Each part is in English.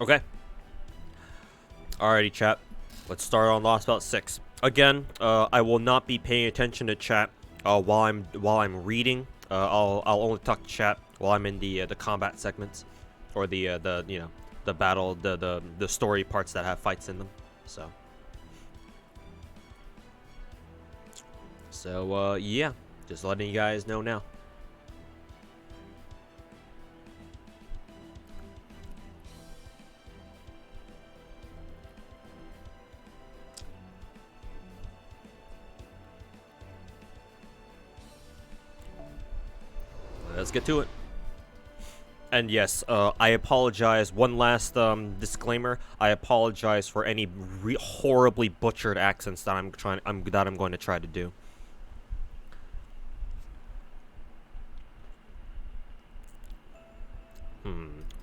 Okay. Alrighty, chat. Let's start on Lost Belt 6. Again, I will not be paying attention to chat while I'm reading. I'll only talk to chat while I'm in the combat segments, or the battle, the story parts that have fights in them. So yeah, just letting you guys know now. Let's get to it. And yes, I apologize. One last disclaimer: I apologize for any horribly butchered accents that I'm going to try to do.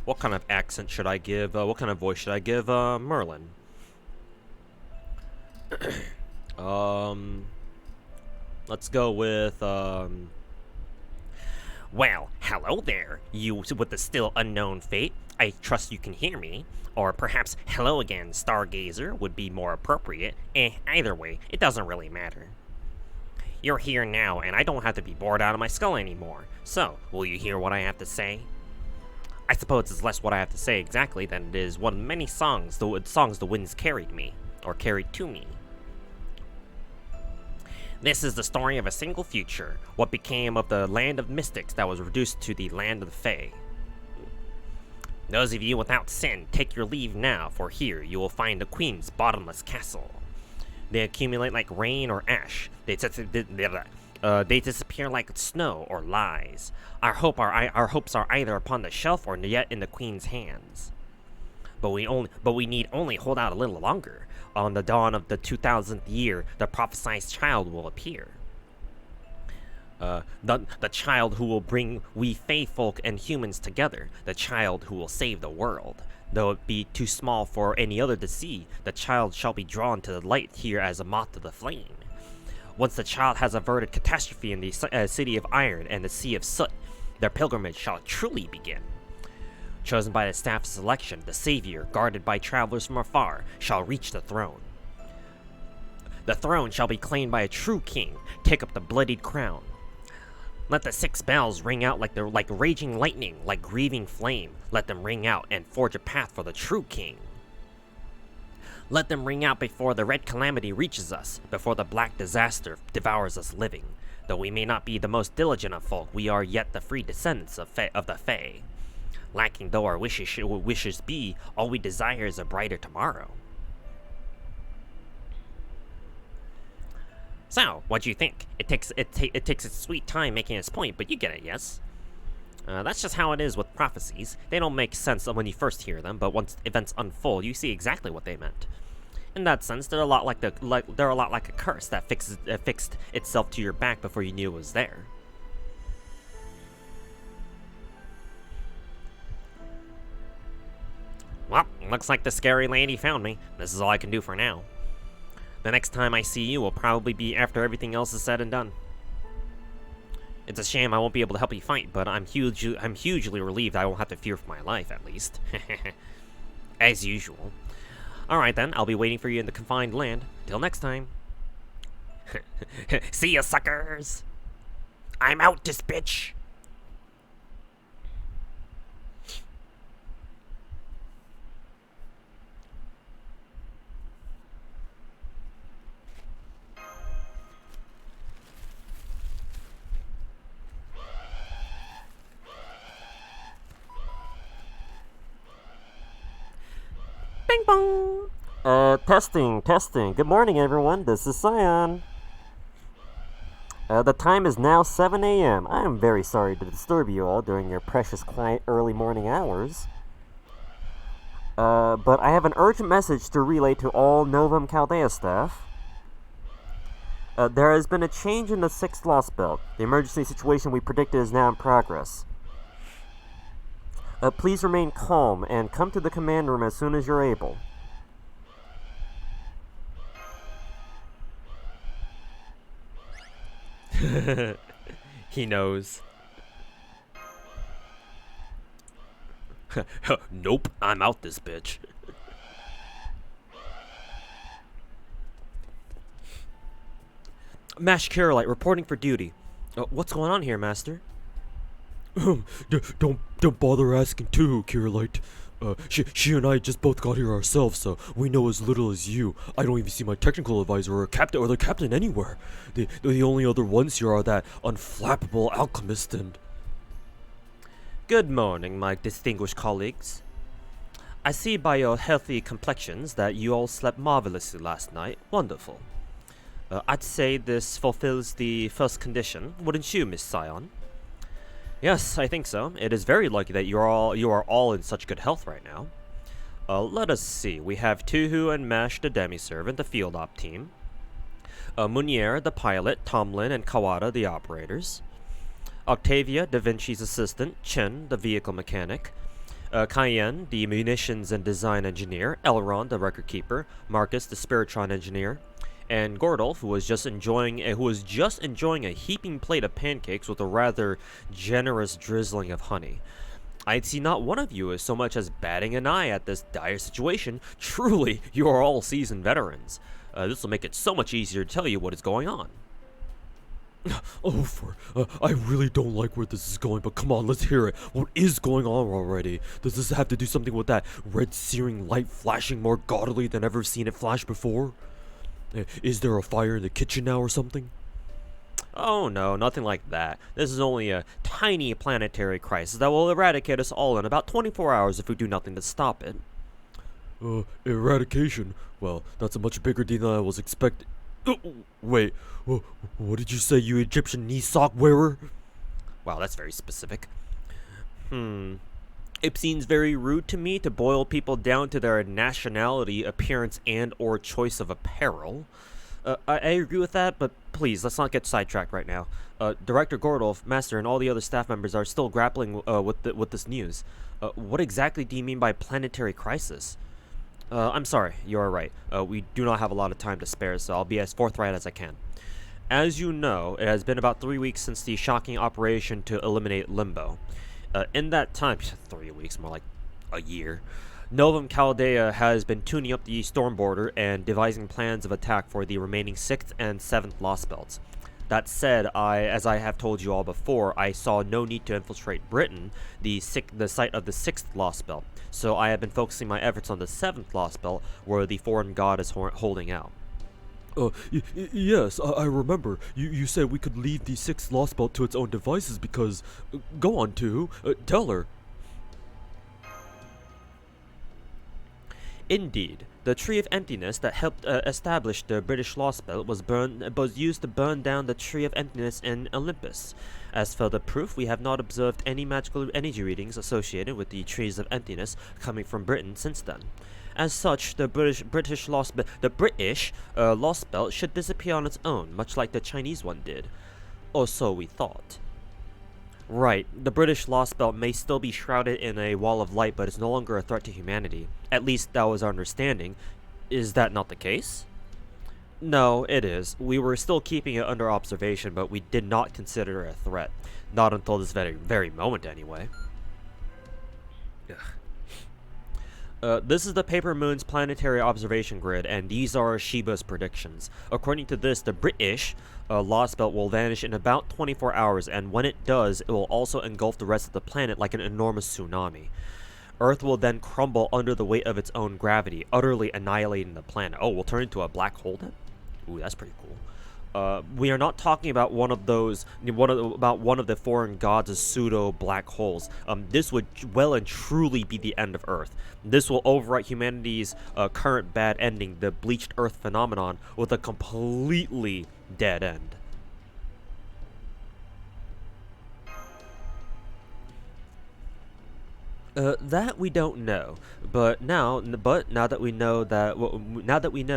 What kind of accent should I give? What kind of voice should I give Merlin? Let's go with Well, hello there, you with the still unknown fate. I trust you can hear me. Or perhaps hello again, Stargazer, would be more appropriate. Either way, it doesn't really matter. You're here now, and I don't have to be bored out of my skull anymore. So, will you hear what I have to say? I suppose it's less what I have to say exactly than it is one of many songs the winds carried me, or carried to me. This is the story of a single future, what became of the land of mystics that was reduced to the land of the Fae. Those of you without sin, take your leave now, for here you will find the Queen's bottomless castle. They accumulate like rain or ash. They disappear like snow or lies. Our hopes are either upon the shelf or yet in the Queen's hands. But we need only hold out a little longer. On the dawn of the 2000th year, the prophesied child will appear. The child who will bring we Fae folk and humans together. The child who will save the world. Though it be too small for any other to see, the child shall be drawn to the light here as a moth to the flame. Once the child has averted catastrophe in the city of iron and the sea of soot, their pilgrimage shall truly begin. Chosen by the staff of selection, the Savior, guarded by travelers from afar, shall reach the throne. The throne shall be claimed by a true king, take up the bloodied crown. Let the 6 bells ring out like raging lightning, like grieving flame. Let them ring out and forge a path for the true king. Let them ring out before the red calamity reaches us, before the black disaster devours us living. Though we may not be the most diligent of folk, we are yet the free descendants of the Fae. Lacking though our wishes be, all we desire is a brighter tomorrow. So, what do you think? It takes its sweet time making its point, but you get it, yes? That's just how it is with prophecies. They don't make sense when you first hear them, but once events unfold, you see exactly what they meant. In that sense, they're a lot like a curse that fixed itself to your back before you knew it was there. Well, looks like the scary lady found me. This is all I can do for now. The next time I see you will probably be after everything else is said and done. It's a shame I won't be able to help you fight, but I'm hugely relieved I won't have to fear for my life, at least. As usual. Alright then, I'll be waiting for you in the confined land. Till next time. See ya, suckers! I'm out, this bitch! Bing bong! Testing. Good morning, everyone. This is Cyan. The time is now 7 a.m. I am very sorry to disturb you all during your precious quiet early morning hours. But I have an urgent message to relay to all Novum Chaldea staff. There has been a change in the 6th Lost Belt. The emergency situation we predicted is now in progress. Please remain calm and come to the command room as soon as you're able. He knows. Nope, I'm out this bitch. Mash Carolite reporting for duty. What's going on here, Master? Don't bother asking too, Kirillite. She and I just both got here ourselves, so we know as little as you. I don't even see my technical advisor or captain or the captain anywhere. The only other ones here are that unflappable alchemist and... Good morning, my distinguished colleagues. I see by your healthy complexions that you all slept marvelously last night. Wonderful. I'd say this fulfills the first condition, wouldn't you, Miss Scion? Yes, I think so. It is very lucky that you are all in such good health right now. Let us see. We have Tuhu and Mash, the demi-servant, the field op team. Munier, the pilot, Tomlin and Kawada, the operators. Octavia, Da Vinci's assistant, Chen, the vehicle mechanic. Cayenne, the munitions and design engineer. Elrond, the record keeper. Marcus, the spiritron engineer. And Gordolf, who was just enjoying a heaping plate of pancakes with a rather generous drizzling of honey. I'd see not one of you as so much as batting an eye at this dire situation. Truly, you are all seasoned veterans. This will make it so much easier to tell you what is going on. I really don't like where this is going, but come on, let's hear it. What is going on already? Does this have to do something with that red searing light flashing more gaudily than ever seen it flash before? Is there a fire in the kitchen now or something? Oh no, nothing like that. This is only a tiny planetary crisis that will eradicate us all in about 24 hours if we do nothing to stop it. Eradication? Well, that's a much bigger deal than I was expecting. Wait, what did you say, you Egyptian knee sock wearer? Wow, that's very specific. It seems very rude to me to boil people down to their nationality, appearance, and or choice of apparel. I agree with that, but please, let's not get sidetracked right now. Director Gordolf, Master, and all the other staff members are still grappling with this news. What exactly do you mean by planetary crisis? I'm sorry, you are right. We do not have a lot of time to spare, so I'll be as forthright as I can. As you know, it has been about 3 weeks since the shocking operation to eliminate Limbo. In that time, 3 weeks, more like a year, Novum Chaldea has been tuning up the storm border and devising plans of attack for the remaining 6th and 7th Lost Belts. That said, as I have told you all before, I saw no need to infiltrate Britain, the site of the 6th Lost Belt, so I have been focusing my efforts on the 7th Lost Belt, where the foreign god is holding out. Yes, I remember. You said we could leave the 6th Lost Belt to its own devices because... go on, too. Tell her. Indeed, the Tree of Emptiness that helped establish the British Lost Belt was used to burn down the Tree of Emptiness in Olympus. As further proof, we have not observed any magical energy readings associated with the Trees of Emptiness coming from Britain since then. As such, the British Lost Belt should disappear on its own, much like the Chinese one did. Or so we thought. Right, the British Lost Belt may still be shrouded in a wall of light, but is no longer a threat to humanity. At least that was our understanding. Is that not the case? No, it is. We were still keeping it under observation, but we did not consider it a threat. Not until this very moment, anyway. This is the Paper Moon's planetary observation grid, and these are Shiba's predictions. According to this, the British Lost Belt will vanish in about 24 hours, and when it does, it will also engulf the rest of the planet like an enormous tsunami. Earth will then crumble under the weight of its own gravity, utterly annihilating the planet. Oh, we'll turn into a black hole then? Ooh, that's pretty cool. We are not talking about one of the foreign gods' pseudo black holes. This would well and truly be the end of Earth. This will overwrite humanity's current bad ending, the bleached Earth phenomenon, with a completely dead end. That we don't know, but now that we know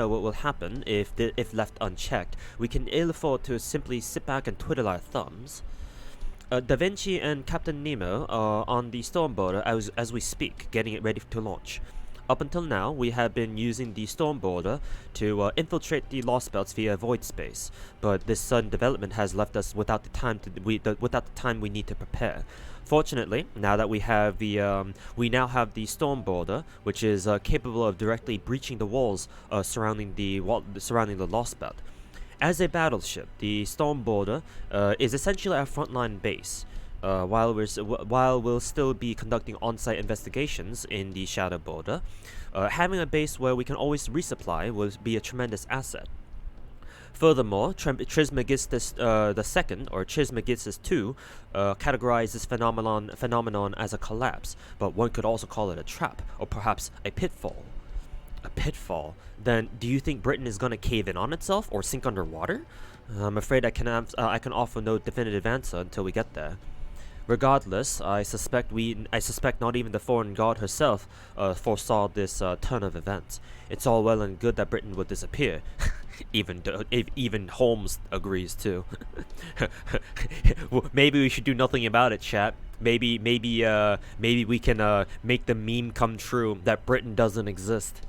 what will happen if left unchecked, we can ill afford to simply sit back and twiddle our thumbs. Da Vinci and Captain Nemo are on the storm border as we speak, getting it ready to launch. Up until now, we have been using the storm border to infiltrate the lost belts via void space, but this sudden development has left us without the time we need to prepare. Fortunately, now that we now have the storm border, which is capable of directly breaching the walls surrounding the lost belt. As a battleship, the storm border is essentially our frontline base. While we'll still be conducting on-site investigations in the shadow border, having a base where we can always resupply will be a tremendous asset. Furthermore, Trismegistus II, or Trismegistus II, categorized this phenomenon as a collapse, but one could also call it a trap, or perhaps a pitfall. A pitfall? Then, do you think Britain is going to cave in on itself, or sink underwater? I'm afraid I can offer no definitive answer until we get there. Regardless, I suspect not even the foreign god herself foresaw this turn of events. It's all well and good that Britain would disappear. Even Holmes agrees too. Maybe we should do nothing about it, chat. Maybe we can make the meme come true that Britain doesn't exist.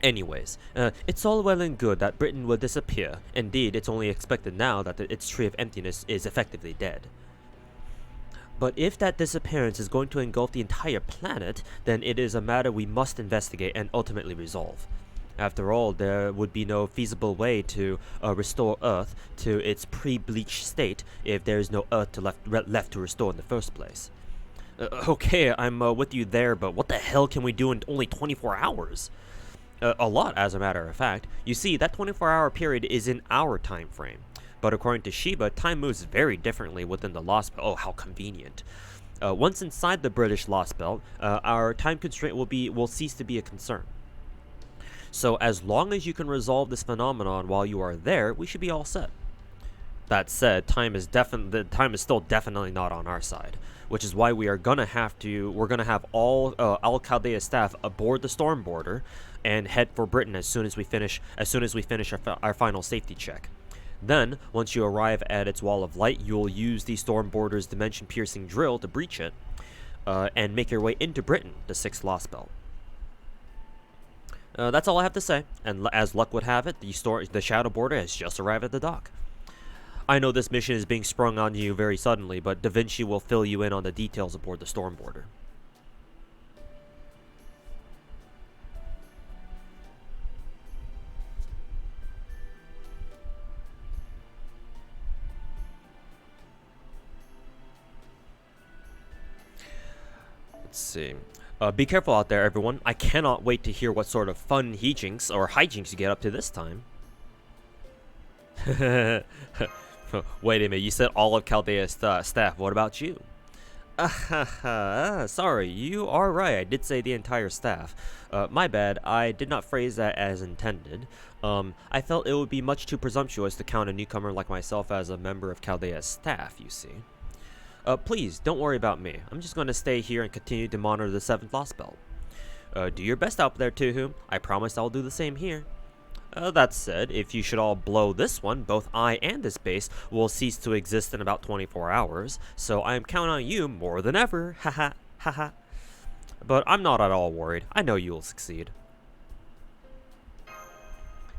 Anyways, it's all well and good that Britain will disappear. Indeed, it's only expected now that its tree of emptiness is effectively dead. But if that disappearance is going to engulf the entire planet, then it is a matter we must investigate and ultimately resolve. After all, there would be no feasible way to restore Earth to its pre-bleach state if there is no Earth left to restore in the first place. Okay, I'm with you there, but what the hell can we do in only 24 hours? A lot, as a matter of fact. You see, that 24-hour period is in our time frame. But according to Shiba, time moves very differently within the Lost Belt. Oh, how convenient. Once inside the British Lost Belt, our time constraint will cease to be a concern. So as long as you can resolve this phenomenon while you are there, we should be all set. That said, time is still definitely not on our side, which is why we're gonna have all Al Chaldea staff aboard the storm border and head for Britain as soon as we finish our final safety check. Then, once you arrive at its wall of light, you'll use the storm border's dimension-piercing drill to breach it, and make your way into Britain, the 6th Lost Belt. That's all I have to say, and as luck would have it, the shadow border has just arrived at the dock. I know this mission is being sprung on you very suddenly, but Da Vinci will fill you in on the details aboard the storm border. Let's see. Be careful out there, everyone. I cannot wait to hear what sort of fun hijinks you get up to this time. Wait a minute, you said all of Chaldea's staff. What about you? Sorry, you are right. I did say the entire staff. My bad. I did not phrase that as intended. I felt it would be much too presumptuous to count a newcomer like myself as a member of Chaldea's staff, you see. Please, don't worry about me. I'm just going to stay here and continue to monitor the 7th Lost Belt. Do your best out there, Tuhu. I promise I'll do the same here. That said, if you should all blow this one, both I and this base will cease to exist in about 24 hours, so I am counting on you more than ever, haha, haha. But I'm not at all worried. I know you will succeed.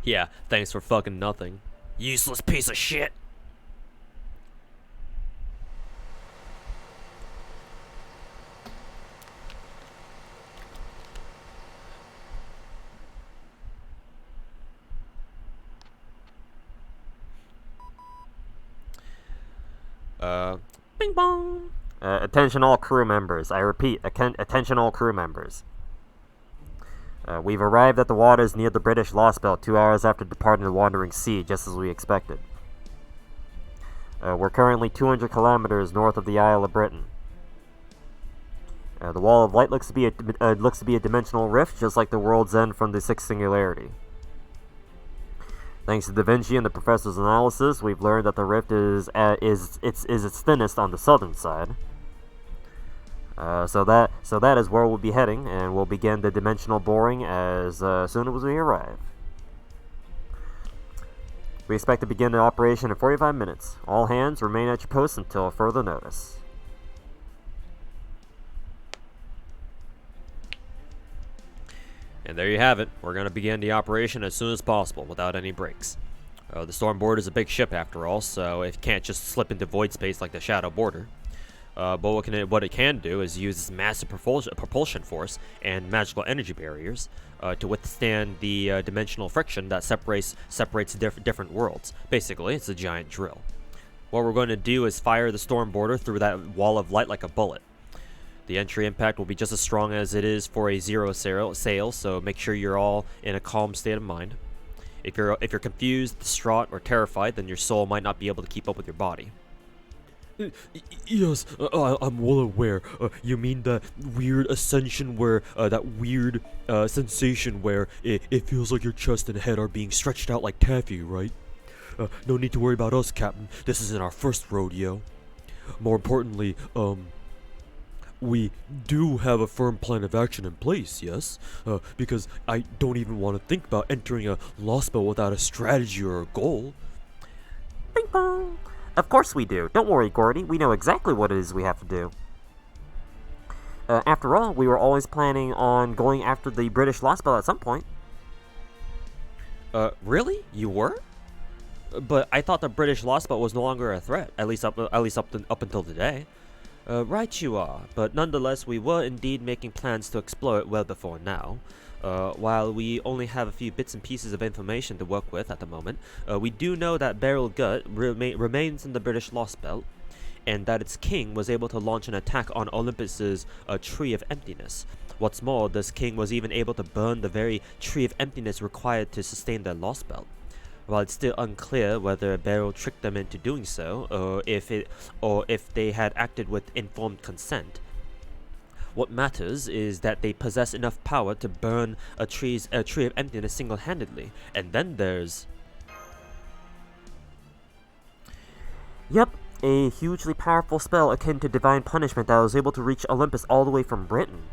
Yeah, thanks for fucking nothing. Useless piece of shit! Bing bong! Attention all crew members. I repeat, attention all crew members. We've arrived at the waters near the British Lost Belt 2 hours after departing the Wandering Sea, just as we expected. We're currently 200 kilometers north of the Isle of Britain. The Wall of Light looks to be a dimensional rift, just like the World's End from the Sixth Singularity. Thanks to Da Vinci and the professor's analysis, we've learned that the rift is its thinnest on the southern side. So that is where we'll be heading, and we'll begin the dimensional boring as soon as we arrive. We expect to begin the operation in 45 minutes. All hands remain at your posts until further notice. And there you have it. We're going to begin the operation as soon as possible without any breaks. The Storm Border is a big ship after all, so it can't just slip into void space like the Shadow Border. But what it can do is use its massive propulsion force and magical energy barriers to withstand the dimensional friction that separates different worlds. Basically, it's a giant drill. What we're going to do is fire the Storm Border through that wall of light like a bullet. The entry impact will be just as strong as it is for a zero sail, so make sure you're all in a calm state of mind. If you're confused, distraught, or terrified, then your soul might not be able to keep up with your body. Yes, I'm well aware. You mean that weird ascension where, that weird sensation where it feels like your chest and head are being stretched out like taffy, right? No need to worry about us, Captain. This isn't our first rodeo. More importantly, we do have a firm plan of action in place, yes? Because I don't even want to think about entering a Lost Belt without a strategy or a goal. Bing bong! Of course we do. Don't worry, Gordy. We know exactly what it is we have to do. After all, we were always planning on going after the British Lost Belt at some point. Really? You were? But I thought the British Lost Belt was no longer a threat, at least up until today. Right you are, but nonetheless we were indeed making plans to explore it well before now. While we only have a few bits and pieces of information to work with at the moment, we do know that Beryl Gut remains in the British Lost Belt, and that its king was able to launch an attack on Olympus's Tree of Emptiness. What's more, this king was even able to burn the very Tree of Emptiness required to sustain their Lost Belt. While it's still unclear whether Beryl tricked them into doing so, or if they had acted with informed consent, what matters is that they possess enough power to burn a Tree of Emptiness single-handedly. And then there's... Yep, a hugely powerful spell akin to divine punishment that was able to reach Olympus all the way from Britain.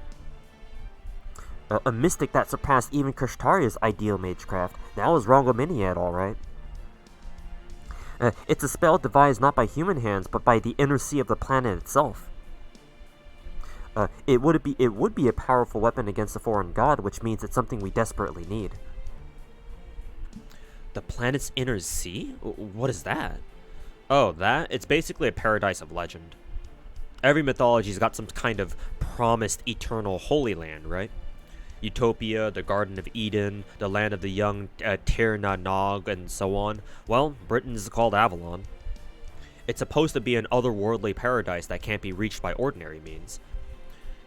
A mystic that surpassed even Krishtaria's ideal magecraft. That was Rongominiad, alright. It's a spell devised not by human hands, but by the inner sea of the planet itself. It would be a powerful weapon against a foreign god, which means it's something we desperately need. The planet's inner sea? What is that? Oh, that? It's basically a paradise of legend. Every mythology's got some kind of promised eternal holy land, right? Utopia, the Garden of Eden, the land of the young Tir na Nog, and so on. Well, Britain's called Avalon. It's supposed to be an otherworldly paradise that can't be reached by ordinary means.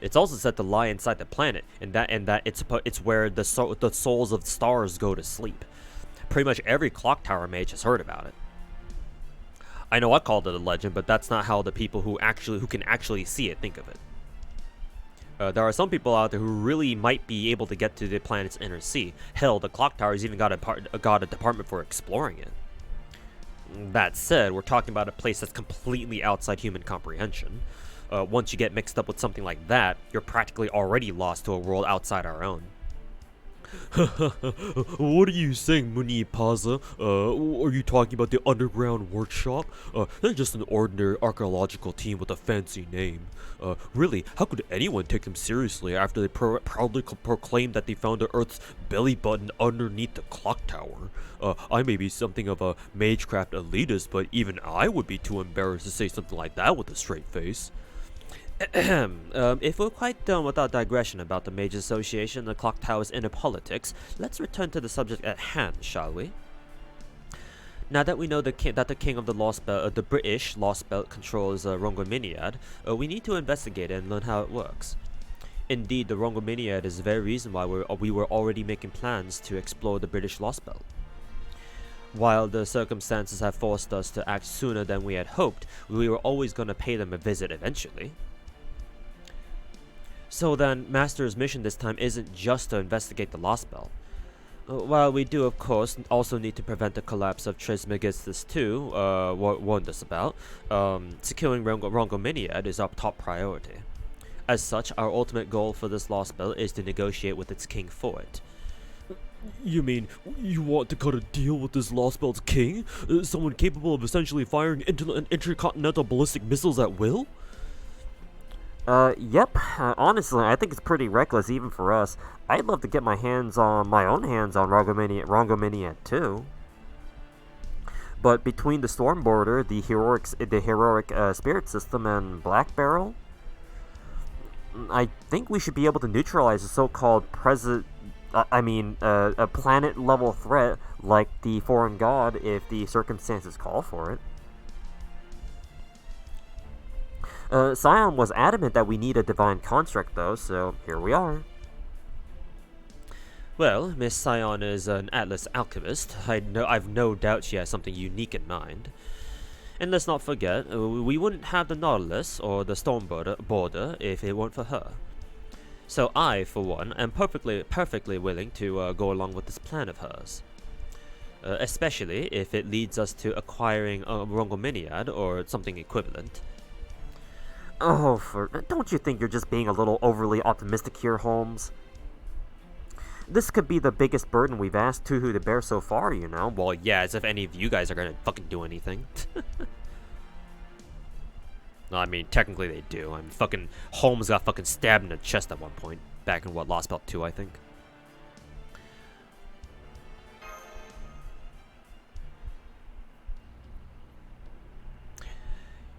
It's also said to lie inside the planet, and that it's where the souls of stars go to sleep. Pretty much every clock tower mage has heard about it. I know I called it a legend, but that's not how the people who can actually see it think of it. There are some people out there who really might be able to get to the planet's inner sea. Hell, the clock tower's even got a department for exploring it. That said, we're talking about a place that's completely outside human comprehension. Once you get mixed up with something like that, you're practically already lost to a world outside our own. What are you saying, Munipaza? Are you talking about the underground workshop? They're just an ordinary archaeological team with a fancy name. Really, how could anyone take them seriously after they proudly proclaimed that they found the Earth's belly button underneath the clock tower? I may be something of a magecraft elitist, but even I would be too embarrassed to say something like that with a straight face. If we're quite done with our digression about the Mage Association and the Clock Tower's inner politics, let's return to the subject at hand, shall we? Now that we know that the king of the Lost Belt, the British Lost Belt, controls Rongominiad, we need to investigate it and learn how it works. Indeed, the Rongominiad is the very reason why we were already making plans to explore the British Lost Belt. While the circumstances have forced us to act sooner than we had hoped, we were always going to pay them a visit eventually. So then, Master's mission this time isn't just to investigate the Lost Belt. While we do, of course, also need to prevent the collapse of Trismegistus II, warned us about, securing Rongominiad is our top priority. As such, our ultimate goal for this Lost Belt is to negotiate with its king for it. You mean, you want to cut a deal with this Lost Belt's king? Someone capable of essentially firing intercontinental ballistic missiles at will? Yep. Honestly, I think it's pretty reckless even for us. I'd love to get my own hands on Rongominiad too. But between the Stormborder, the heroic spirit system, and Black Barrel, I think we should be able to neutralize the so-called a planet-level threat like the foreign god if the circumstances call for it. Scion was adamant that we need a divine construct, though, so here we are. Well, Miss Scion is an Atlas alchemist. I've no doubt she has something unique in mind. And let's not forget, we wouldn't have the Nautilus or the Stormborder if it weren't for her. So I, for one, am perfectly willing to go along with this plan of hers. Especially if it leads us to acquiring a Rongominiad or something equivalent. Oh, don't you think you're just being a little overly optimistic here, Holmes? This could be the biggest burden we've asked Tuhu to bear so far, you know? Well, yeah, as if any of you guys are gonna fucking do anything. No, I mean, technically they do. I mean, fucking Holmes got fucking stabbed in the chest at one point. Back in, Lost Belt 2, I think.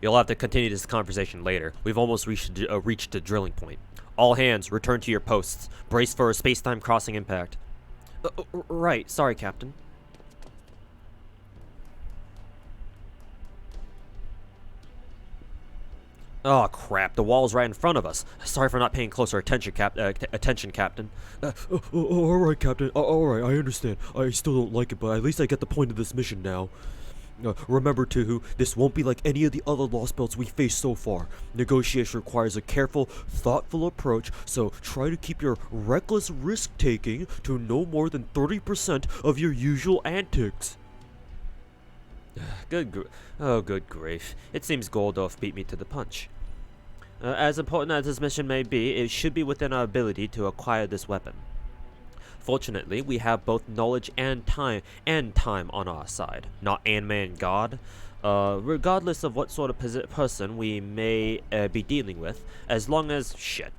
You'll have to continue this conversation later. We've almost reached the drilling point. All hands, return to your posts. Brace for a space-time crossing impact. Right. Sorry, Captain. Oh, crap. The wall's right in front of us. Sorry for not paying closer attention, Captain. Alright, Captain. Alright, I understand. I still don't like it, but at least I get the point of this mission now. Remember, Tuhu, this won't be like any of the other Lost Belts we faced so far. Negotiation requires a careful, thoughtful approach, so try to keep your reckless risk-taking to no more than 30% of your usual antics. Good grief. It seems Goldorf beat me to the punch. As important as this mission may be, it should be within our ability to acquire this weapon. Fortunately, we have both knowledge and time on our side. Not Ant-Man God. Regardless of what sort of person we may be dealing with, as long as shit.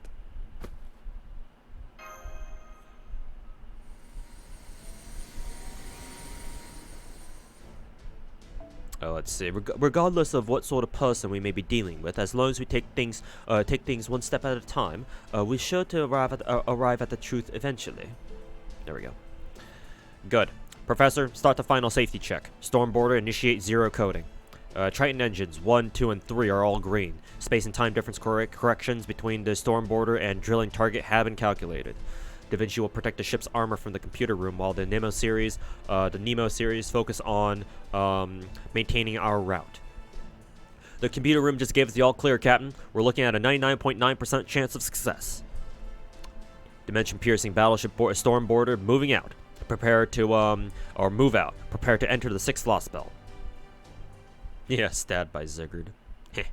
Let's see. Regardless of what sort of person we may be dealing with, as long as we take things one step at a time, we're sure to arrive at the truth eventually. There we go. Good. Professor, start the final safety check. Stormborder, initiate zero coding. Triton engines 1, 2, and 3 are all green. Space and time difference corrections between the Stormborder and drilling target have been calculated. Da Vinci will protect the ship's armor from the computer room, while the Nemo series focus on maintaining our route. The computer room just gave us the all clear, Captain. We're looking at a 99.9% chance of success. Dimension-piercing battleship Stormborder moving out. Prepare to move out. Prepare to enter the 6th Lost Belt. Yeah, stabbed by Zigguard. Heh.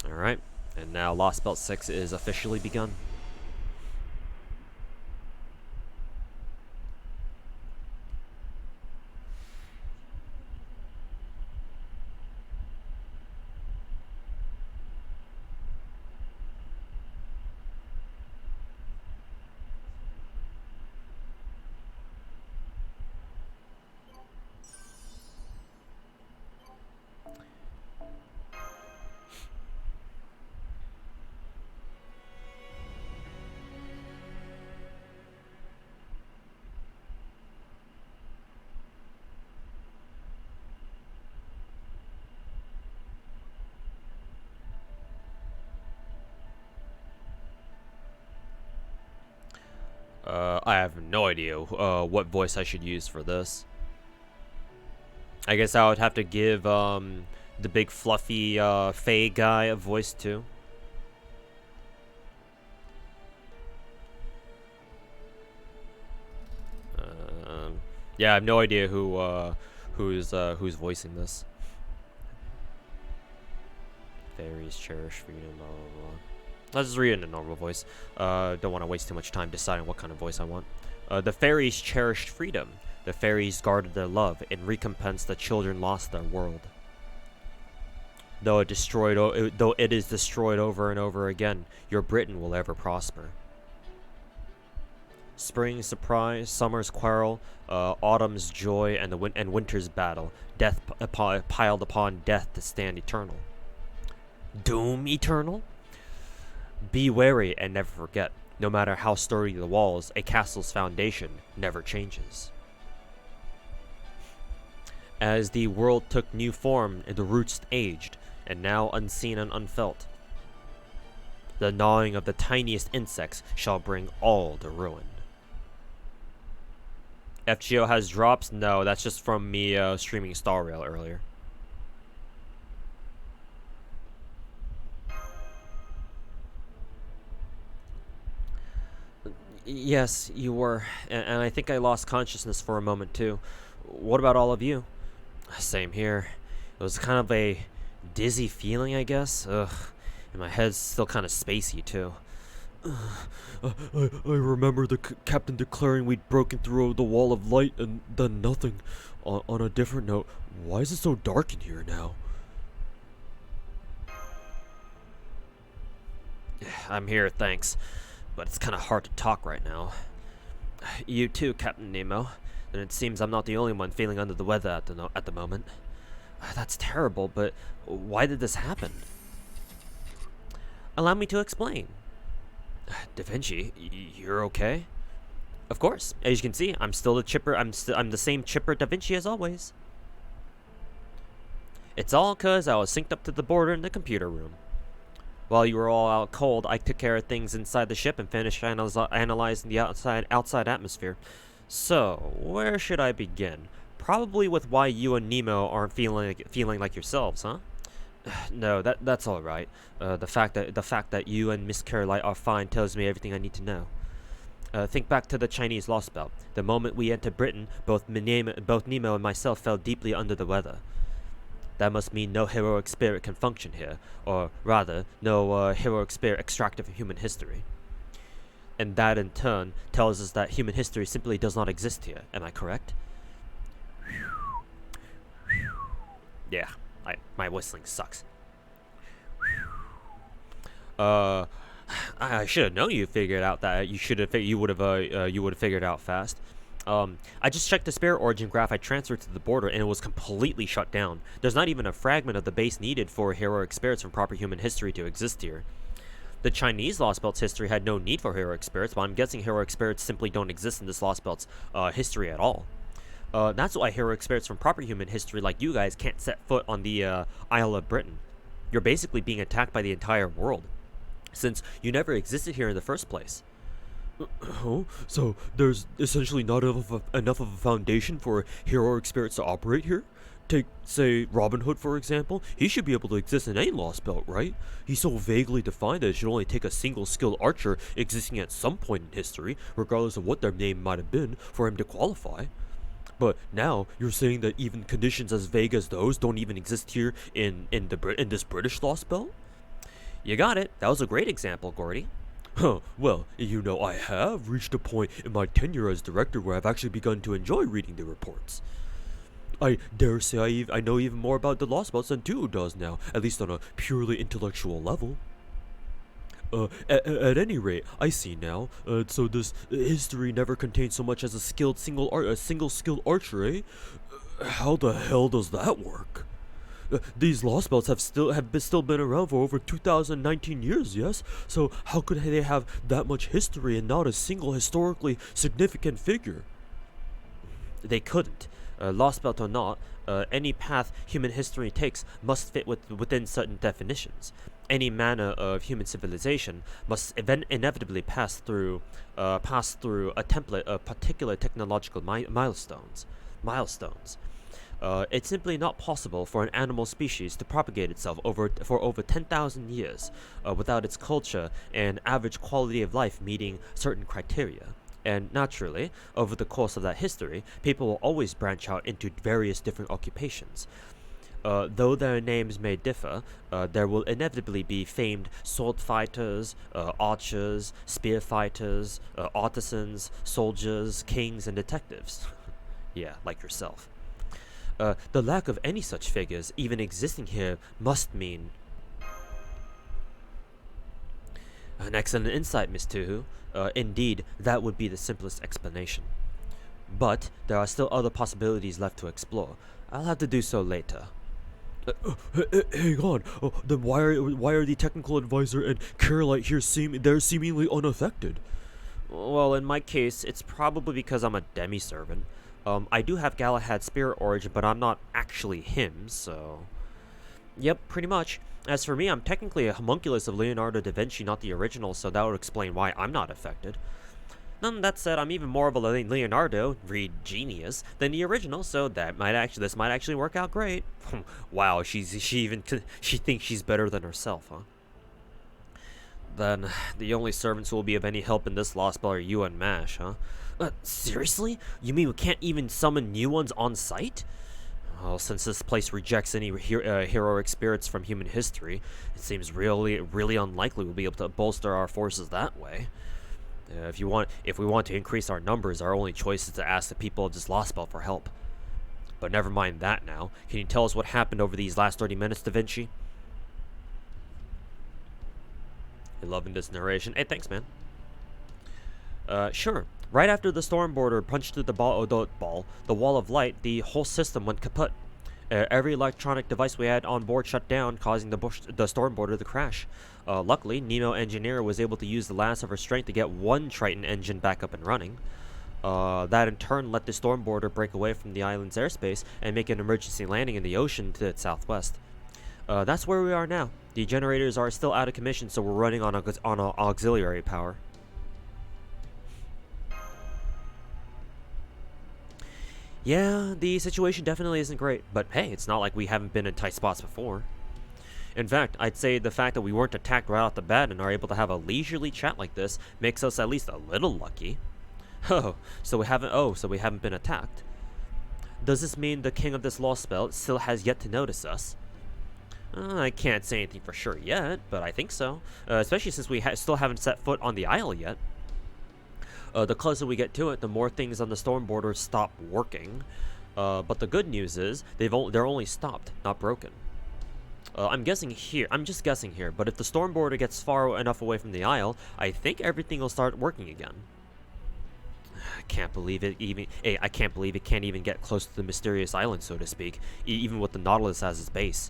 Alright, and now Lost Belt 6 is officially begun. I have no idea what voice I should use for this. I guess I would have to give the big fluffy Faye guy a voice too. Yeah, I have no idea who's voicing this. Fairies cherish freedom, blah blah blah. Let's just read it in a normal voice. Don't want to waste too much time deciding what kind of voice I want. The fairies cherished freedom. The fairies guarded their love. In recompense, the children lost their world. Though it is destroyed over and over again, your Britain will ever prosper. Spring's surprise, summer's quarrel, autumn's joy, and winter's battle. Death piled upon death to stand eternal. Doom eternal? Be wary and never forget. No matter how sturdy the walls, a castle's foundation never changes. As the world took new form and the roots aged, and now unseen and unfelt, the gnawing of the tiniest insects shall bring all to ruin. FGO has drops? No, that's just from me streaming Star Rail earlier. Yes, you were, and I think I lost consciousness for a moment too. What about all of you? Same here. It was kind of a dizzy feeling, I guess. Ugh, and my head's still kind of spacey too. I remember the captain declaring we'd broken through the wall of light and then nothing. On a different note, why is it so dark in here now? I'm here, thanks. But it's kind of hard to talk right now. You too, Captain Nemo. And it seems I'm not the only one feeling under the weather at the moment. That's terrible, but why did this happen? Allow me to explain. Da Vinci, you're okay? Of course. As you can see, I'm still the chipper. I'm the same chipper Da Vinci as always. It's all 'cause I was synced up to the border in the computer room. While you were all out cold, I took care of things inside the ship and finished analyzing the outside atmosphere. So, where should I begin? Probably with why you and Nemo aren't feeling like yourselves, huh? No, that's all right. The fact that you and Miss Caroline are fine tells me everything I need to know. Think back to the Chinese Lost Belt. The moment we entered Britain, both Nemo and myself felt deeply under the weather. That must mean no heroic spirit can function here, or rather, no heroic spirit extracted from human history. And that, in turn, tells us that human history simply does not exist here. Am I correct? Yeah, my whistling sucks. I should have known you figured out that you would have figured it out fast. I just checked the spirit origin graph I transferred to the border, and it was completely shut down. There's not even a fragment of the base needed for heroic spirits from proper human history to exist here. The Chinese Lost Belt's history had no need for heroic spirits, but I'm guessing heroic spirits simply don't exist in this Lost Belt's history at all. That's why heroic spirits from proper human history like you guys can't set foot on the Isle of Britain. You're basically being attacked by the entire world, since you never existed here in the first place. Oh, so there's essentially not enough of a foundation for heroic spirits to operate here? Take, say, Robin Hood, for example. He should be able to exist in any Lost Belt, right? He's so vaguely defined that it should only take a single skilled archer existing at some point in history, regardless of what their name might have been, for him to qualify. But now, you're saying that even conditions as vague as those don't even exist here in this British Lost Belt? You got it. That was a great example, Gordy. Huh, well, I have reached a point in my tenure as director where I've actually begun to enjoy reading the reports. I dare say I know even more about the Lost Belts than Tuo does now, at least on a purely intellectual level. At any rate, I see now. So this history never contained so much as a single skilled archer, eh? How the hell does that work? These Lost Belts have still been around for over 2019 years, yes? So how could they have that much history and not a single historically significant figure? They couldn't. Lost Belt or not, any path human history takes must fit within certain definitions. Any manner of human civilization must inevitably pass through a template of particular technological milestones. It's simply not possible for an animal species to propagate itself for over 10,000 years without its culture and average quality of life meeting certain criteria. And naturally, over the course of that history, people will always branch out into various different occupations. Though their names may differ, there will inevitably be famed sword fighters, archers, spear fighters, artisans, soldiers, kings, and detectives. Yeah, like yourself. The lack of any such figures even existing here must mean... An excellent insight, Miss Tuhu. Indeed, that would be the simplest explanation. But there are still other possibilities left to explore. I'll have to do so later. Hang on. Then why are the technical advisor and Carolite here they're seemingly unaffected? Well, in my case, it's probably because I'm a demi-servant. I do have Galahad's spirit origin, but I'm not actually him, so... Yep, pretty much. As for me, I'm technically a homunculus of Leonardo da Vinci, not the original, so that would explain why I'm not affected. None of that said, I'm even more of a Leonardo, read genius, than the original, so this might actually work out great. Wow, she thinks she's better than herself, huh? Then, the only servants who will be of any help in this lost spell are you and Mash, huh? Seriously? You mean we can't even summon new ones on site? Well, since this place rejects any heroic spirits from human history, it seems really unlikely we'll be able to bolster our forces that way. If we want to increase our numbers, our only choice is to ask the people of this lost spell for help. But never mind that now. Can you tell us what happened over these last 30 minutes, Da Vinci? You're loving this narration. Hey, thanks, man. Sure. Right after the Stormboarder punched through the wall of light, the whole system went kaput. Every electronic device we had on board shut down, causing the Stormboarder to crash. Luckily, Nemo Engineer was able to use the last of her strength to get one Triton engine back up and running. That in turn let the Stormboarder break away from the island's airspace and make an emergency landing in the ocean to its southwest. That's where we are now. The generators are still out of commission, so we're running on auxiliary power. Yeah, the situation definitely isn't great, but hey, it's not like we haven't been in tight spots before. In fact, I'd say the fact that we weren't attacked right off the bat and are able to have a leisurely chat like this makes us at least a little lucky. So we haven't been attacked. Does this mean the king of this lost spell still has yet to notice us? I can't say anything for sure yet, but I think so. Especially since we still haven't set foot on the isle yet. The closer we get to it, the more things on the Stormboarder stop working. But the good news is they're only stopped, not broken. I'm just guessing here, but if the Stormboarder gets far enough away from the isle, I think everything will start working again. I can't believe it can't even get close to the mysterious island, so to speak, even with the Nautilus as its base.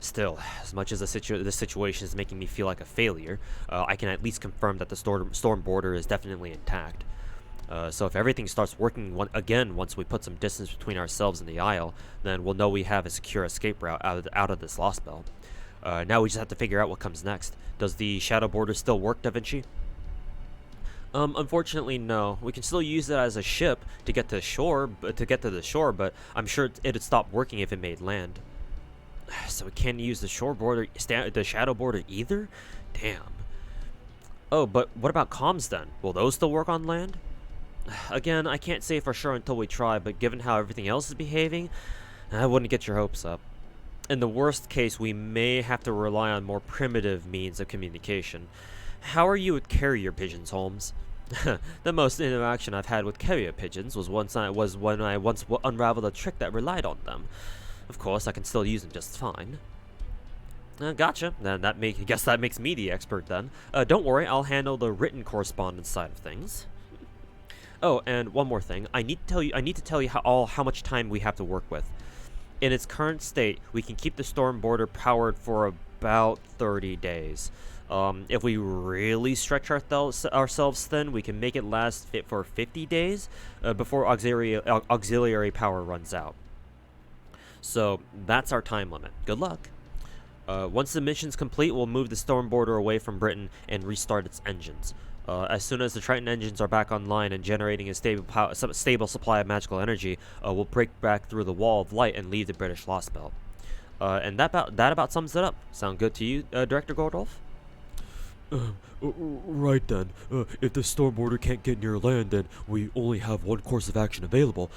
Still, as much as this situation is making me feel like a failure, I can at least confirm that the Stormboarder is definitely intact. So if everything starts working again once we put some distance between ourselves and the isle, then we'll know we have a secure escape route out of this lost spell. Now we just have to figure out what comes next. Does the Shadow Border still work, Da Vinci? Unfortunately, no. We can still use it as a ship to get to the shore, but I'm sure it'd stop working if it made land. So we can't use the the Shadow Border either? Damn. Oh, but what about comms then? Will those still work on land? Again, I can't say for sure until we try, but given how everything else is behaving, I wouldn't get your hopes up. In the worst case, we may have to rely on more primitive means of communication. How are you with carrier pigeons, Holmes? The most interaction I've had with carrier pigeons was when I once unraveled a trick that relied on them. Of course, I can still use them just fine. Gotcha. Then guess that makes me the expert then. Don't worry, I'll handle the written correspondence side of things. Oh, and one more thing. I need to tell you how much time we have to work with. In its current state, we can keep the Stormboarder powered for about 30 days. If we really stretch ourselves thin, we can make it last for 50 days before auxiliary power runs out. So that's our time limit. Good luck. Once the mission's complete, we'll move the Stormboarder away from Britain and restart its engines. As soon as the Triton engines are back online and generating a stable supply of magical energy, we'll break back through the wall of light and leave the British lost spell. And that about sums it up. Sound good to you, Director Gordolf? Right then. If the Stormboarder can't get near land, then we only have one course of action available.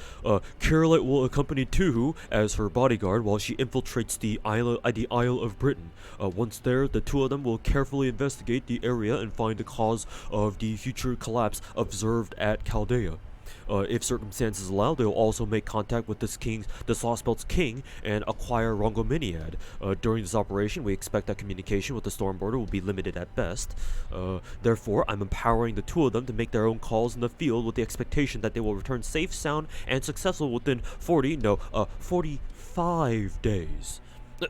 Carolite will accompany Tuhu as her bodyguard while she infiltrates the Isle of Britain. Once there, the two of them will carefully investigate the area and find the cause of the future collapse observed at Chaldea. If circumstances allow, they'll also make contact with this Lost Belt's king, and acquire Rongominiad. During this operation, we expect that communication with the Stormborder will be limited at best. Therefore, I'm empowering the two of them to make their own calls in the field with the expectation that they will return safe, sound, and successful within 45 days.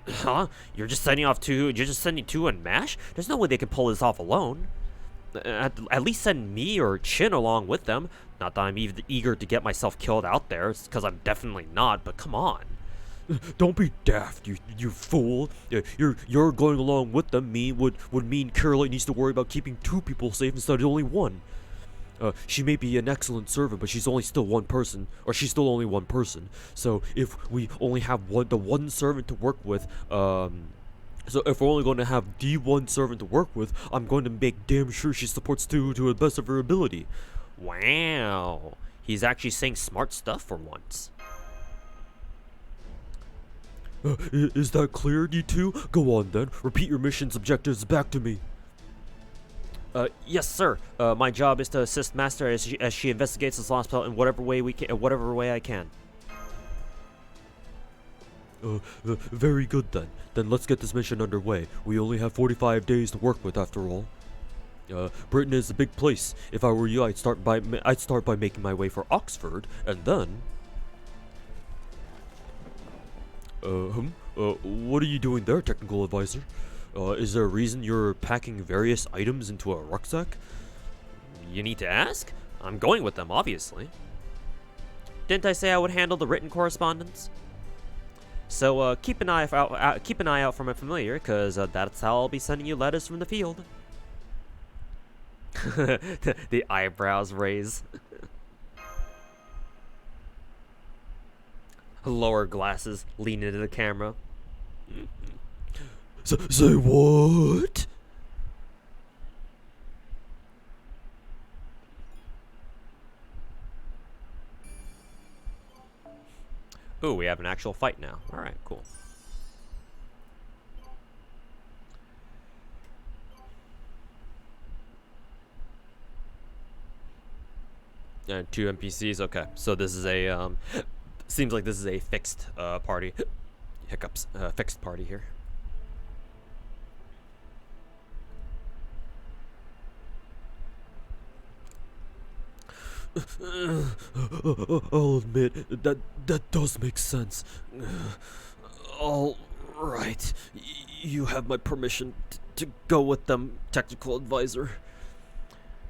Huh? You're just sending two en masse? There's no way they can pull this off alone. At least send me or Chin along with them. Not that I'm eager to get myself killed out there, because I'm definitely not, but come on. Don't be daft, you fool. You're going along with them would mean Caroline needs to worry about keeping two people safe instead of only one. She may be an excellent servant, but she's still only one person. So if we only have the one servant to work with, so if we're only going to have the one servant to work with, I'm going to make damn sure she supports two to the best of her ability. Wow. He's actually saying smart stuff for once. Is that clear, you two? Go on then. Repeat your mission's objectives back to me. Yes, sir. My job is to assist Master as she investigates this lost belt in whatever way I can. Very good then. Then let's get this mission underway. We only have 45 days to work with after all. Britain is a big place. If I were you, I'd start by making my way for Oxford, and then... what are you doing there, technical advisor? Is there a reason you're packing various items into a rucksack? You need to ask? I'm going with them, obviously. Didn't I say I would handle the written correspondence? So keep an eye out for my familiar, cause that's how I'll be sending you letters from the field. The eyebrows raise. Lower glasses, lean into the camera. Say what? Ooh, we have an actual fight now. Alright, cool. And 2 NPCs, okay. So this is a, seems like this is a fixed, party. Hiccups. Fixed party here. I'll admit that does make sense. All right, you have my permission to go with them, technical advisor.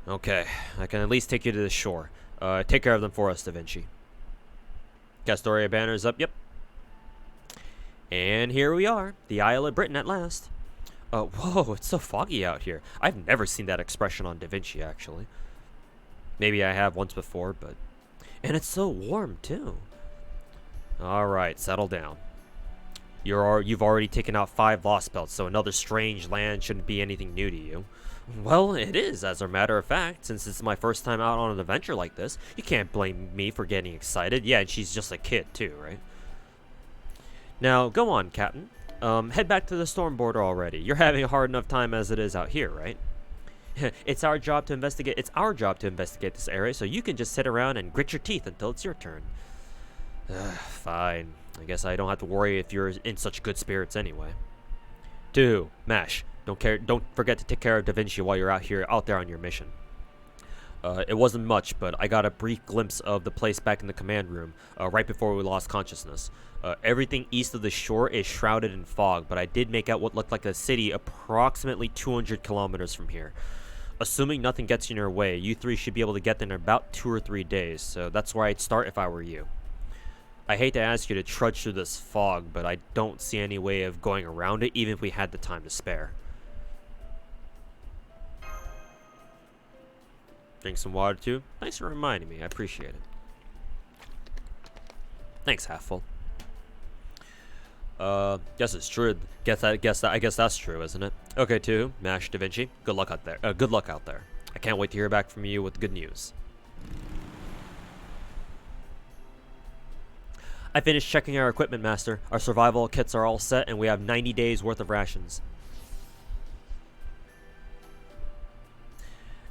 Okay, I can at least take you to the shore. Take care of them for us, Da Vinci. Castoria banners up, yep. And here we are, the Isle of Britain at last. Whoa, it's so foggy out here. I've never seen that expression on Da Vinci, actually. Maybe I have once before, but... And it's so warm, too. Alright, settle down. You've already taken out 5 lost belts, so another strange land shouldn't be anything new to you. Well, it is, as a matter of fact, since it's my first time out on an adventure like this. You can't blame me for getting excited. Yeah, and she's just a kid, too, right? Now, go on, Captain. Head back to the storm border already. You're having a hard enough time as it is out here, right? It's our job to investigate this area, so you can just sit around and grit your teeth until it's your turn. Fine. I guess I don't have to worry if you're in such good spirits anyway. 2. Mash. Don't forget to take care of Da Vinci while you're out there on your mission. It wasn't much, but I got a brief glimpse of the place back in the command room, right before we lost consciousness. Everything east of the shore is shrouded in fog, but I did make out what looked like a city approximately 200 kilometers from here. Assuming nothing gets in your way, you 3 should be able to get there in about 2 or 3 days, so that's where I'd start if I were you. I hate to ask you to trudge through this fog, but I don't see any way of going around it, even if we had the time to spare. Drink some water too. Thanks for reminding me. I appreciate it. Thanks, Halfful. Guess it's true. I guess that's true, isn't it? Okay, 2. Mash Da Vinci. Good luck out there. Good luck out there. I can't wait to hear back from you with good news. I finished checking our equipment, Master. Our survival kits are all set, and we have 90 days worth of rations.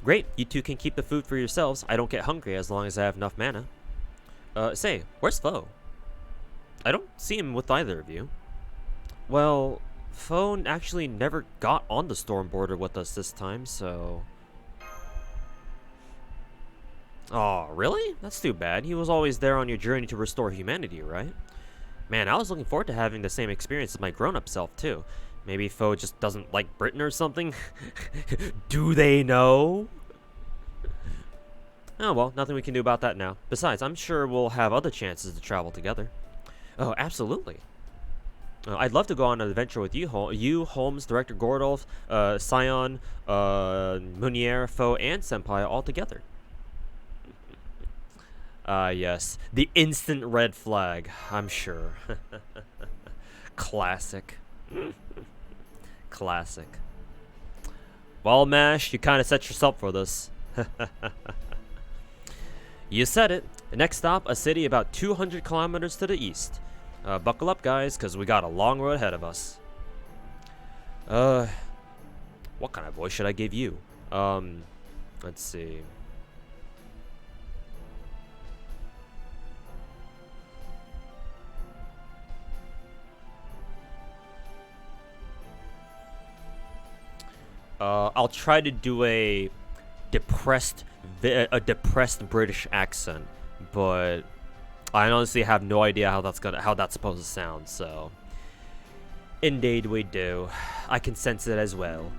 Great, you two can keep the food for yourselves. I don't get hungry as long as I have enough mana. Say, where's Foe? I don't see him with either of you. Well, Foe actually never got on the storm border with us this time, so... Oh, really? That's too bad. He was always there on your journey to restore humanity, right? Man, I was looking forward to having the same experience as my grown-up self, too. Maybe Foe just doesn't like Britain or something? Do they know? Oh, well, nothing we can do about that now. Besides, I'm sure we'll have other chances to travel together. Oh, absolutely. I'd love to go on an adventure with you, Holmes, Director Gordolf, Scion, Munier, Foe, and Senpai all together. Yes. The instant red flag, I'm sure. Classic. Classic. Well, Mash, you kind of set yourself for this. You said it. Next stop, a city about 200 kilometers to the east. Buckle up, guys, because we got a long road ahead of us. What kind of voice should I give you? Let's see. I'll try to do a depressed British accent, but I honestly have no idea how that's supposed to sound. So, indeed we do. I can sense it as well.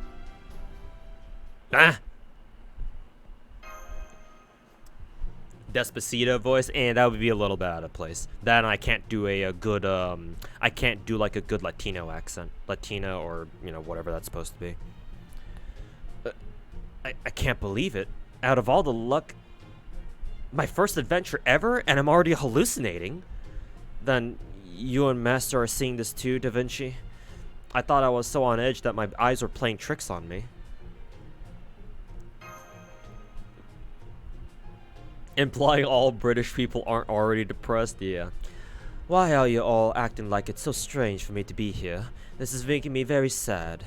Ah. Despacito voice, and that would be a little bit out of place. Then I can't do a good I can't do like a good Latino accent, Latina or whatever that's supposed to be. I can't believe it. Out of all the luck, my first adventure ever, and I'm already hallucinating. Then you and Master are seeing this too, Da Vinci. I thought I was so on edge that my eyes were playing tricks on me. Implying all British people aren't already depressed? Yeah. Why are you all acting like it's so strange for me to be here? This is making me very sad.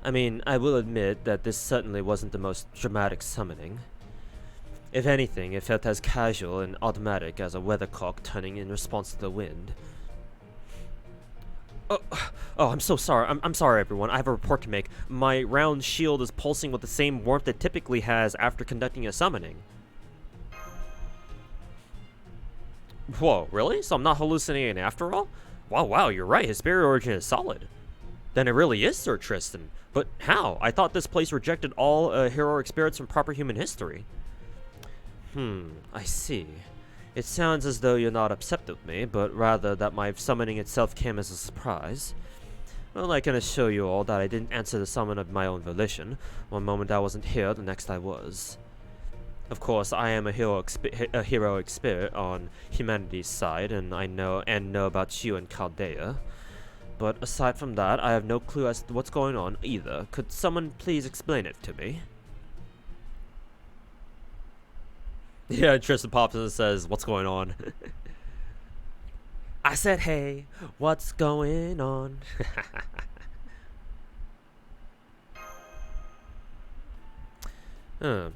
I mean, I will admit that this certainly wasn't the most dramatic summoning. If anything, it felt as casual and automatic as a weathercock turning in response to the wind. Oh, I'm so sorry. I'm sorry, everyone. I have a report to make. My round shield is pulsing with the same warmth it typically has after conducting a summoning. Whoa, really? So I'm not hallucinating after all? Wow, you're right. His spirit origin is solid. Then it really is Sir Tristan. But how? I thought this place rejected all heroic spirits from proper human history. I see. It sounds as though you're not upset with me, but rather that my summoning itself came as a surprise. Well, I can assure you all that I didn't answer the summon of my own volition. One moment I wasn't here, the next I was. Of course, I am a heroic spirit on humanity's side, and I know about you and Chaldea. But aside from that, I have no clue as to what's going on either. Could someone please explain it to me? Yeah, Tristan pops in and says, "What's going on?" I said, "Hey, what's going on?"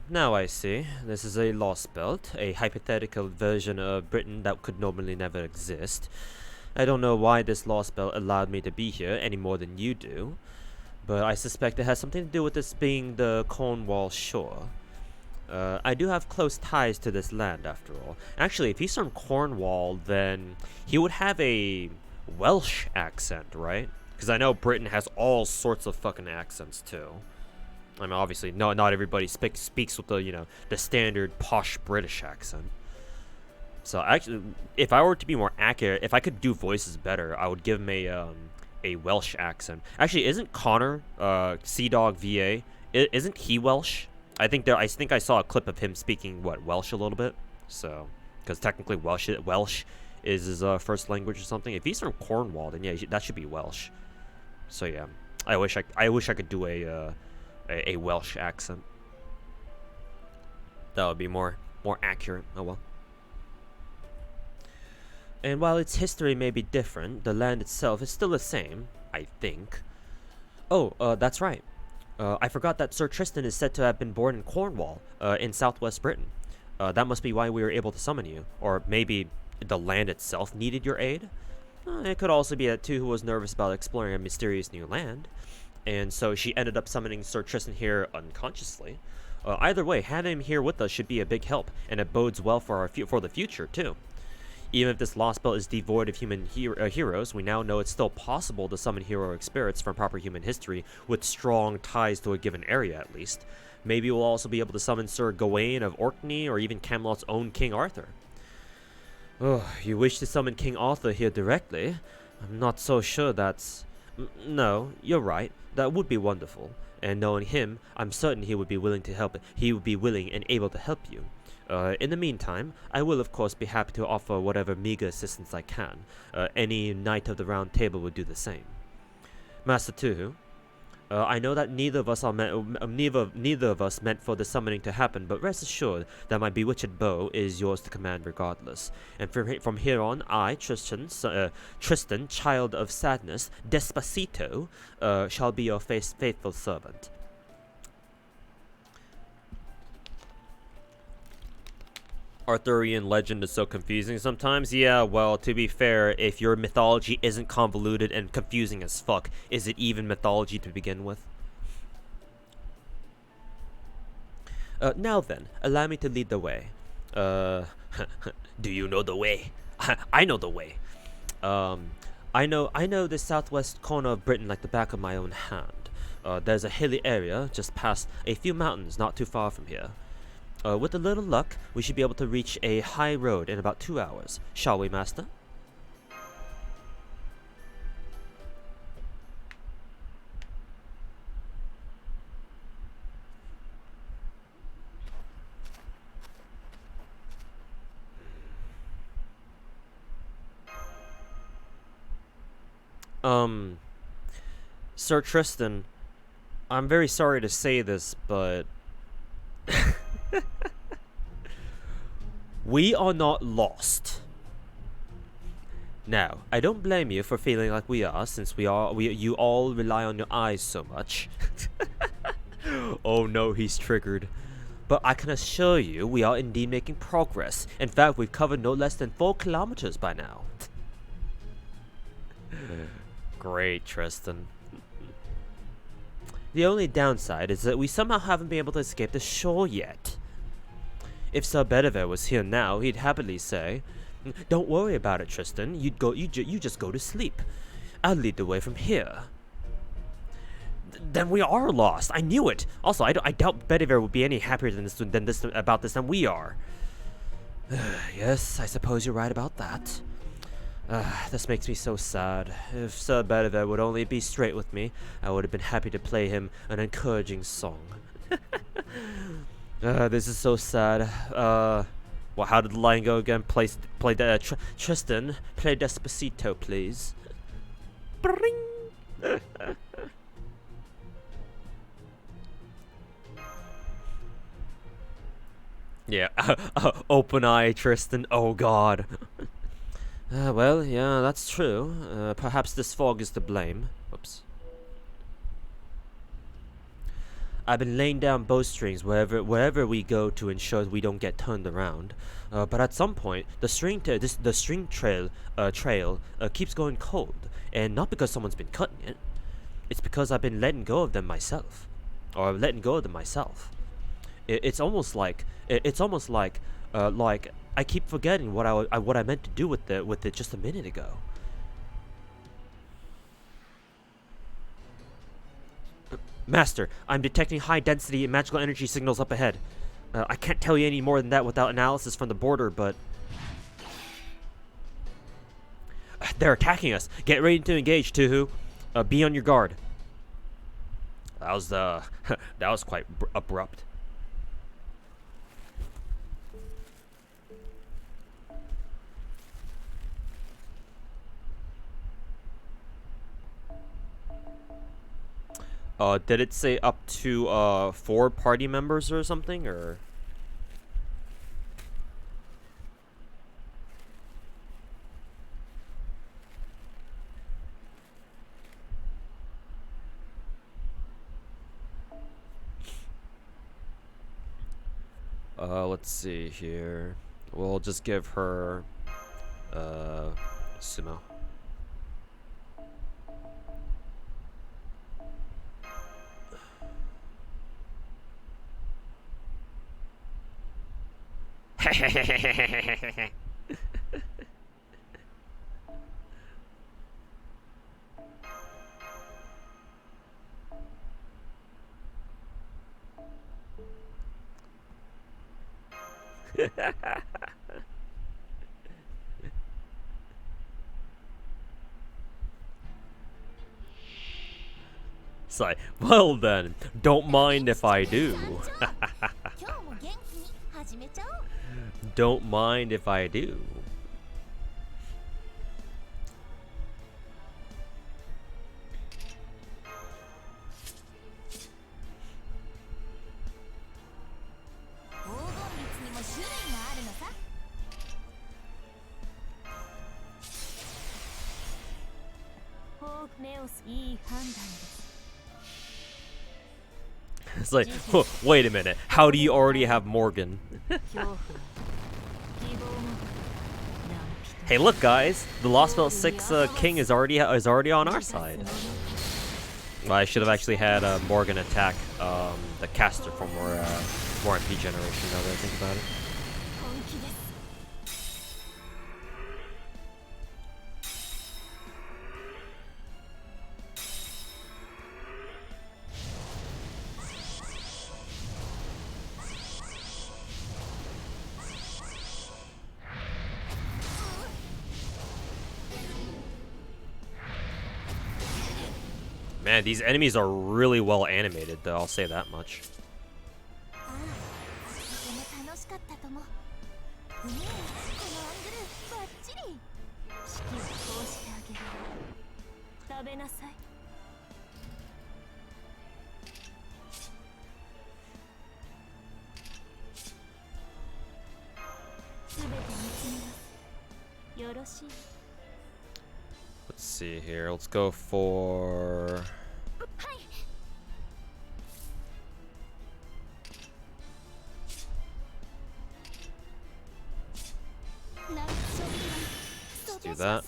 Now I see. This is a lost belt, a hypothetical version of Britain that could normally never exist. I don't know why this lost belt allowed me to be here any more than you do, but I suspect it has something to do with this being the Cornwall shore. I do have close ties to this land, after all. Actually, if he's from Cornwall, then he would have a Welsh accent, right? Because I know Britain has all sorts of fucking accents, too. I mean, obviously, not everybody speaks with the standard posh British accent. So actually, if I were to be more accurate, if I could do voices better, I would give him a Welsh accent. Actually, isn't Connor Sea Dog VA? Isn't he Welsh? I think I saw a clip of him speaking Welsh a little bit. So, because technically Welsh is his first language or something. If he's from Cornwall, then yeah, that should be Welsh. So yeah, I wish I could do a Welsh accent. That would be more accurate. Oh well. And while its history may be different, the land itself is still the same, I think. Oh, that's right. I forgot that Sir Tristan is said to have been born in Cornwall, in southwest Britain. That must be why we were able to summon you. Or maybe the land itself needed your aid? It could also be that Tuhu was nervous about exploring a mysterious new land, and so she ended up summoning Sir Tristan here unconsciously. Either way, having him here with us should be a big help, and it bodes well for for the future too. Even if this lost belt is devoid of human heroes, we now know it's still possible to summon heroic spirits from proper human history with strong ties to a given area at least. Maybe we'll also be able to summon Sir Gawain of Orkney or even Camelot's own King Arthur. Oh, you wish to summon King Arthur here directly? I'm not so sure that's... No, you're right. That would be wonderful. And knowing him, I'm certain he would be willing to help. He would be willing and able to help you. In the meantime, I will of course be happy to offer whatever meager assistance I can. Any Knight of the Round Table would do the same. Master Tuhu, I know that neither of us meant for the summoning to happen, but rest assured that my bewitched bow is yours to command regardless. And from here on, I, Tristan, child of sadness, Despacito, shall be your faithful servant. Arthurian legend is so confusing sometimes. Yeah, well, to be fair, if your mythology isn't convoluted and confusing as fuck, is it even mythology to begin with? Now then, allow me to lead the way. Do you know the way? I know the way. I know the southwest corner of Britain like the back of my own hand. There's a hilly area just past a few mountains not too far from here. With a little luck, we should be able to reach a high road in about 2 hours. Shall we, Master? Sir Tristan, I'm very sorry to say this, but... we are not lost. Now, I don't blame you for feeling like we are, since you all rely on your eyes so much. Oh no, he's triggered. But I can assure you, we are indeed making progress. In fact, we've covered no less than 4 kilometers by now. Great, Tristan. The only downside is that we somehow haven't been able to escape the shore yet. If Sir Bedivere was here now, he'd happily say, "Don't worry about it, Tristan. You just go to sleep. I'll lead the way from here." Then we are lost. I knew it. Also, I doubt Bedivere would be any happier about this than we are. Yes, I suppose you're right about that. This makes me so sad. If Sir Bedivere would only be straight with me, I would have been happy to play him an encouraging song. This is so sad. Well, how did the line go again? Tristan, play Despacito, please. Bring. Yeah, open eye, Tristan. Oh God. Well, yeah, that's true. Perhaps this fog is to blame. Oops. I've been laying down bowstrings wherever we go to ensure we don't get turned around. But at some point, the string trail keeps going cold, and not because someone's been cutting it. It's because I've been letting go of them myself, or letting go of them myself. It's almost like I keep forgetting what I meant to do with it just a minute ago. Master, I'm detecting high-density magical energy signals up ahead. I can't tell you any more than that without analysis from the border, but... they're attacking us. Get ready to engage, Tuhu. Be on your guard. That was quite abrupt. Did it say up to 4 party members or something, or? Let's see here. We'll just give her sumo. It's like, well then, don't mind if I do. Don't mind if I do. It's like, wait a minute. How do you already have Morgan? Hey, look, guys. The Lost Belt 6 King is already on our side. Well, I should have actually had Morgan attack the caster from War MP generation. Now that I think about it. Man, these enemies are really well animated, though, I'll say that much. Let's see here. Let's go for... Let's do that.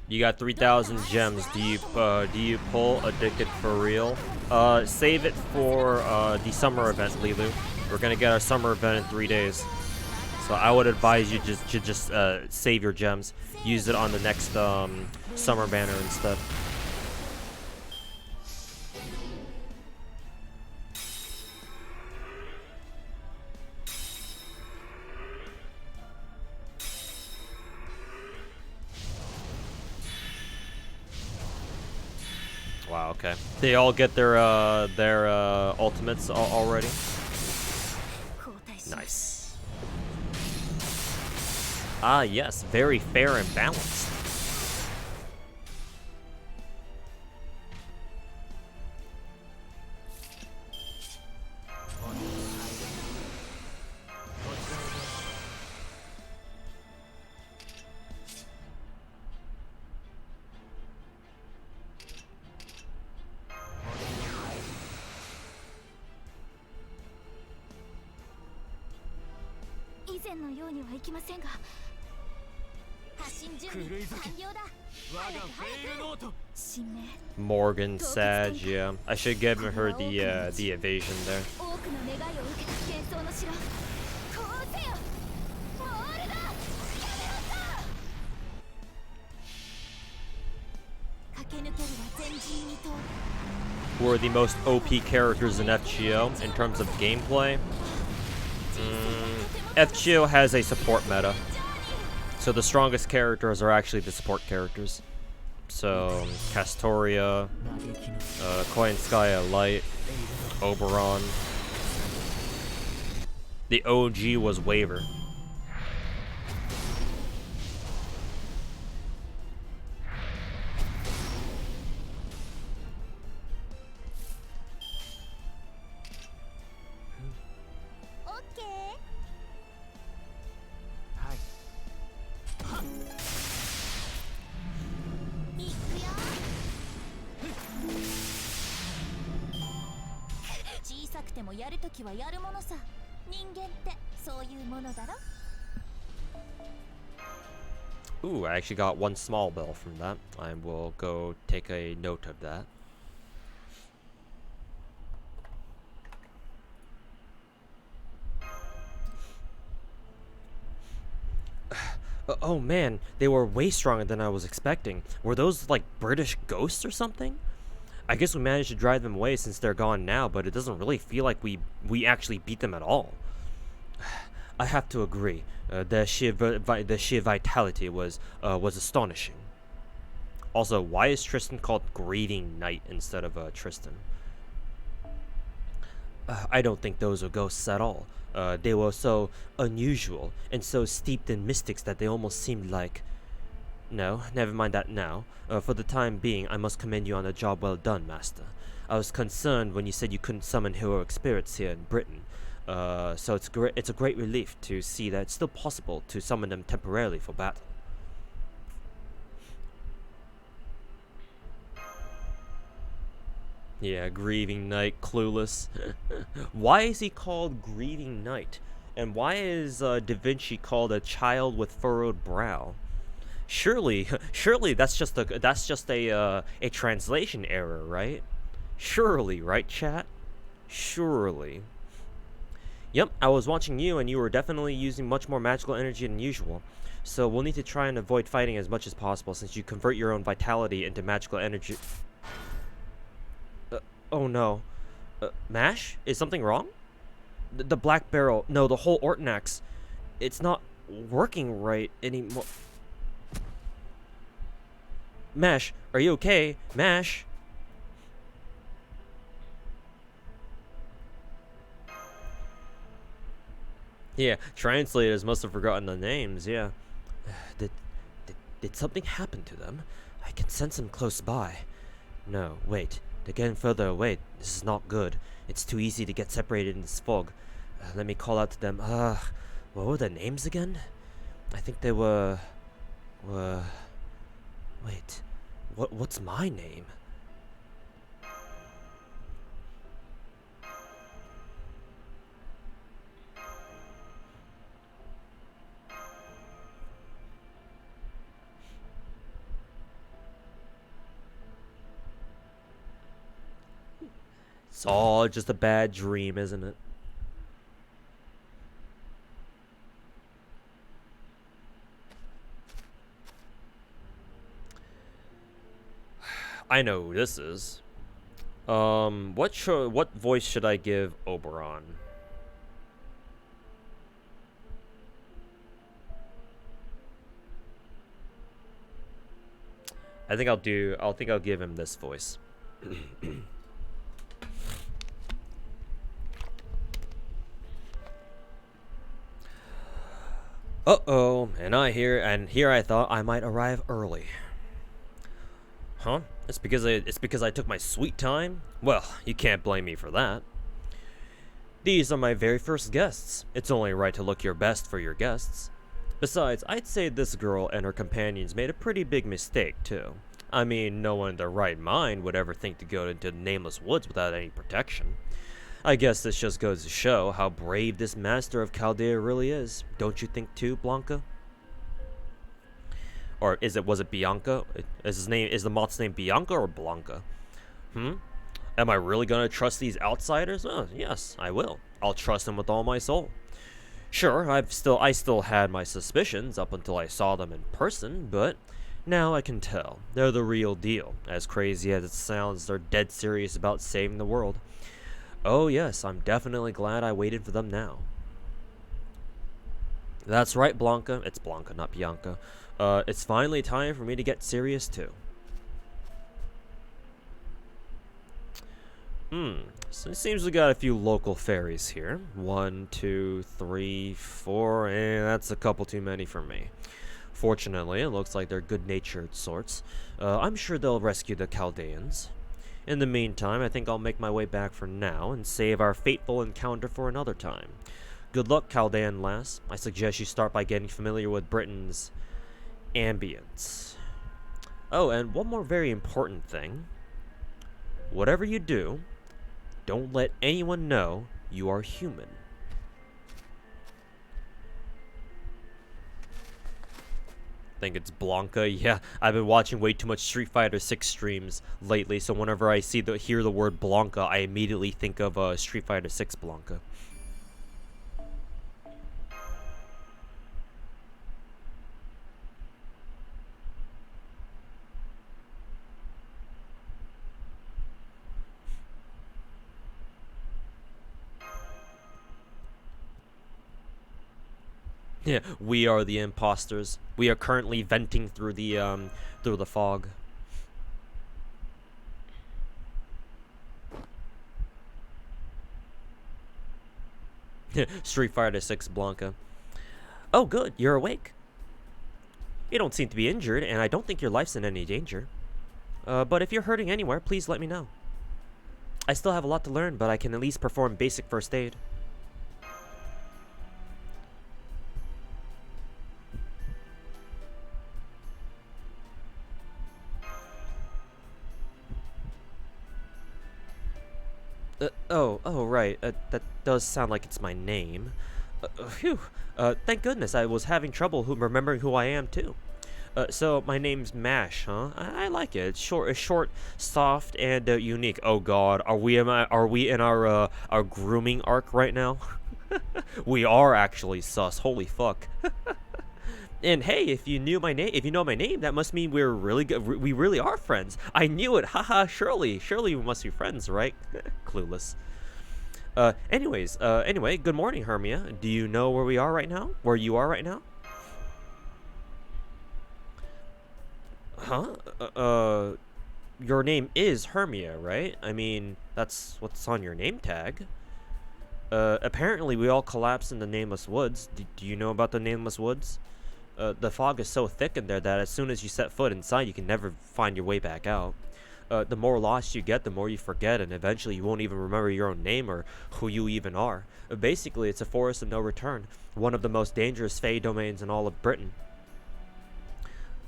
You got 3,000 gems. Do you pull Addicted for real? Save it for the summer event, Lilu. We're gonna get our summer event in 3 days. So I would advise you just save your gems. Use it on the next summer banner instead. Wow, okay. They all get their ultimates already? Nice. Ah, yes, very fair and balanced. Morgan Sag, yeah. I should give her the evasion there. Who are the most OP characters in FGO in terms of gameplay? FGO has a support meta, so the strongest characters are actually the support characters. So, Castoria, Koyanskaya Light, Oberon. The OG was Waver. Okay. はい。いくよ。小さくてもやるときはやるものさ。人間ってそういうものだろ。 Ooh, I actually got one small bell from that. I will go take a note of that. Oh man, they were way stronger than I was expecting. Were those like British ghosts or something? I guess we managed to drive them away since they're gone now, but it doesn't really feel like we actually beat them at all. I have to agree. The sheer vitality was astonishing. Also, why is Tristan called Grieving Knight instead of Tristan? I don't think those are ghosts at all. They were so unusual and so steeped in mystics that they almost seemed like... No, never mind that now. For the time being, I must commend you on a job well done, Master. I was concerned when you said you couldn't summon heroic spirits here in Britain. So it's a great relief to see that it's still possible to summon them temporarily for battle. Yeah, Grieving Knight, clueless. Why is he called Grieving Knight? And why is Da Vinci called a child with furrowed brow? Surely that's just a translation error, right? Surely, right, chat? Surely. Yep, I was watching you, and you were definitely using much more magical energy than usual. So we'll need to try and avoid fighting as much as possible, since you convert your own vitality into magical energy. Oh no. Mash? Is something wrong? The Black Barrel, no, the whole Ortonax, it's not working right anymore. Mash, are you okay? Mash? Yeah, translators must have forgotten the names, yeah. Did something happen to them? I can sense them close by. No, wait. They're getting further away. This is not good. It's too easy to get separated in this fog. Let me call out to them. What were their names again? I think they were... Wait. What's my name? It's all just a bad dream, isn't it? I know who this is. What voice should I give Oberon? I think I'll give him this voice. Uh-oh, and here I thought I might arrive early. Huh? It's because I took my sweet time? Well, you can't blame me for that. These are my very first guests. It's only right to look your best for your guests. Besides, I'd say this girl and her companions made a pretty big mistake, too. I mean, no one in their right mind would ever think to go into nameless woods without any protection. I guess this just goes to show how brave this master of Chaldea really is. Don't you think too, Blanca? Or was it Bianca? Is the moth's name Bianca or Blanca? Am I really gonna trust these outsiders? Oh, yes, I will. I'll trust them with all my soul. Sure, I still had my suspicions up until I saw them in person, but now I can tell. They're the real deal. As crazy as it sounds, they're dead serious about saving the world. Oh yes, I'm definitely glad I waited for them now. That's right, Blanca. It's Blanca, not Bianca. It's finally time for me to get serious too. So it seems we got a few local ferries here. 1, 2, 3, 4, and that's a couple too many for me. Fortunately, it looks like they're good-natured sorts. I'm sure they'll rescue the Chaldeans. In the meantime, I think I'll make my way back for now and save our fateful encounter for another time. Good luck, Chaldean lass. I suggest you start by getting familiar with Britain's ambience. Oh, and one more very important thing. Whatever you do, don't let anyone know you are human. Think it's Blanca. Yeah, I've been watching way too much Street Fighter 6 streams lately, so whenever I hear the word Blanca, I immediately think of Street Fighter 6 Blanca. Yeah, we are the imposters. We are currently venting through the fog. Street Fighter 6 Blanca. Oh, good, you're awake. You don't seem to be injured, and I don't think your life's in any danger. But if you're hurting anywhere, please let me know. I still have a lot to learn, but I can at least perform basic first aid. Oh, right. That does sound like it's my name. Phew. Thank goodness. I was having trouble remembering who I am, too. So my name's Mash, huh? I like it. It's short, soft, and unique. Oh God, are we in our grooming arc right now? We are actually sus. Holy fuck. And hey, if you know my name, that must mean we're really good. We really are friends. I knew it. Haha. Surely we must be friends, right? Clueless. Anyway, good morning, Hermia. Do you know where we are right now? Where you are right now? Huh? Your name is Hermia, right? I mean, that's what's on your name tag. Apparently we all collapsed in the Nameless Woods. Do you know about the Nameless Woods? The fog is so thick in there that as soon as you set foot inside, you can never find your way back out. The more lost you get, the more you forget, and eventually you won't even remember your own name or who you even are. Basically, it's a forest of no return, one of the most dangerous Fey domains in all of Britain.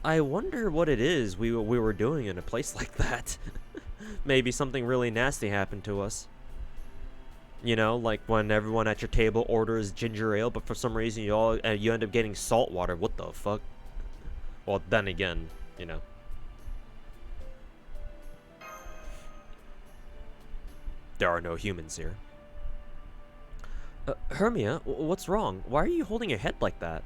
I wonder what it is we were doing in a place like that. Maybe something really nasty happened to us. You know, like when everyone at your table orders ginger ale, but for some reason you end up getting salt water. What the fuck? Well, then again, you know. There are no humans here. Hermia, what's wrong? Why are you holding your head like that?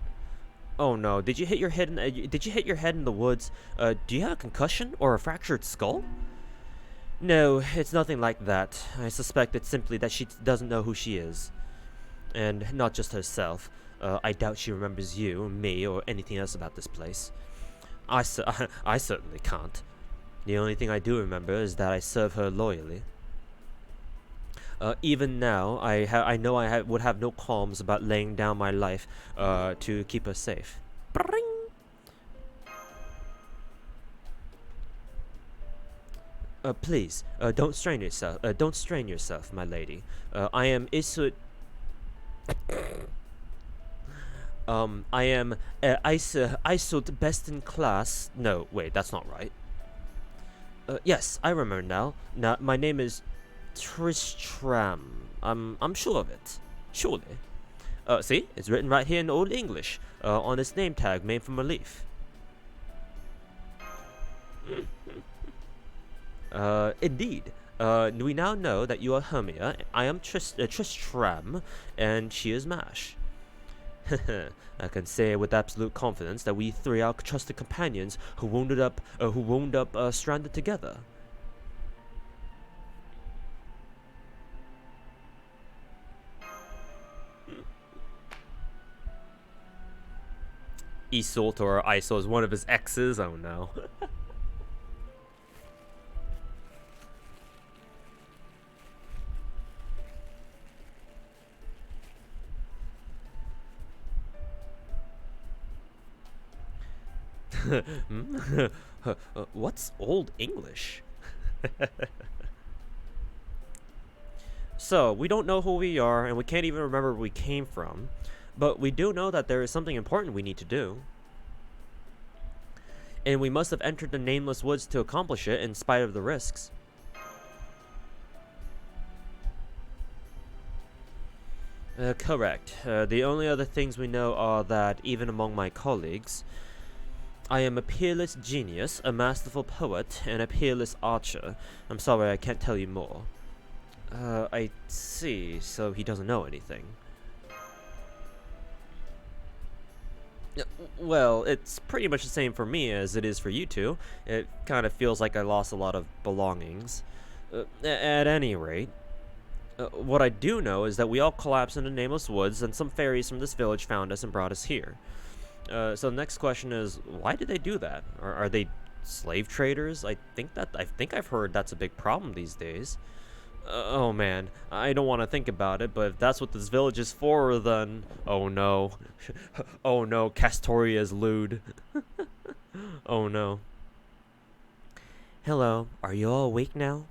Oh no, did you hit your head in the woods? Do you have a concussion or a fractured skull? No, it's nothing like that. I suspect it's simply that she doesn't know who she is. And not just herself. I doubt she remembers you, me, or anything else about this place. I certainly can't. The only thing I do remember is that I serve her loyally. Even now, I know I would have no qualms about laying down my life to keep her safe. Bring. Please, don't strain yourself. Don't strain yourself, my lady. I am Isut. I am Isut best in class. No, wait, that's not right. Yes, I remember now. Now, my name is Tristram. I'm sure of it. Surely. See, it's written right here in Old English, on this name tag made from a leaf. Indeed. We now know that you are Hermia, I am Tristram, and she is Mash. I can say with absolute confidence that we three are trusted companions who wound up stranded together. Isolt or Iso is one of his exes. Oh no. What's Old English? So, we don't know who we are, and we can't even remember where we came from. But we do know that there is something important we need to do. And we must have entered the nameless woods to accomplish it in spite of the risks. Correct. The only other things we know are that, even among my colleagues, I am a peerless genius, a masterful poet, and a peerless archer. I'm sorry, I can't tell you more. I see. So he doesn't know anything. Well, it's pretty much the same for me as it is for you two. It kind of feels like I lost a lot of belongings. At any rate, what I do know is that we all collapsed in the nameless woods, and some fairies from this village found us and brought us here. So the next question is, why did they do that? Are they slave traders? I think I've heard that's a big problem these days. Oh man, I don't want to think about it, but if that's what this village is for, then oh no. Oh no, Castoria's lewd. Oh no. Hello, are you all awake now?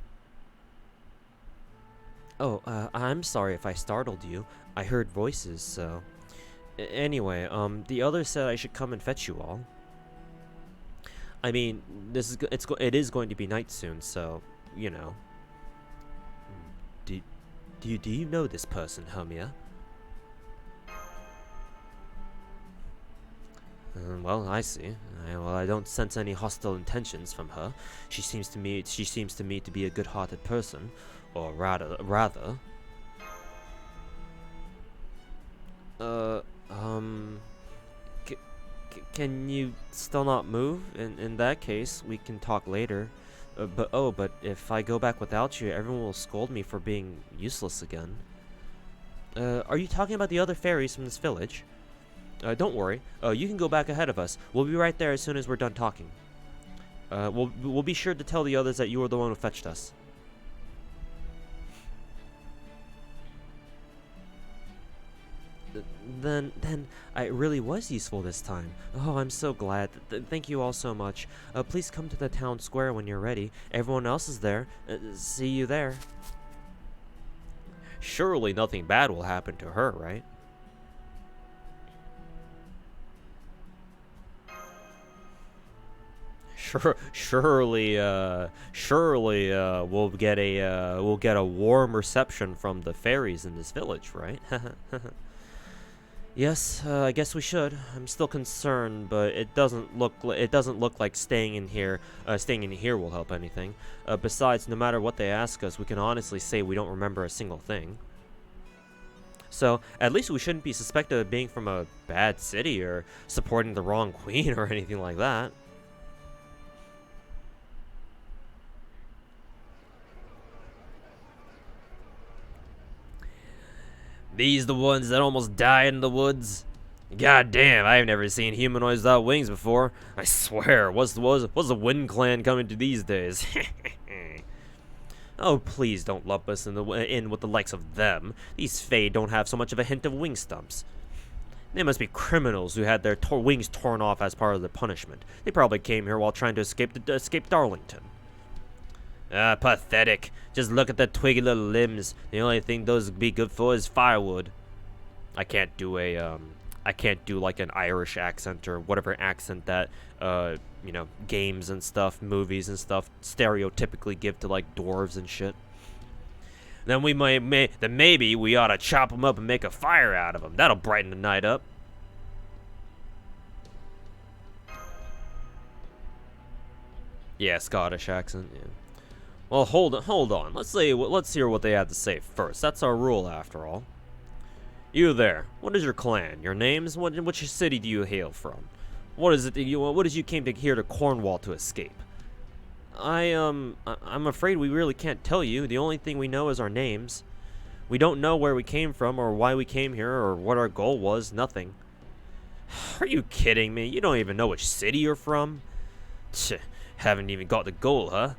Oh, I'm sorry if I startled you. I heard voices, so... Anyway, the others said I should come and fetch you all. I mean, it is going to be night soon, so, you know. Do you know this person, Hermia? Well, I see. Well, I don't sense any hostile intentions from her. She seems to me to be a good-hearted person, or rather. Can you still not move? In that case, we can talk later. But if I go back without you, everyone will scold me for being useless again. Are you talking about the other fairies from this village? Don't worry. You can go back ahead of us. We'll be right there as soon as we're done talking. We'll be sure to tell the others that you were the one who fetched us. Then I really was useful this time. Oh, I'm so glad. Thank you all so much. Please come to the town square when you're ready. Everyone else is there. See you there. Surely nothing bad will happen to her, right? Surely we'll get a warm reception from the fairies in this village, right? Yes, I guess we should. I'm still concerned, but it doesn't look like staying in here will help anything. Besides, no matter what they ask us, we can honestly say we don't remember a single thing. So, at least we shouldn't be suspected of being from a bad city or supporting the wrong queen or anything like that. These the ones that almost died in the woods? God damn, I've never seen humanoids without wings before. I swear, what's the Wind Clan coming to these days? Oh, please don't lump us in with the likes of them. These Fae don't have so much of a hint of wing stumps. They must be criminals who had their wings torn off as part of their punishment. They probably came here while trying to escape Darlington. Ah, pathetic. Just look at the twiggy little limbs. The only thing those would be good for is firewood. I can't do like an Irish accent or whatever accent that, you know, games and stuff, movies and stuff stereotypically give to like dwarves and shit. Then maybe we ought to chop them up and make a fire out of them. That'll brighten the night up. Yeah, Scottish accent, yeah. Well, hold on. Let's hear what they have to say first. That's our rule, after all. You there? What is your clan? Your names? Which city do you hail from? What is it that you came here to Cornwall to escape? I'm afraid we really can't tell you. The only thing we know is our names. We don't know where we came from or why we came here or what our goal was. Nothing. Are you kidding me? You don't even know which city you're from? Tch, haven't even got the goal, huh?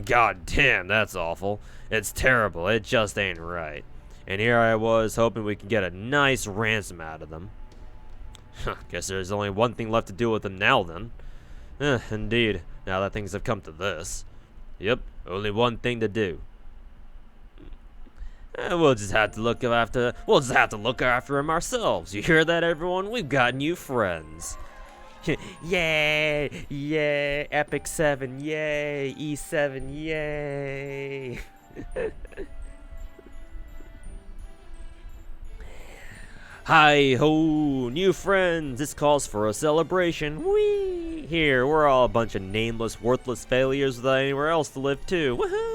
God damn, that's awful. It's terrible. It just ain't right. And here I was hoping we could get a nice ransom out of them. Guess there's only one thing left to do with them now, then. Indeed, now that things have come to this. Yep, only one thing to do. We'll just have to look after him ourselves. You hear that, everyone? We've got new friends. Yay! Yay! Epic 7, yay! E7, yay! Hi ho, new friends! This calls for a celebration. Whee! Here, we're all a bunch of nameless, worthless failures without anywhere else to live too. Woohoo!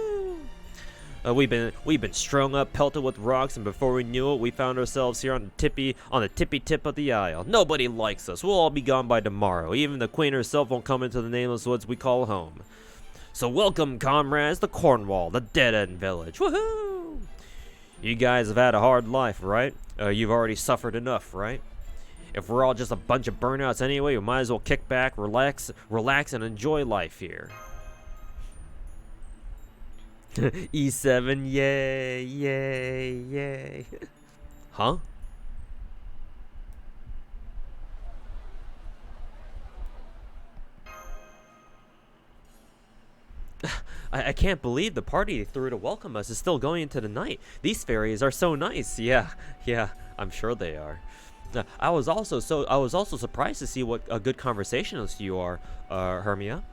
We've been strung up, pelted with rocks, and before we knew it, we found ourselves here on the tippy tip of the aisle. Nobody likes us. We'll all be gone by tomorrow. Even the queen herself won't come into the nameless woods we call home. So welcome, comrades, to Cornwall, the dead-end village. Woohoo! You guys have had a hard life, right? You've already suffered enough, right? If we're all just a bunch of burnouts anyway, we might as well kick back, relax, and enjoy life here. E7, yay, yay, yay. Huh? I can't believe the party they threw to welcome us is still going into the night. These fairies are so nice. Yeah, I'm sure they are. I was also surprised to see what a good conversationalist you are, Hermia.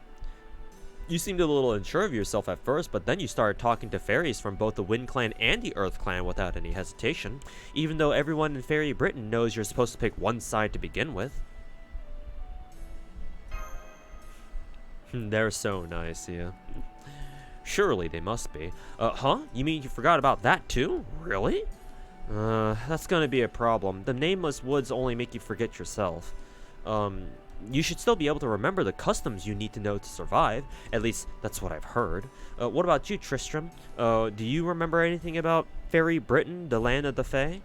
You seemed a little unsure of yourself at first, but then you started talking to fairies from both the Wind Clan and the Earth Clan without any hesitation, even though everyone in Fairy Britain knows you're supposed to pick one side to begin with. They're so nice, yeah. Surely they must be. Huh? You mean you forgot about that too? Really? That's gonna be a problem. The nameless woods only make you forget yourself. You should still be able to remember the customs you need to know to survive. At least, that's what I've heard. What about you, Tristram? Do you remember anything about Fairy Britain, the land of the Fae?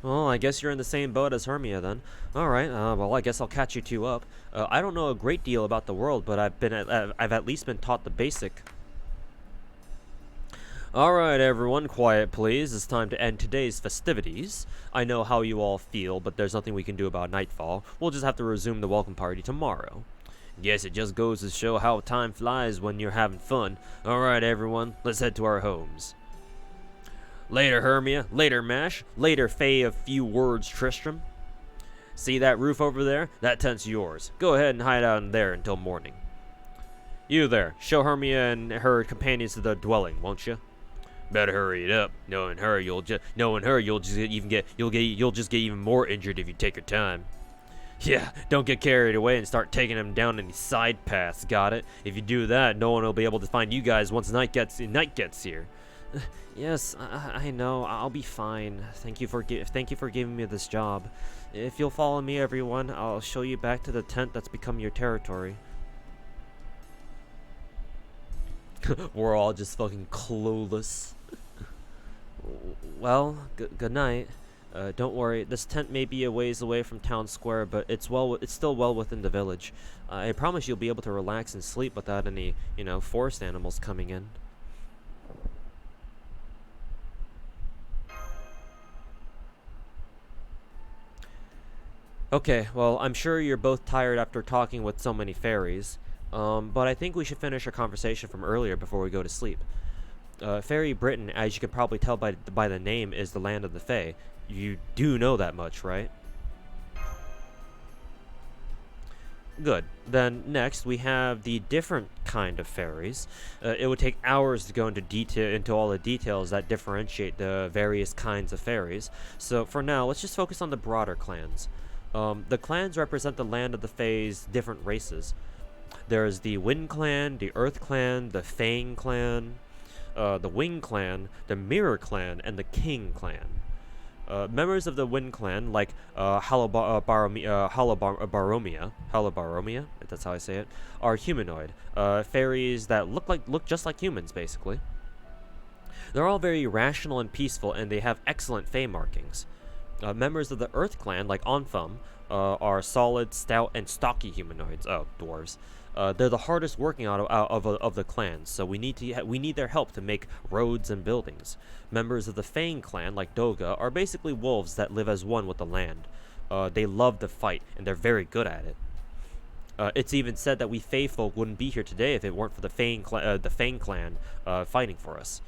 Well, I guess you're in the same boat as Hermia then. Alright, well, I guess I'll catch you two up. I don't know a great deal about the world, but I've at least been taught the basic. Alright everyone, quiet please. It's time to end today's festivities. I know how you all feel, but there's nothing we can do about nightfall. We'll just have to resume the welcome party tomorrow. Guess it just goes to show how time flies when you're having fun. Alright everyone, let's head to our homes. Later Hermia, later Mash, later Fae of few words Tristram. See that roof over there? That tent's yours. Go ahead and hide out in there until morning. You there, show Hermia and her companions to the dwelling, won't you? Better hurry it up. Knowing her, you'll just get even more injured if you take your time. Yeah, don't get carried away and start taking them down any side paths. Got it? If you do that, no one will be able to find you guys once night gets here. Yes, I know. I'll be fine. Thank you for giving me this job. If you'll follow me, everyone, I'll show you back to the tent that's become your territory. We're all just fucking clueless. Well, good night. Don't worry, this tent may be a ways away from town square, but it's still well within the village. I promise you'll be able to relax and sleep without any, forest animals coming in. Okay, well, I'm sure you're both tired after talking with so many fairies, but I think we should finish our conversation from earlier before we go to sleep. Fairy Britain, as you can probably tell by the name, is the land of the Fae. You do know that much, right? Good. Then next we have the different kind of fairies. It would take hours to go into all the details that differentiate the various kinds of fairies. So for now, let's just focus on the broader clans. The clans represent the land of the Fae's different races. There's the Wind Clan, the Earth Clan, the Fang Clan, the Wing Clan, the Mirror Clan, and the King Clan. Members of the Wind Clan, like Halabaromia, if that's how I say it, are humanoid, fairies that look just like humans, basically. They're all very rational and peaceful, and they have excellent Fae markings. Members of the Earth Clan, like Onfum, are solid, stout, and stocky humanoids. Oh, dwarves. They're the hardest working of the clans, so we need their help to make roads and buildings. Members of the Fang clan, like Doga, are basically wolves that live as one with the land. They love to fight, and they're very good at it. It's even said that we Fey folk wouldn't be here today if it weren't for the Fang clan fighting for us.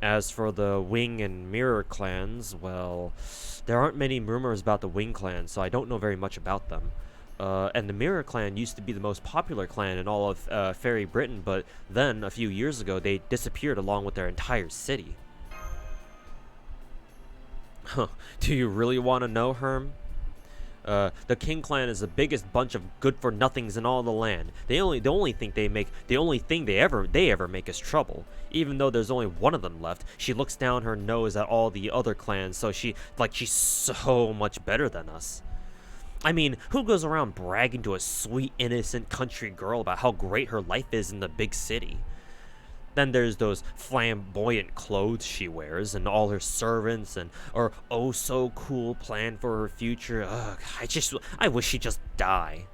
As for the Wing and Mirror clans, well, there aren't many rumors about the Wing clan, so I don't know very much about them. And the Mirror clan used to be the most popular clan in all of Fairy Britain, but then, a few years ago, they disappeared along with their entire city. Huh, do you really want to know, Herm? The King clan is the biggest bunch of good-for-nothings in all the land. The only thing they ever make is trouble. Even though there's only one of them left, she looks down her nose at all the other clans, so she's so much better than us. I mean, who goes around bragging to a sweet, innocent country girl about how great her life is in the big city? Then there's those flamboyant clothes she wears, and all her servants, and her oh-so-cool plan for her future. Ugh, I wish she'd just die.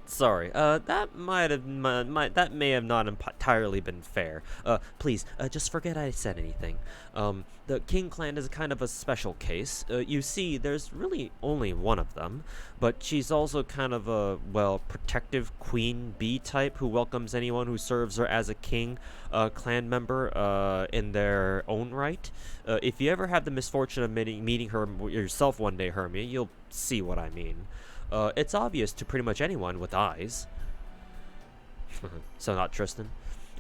Sorry, that may have not entirely been fair. Please, just forget I said anything. The King clan is kind of a special case. You see, there's really only one of them, but she's also kind of a, well, protective queen bee type who welcomes anyone who serves her as a king clan member in their own right. If you ever have the misfortune of meeting her yourself one day, Hermia, you'll see what I mean. It's obvious to pretty much anyone with eyes. So not Tristan.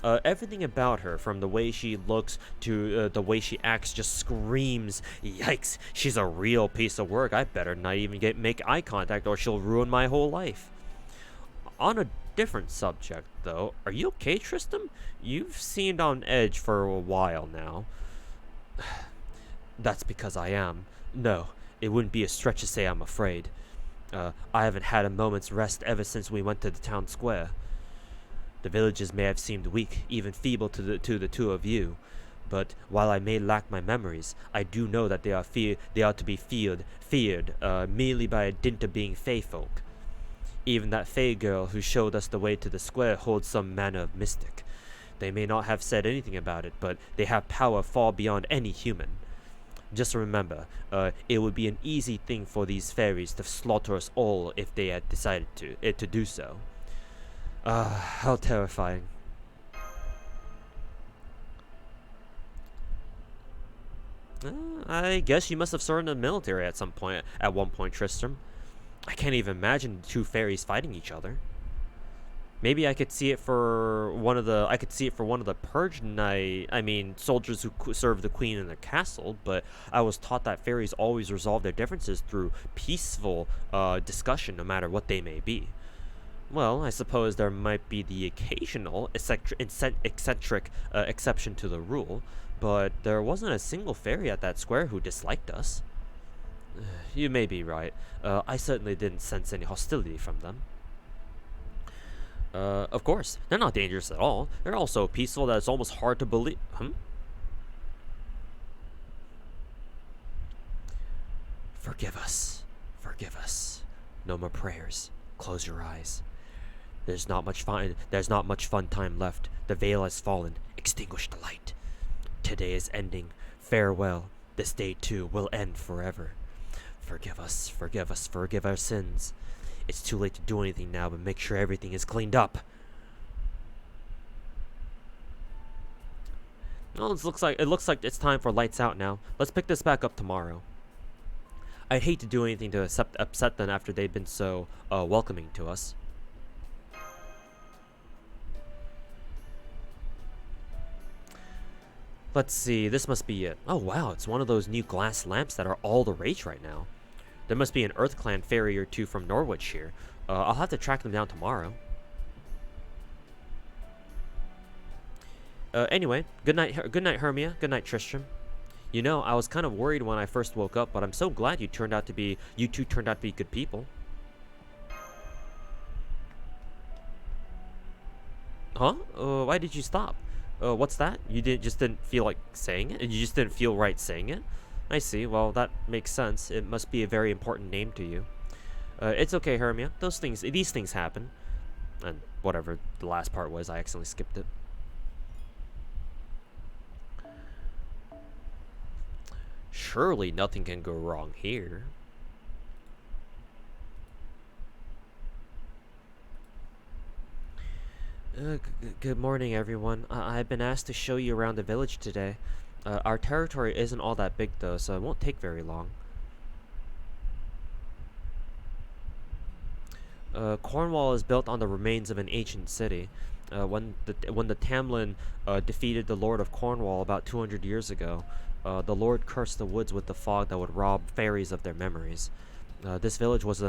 Everything about her, from the way she looks to the way she acts, just screams, yikes, she's a real piece of work. I better not even make eye contact or she'll ruin my whole life. On a different subject, though, are you okay, Tristan? You've seemed on edge for a while now. That's because I am. No, it wouldn't be a stretch to say I'm afraid. I haven't had a moment's rest ever since we went to the town square. The villagers may have seemed weak, even feeble to the two of you, but while I may lack my memories, I do know that they are to be feared merely by a dint of being Fey folk. Even that Fey girl who showed us the way to the square holds some manner of mystic. They may not have said anything about it, but they have power far beyond any human. Just remember, it would be an easy thing for these fairies to slaughter us all if they had decided to do so. How terrifying. I guess you must have served in the military at one point, Tristram. I can't even imagine two fairies fighting each other. Maybe I could see it for one of the purge knight, soldiers who serve the queen in the castle, but I was taught that fairies always resolve their differences through peaceful discussion, no matter what they may be. Well, I suppose there might be the occasional eccentric exception to the rule, but there wasn't a single fairy at that square who disliked us. You may be right. I certainly didn't sense any hostility from them. Of course, they're not dangerous at all. They're all so peaceful that it's almost hard to believe. Forgive us. Forgive us. No more prayers. Close your eyes. There's not much fun time left. The veil has fallen. Extinguish the light. Today is ending. Farewell. This day too will end forever. Forgive us. Forgive us. Forgive our sins. It's too late to do anything now, but make sure everything is cleaned up. Well, it looks like it's time for lights out now. Let's pick this back up tomorrow. I'd hate to do anything to upset them after they've been so welcoming to us. Let's see, this must be it. Oh wow, it's one of those new glass lamps that are all the rage right now. There must be an Earth Clan fairy or two from Norwich here. I'll have to track them down tomorrow. Anyway, good night, Hermia. Good night, Tristram. You know, I was kind of worried when I first woke up, but I'm so glad you two turned out to be good people. Huh? Why did you stop? What's that? You just didn't feel like saying it? You just didn't feel right saying it? I see. Well, that makes sense. It must be a very important name to you. It's okay, Hermia. These things happen. And whatever the last part was, I accidentally skipped it. Surely nothing can go wrong here. Good morning, everyone. I've been asked to show you around the village today. Our territory isn't all that big, though, so it won't take very long. Cornwall is built on the remains of an ancient city. When the Tamlin defeated the Lord of Cornwall about 200 years ago, the Lord cursed the woods with the fog that would rob fairies of their memories. This village was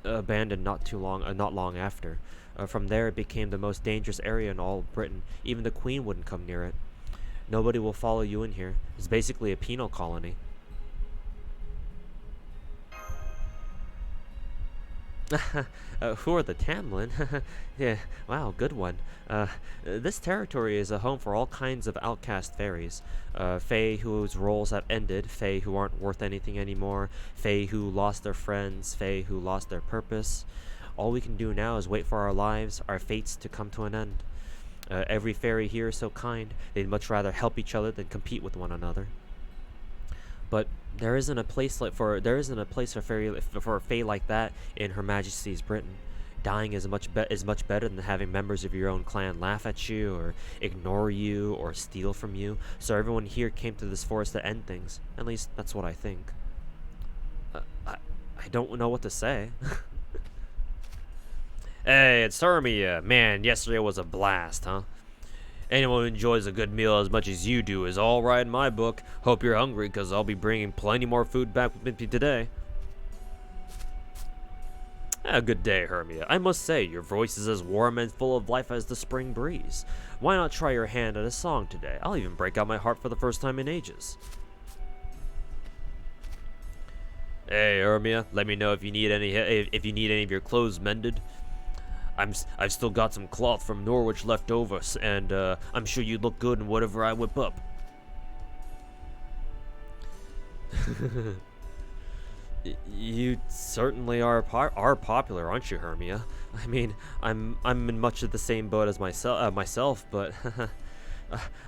abandoned not long after. From there, it became the most dangerous area in all of Britain. Even the Queen wouldn't come near it. Nobody will follow you in here. It's basically a penal colony. Who are the Tamlin? Yeah, wow, good one. This territory is a home for all kinds of outcast fairies. Fae whose roles have ended, fae who aren't worth anything anymore, fae who lost their friends, fae who lost their purpose. All we can do now is wait for our lives, our fates to come to an end. Every fairy here is so kind, they'd much rather help each other than compete with one another. But there isn't a place for a fae like that in Her Majesty's Britain. Dying is much better than having members of your own clan laugh at you, or ignore you, or steal from you. So everyone here came to this forest to end things. At least that's what I think. I don't know what to say. Hey, it's Hermia. Man, yesterday was a blast, huh? Anyone who enjoys a good meal as much as you do is all right in my book. Hope you're hungry, because I'll be bringing plenty more food back with me today. Good day, Hermia. I must say, your voice is as warm and full of life as the spring breeze. Why not try your hand at a song today? I'll even break out my harp for the first time in ages. Hey, Hermia, let me know if you need any of your clothes mended. I've still got some cloth from Norwich left over, and I'm sure you'd look good in whatever I whip up. You certainly are popular, aren't you, Hermia? I mean, I'm in much of the same boat as myself, but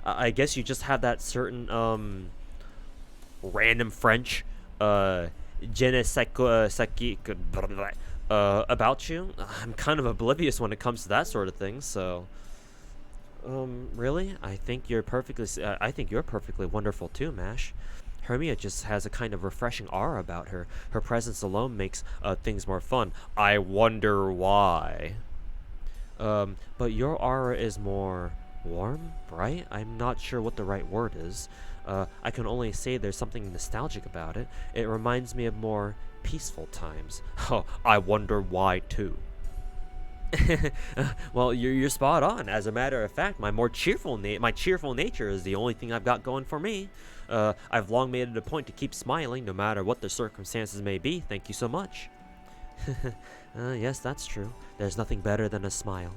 I guess you just have that certain random French je ne sais quoi about you. I'm kind of oblivious when it comes to that sort of thing, so really? I think you're perfectly wonderful too, Mash. Hermia just has a kind of refreshing aura about her. Her presence alone makes things more fun. I wonder why. But your aura is more warm, right? I'm not sure what the right word is. I can only say there's something nostalgic about it. It reminds me of more peaceful times. Oh, I wonder why too. Well, you're spot on. As a matter of fact, my cheerful nature is the only thing I've got going for me. I've long made it a point to keep smiling no matter what the circumstances may be. Thank you so much. Yes, that's true. There's nothing better than a smile.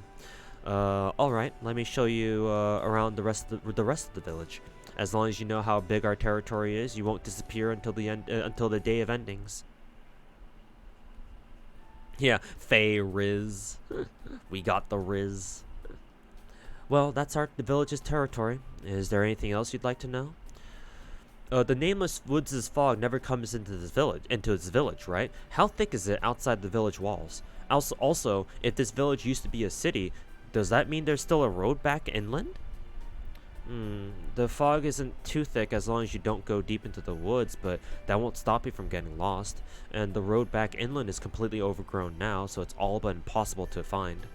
All right, let me show you around the rest of the village. As long as you know how big our territory is, you won't disappear until the day of endings. Yeah, Fae Riz. We got the Riz. Well, that's the village's territory. Is there anything else you'd like to know? The Nameless Woods' fog never comes into this village, right? How thick is it outside the village walls? Also, if this village used to be a city, does that mean there's still a road back inland? The fog isn't too thick as long as you don't go deep into the woods, but that won't stop you from getting lost. And the road back inland is completely overgrown now, so it's all but impossible to find.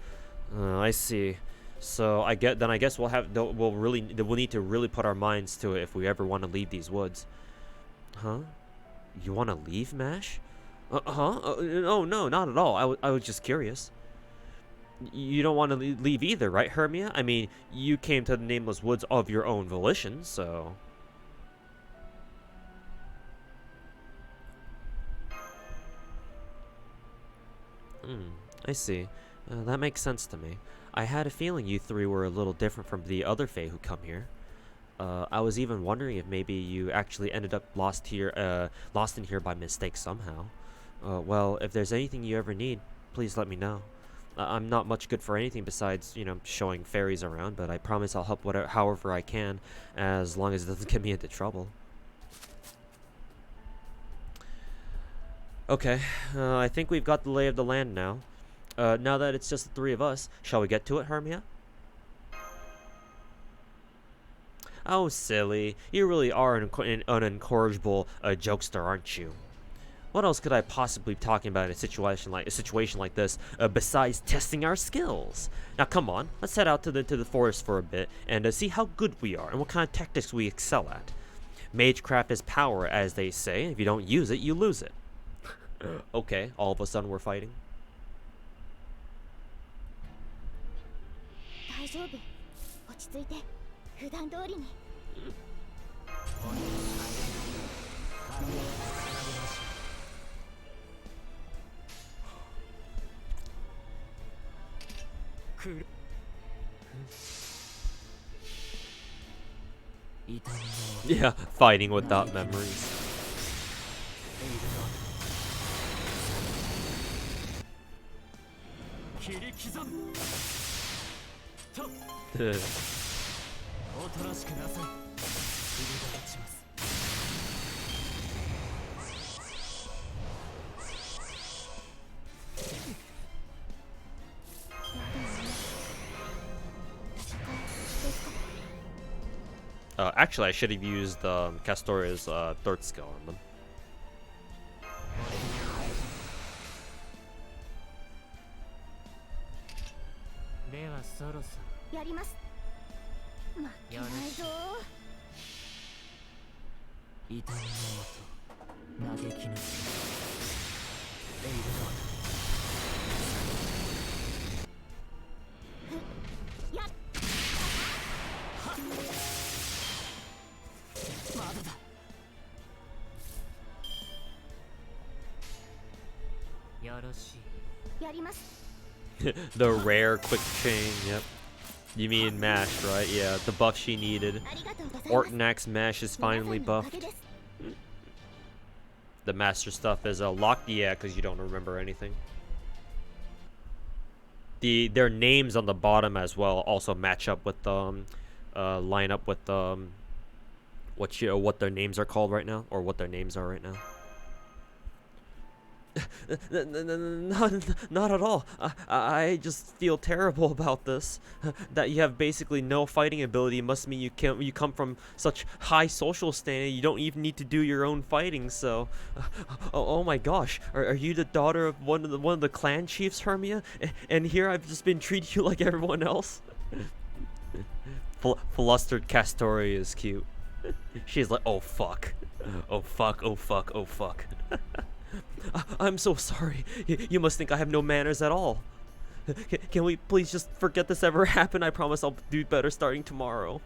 I see. So I guess we'll need to really put our minds to it if we ever want to leave these woods. Huh? You want to leave, Mash? No, not at all. I was just curious. You don't want to leave either, right, Hermia? I mean, you came to the Nameless Woods of your own volition, so... I see. That makes sense to me. I had a feeling you three were a little different from the other Fae who come here. I was even wondering if maybe you actually ended up lost in here by mistake somehow. Well, if there's anything you ever need, please let me know. I'm not much good for anything besides, showing fairies around, but I promise I'll help whatever, however I can, as long as it doesn't get me into trouble. Okay, I think we've got the lay of the land now. Now that it's just the three of us, shall we get to it, Hermia? Oh, silly. You really are an incorrigible jokester, aren't you? What else could I possibly be talking about in a situation like this, besides testing our skills? Now, come on, let's head out to the forest for a bit and see how good we are and what kind of tactics we excel at. Magecraft is power, as they say. If you don't use it, you lose it. Okay, all of a sudden we're fighting. 大丈夫。落ち着いて。普段通りに。Yeah, fighting without memories. Actually, I should have used Castoria's third skill on them. ではそろそろやります。負けないぞ。痛みの音嘆きのエイルドやっ。まだだよろしいやります。 The rare quick chain, yep. You mean mash, right? Yeah, the buff she needed. ありがとうございます。 Ortnax mash is finally 皆さんのおか buffed. げです。 The master stuff is locked, yeah, because you don't remember anything. Their names on the bottom as well also match up with line up with what their names are called right now, or what their names are right now. Not at all. I just feel terrible about this. That you have basically no fighting ability must mean you come from such high social standing. You don't even need to do your own fighting. So, oh my gosh, are you the daughter of one of the clan chiefs, Hermia? And here I've just been treating you like everyone else. Flustered Castoria is cute. She's like, oh fuck, oh fuck, oh fuck, oh fuck. I'm so sorry. You must think I have no manners at all. Can we please just forget this ever happened? I promise I'll do better starting tomorrow.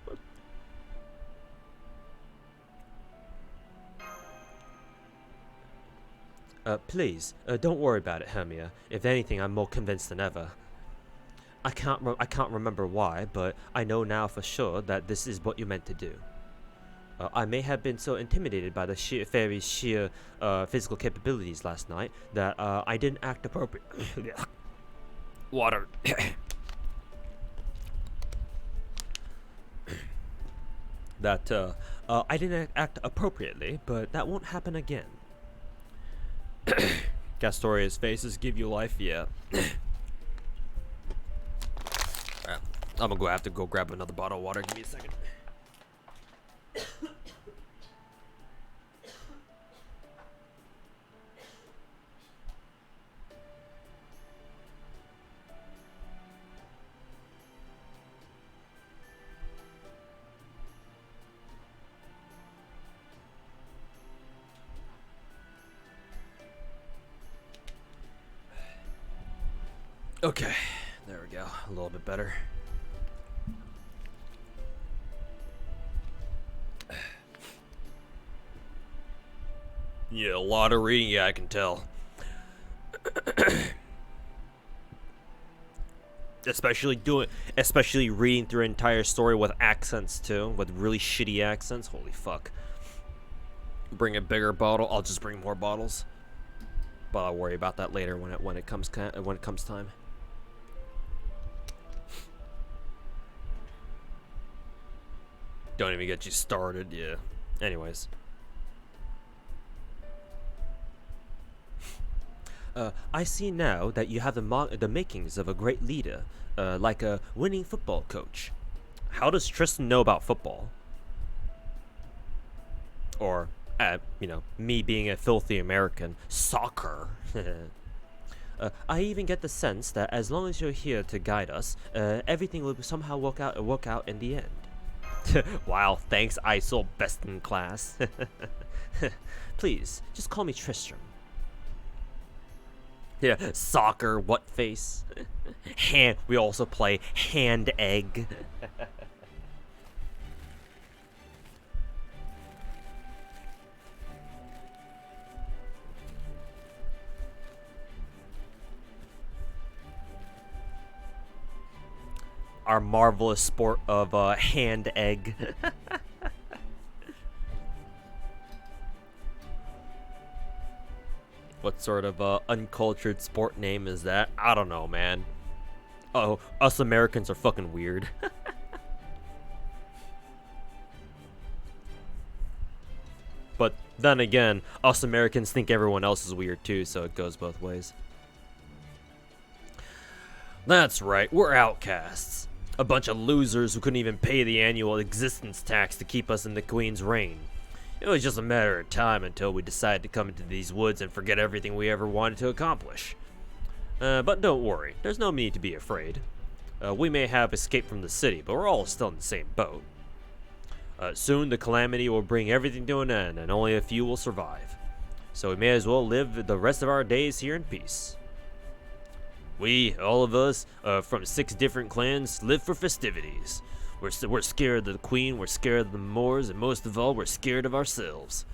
Please, don't worry about it, Hermia. If anything, I'm more convinced than ever. I can't remember why, but I know now for sure that this is what you meant to do. I may have been so intimidated by the fairy's sheer physical capabilities last night that I didn't act appropriately. Water. I didn't act appropriately, but that won't happen again. Castoria's faces give you life, yeah. Alright, I'm gonna have to go grab another bottle of water. Give me a second. Okay, there we go. A little bit better. Yeah, a lot of reading, yeah, I can tell. Especially reading through an entire story with accents too, with really shitty accents. Holy fuck. Bring a bigger bottle. I'll just bring more bottles. But I'll worry about that later when it comes time. Don't even get you started. Yeah. Anyways. I see now that you have the makings of a great leader, like a winning football coach. How does Tristan know about football? Or, me being a filthy American, soccer. I even get the sense that as long as you're here to guide us, everything will somehow work out in the end. Wow, thanks, ISIL, best in class. Please, just call me Tristram. Yeah, soccer, what face? We also play hand egg. Our marvelous sport of hand egg. What sort of uncultured sport name is that? I don't know, man. Oh, us Americans are fucking weird. But then again, us Americans think everyone else is weird too, so it goes both ways. That's right, we're outcasts. A bunch of losers who couldn't even pay the annual existence tax to keep us in the Queen's reign. It was just a matter of time until we decided to come into these woods and forget everything we ever wanted to accomplish. But don't worry, there's no need to be afraid. We may have escaped from the city, but we're all still in the same boat. Soon the calamity will bring everything to an end, and only a few will survive. So we may as well live the rest of our days here in peace. We, all of us, from 6 different clans, live for festivities. We're scared of the Queen, we're scared of the Moors, and most of all, we're scared of ourselves.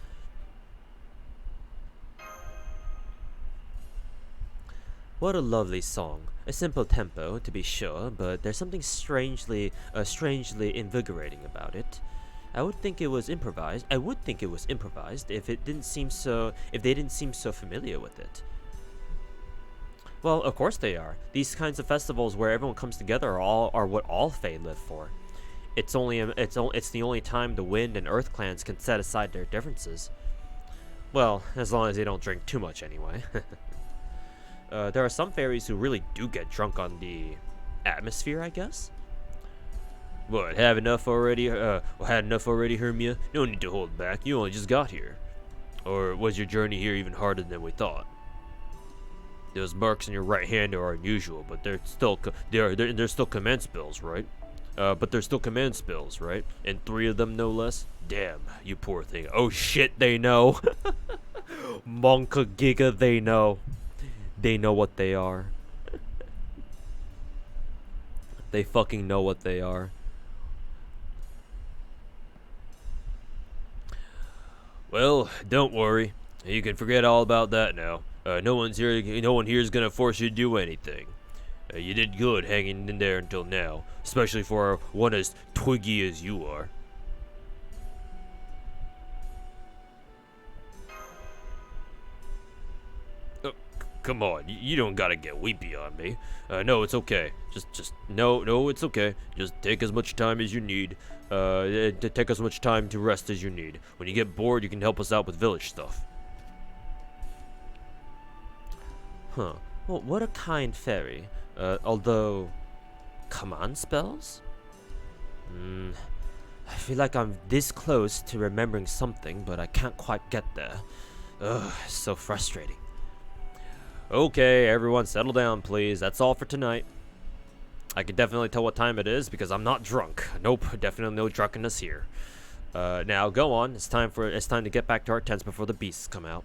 What a lovely song. A simple tempo, to be sure, but there's something strangely invigorating about it. I would think it was improvised if they didn't seem so familiar with it. Well, of course they are. These kinds of festivals where everyone comes together are what all Fae live for. It's the only time the Wind and Earth clans can set aside their differences. Well, as long as they don't drink too much anyway. There are some fairies who really do get drunk on the atmosphere, I guess. What, had enough already, Hermia? No need to hold back, you only just got here. Or was your journey here even harder than we thought? Those marks in your right hand are unusual, but they're still command spells, right? And 3 of them, no less? Damn, you poor thing. Oh shit, they know. Monka Giga, they know. They know what they are. They fucking know what they are. Well, don't worry. You can forget all about that now. No one here is gonna force you to do anything. You did good hanging in there until now, especially for one as twiggy as you are. Come on, you don't gotta get weepy on me. No, it's okay. No, it's okay. Just take as much time as you need. Take as much time to rest as you need. When you get bored, you can help us out with village stuff. Huh. Well, what a kind fairy. Although, command spells? I feel like I'm this close to remembering something, but I can't quite get there. Ugh, so frustrating. Okay, everyone settle down, please. That's all for tonight. I can definitely tell what time it is because I'm not drunk. Nope, definitely no drunkenness here. Now go on. It's time to get back to our tents before the beasts come out.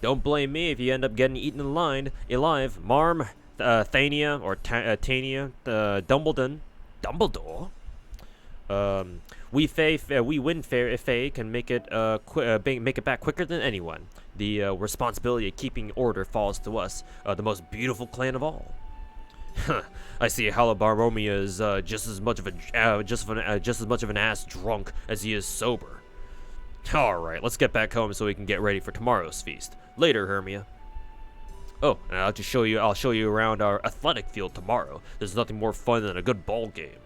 Don't blame me if you end up getting eaten alive. Marm, Thania, or Tania, Dumbledore. We Wind Fae can make it back quicker than anyone. The responsibility of keeping order falls to us, the most beautiful clan of all. I see Halabaromia is just as much of an ass drunk as he is sober. All right, let's get back home so we can get ready for tomorrow's feast. Later, Hermia. Oh, and I'll show you around our athletic field tomorrow. There's nothing more fun than a good ball game.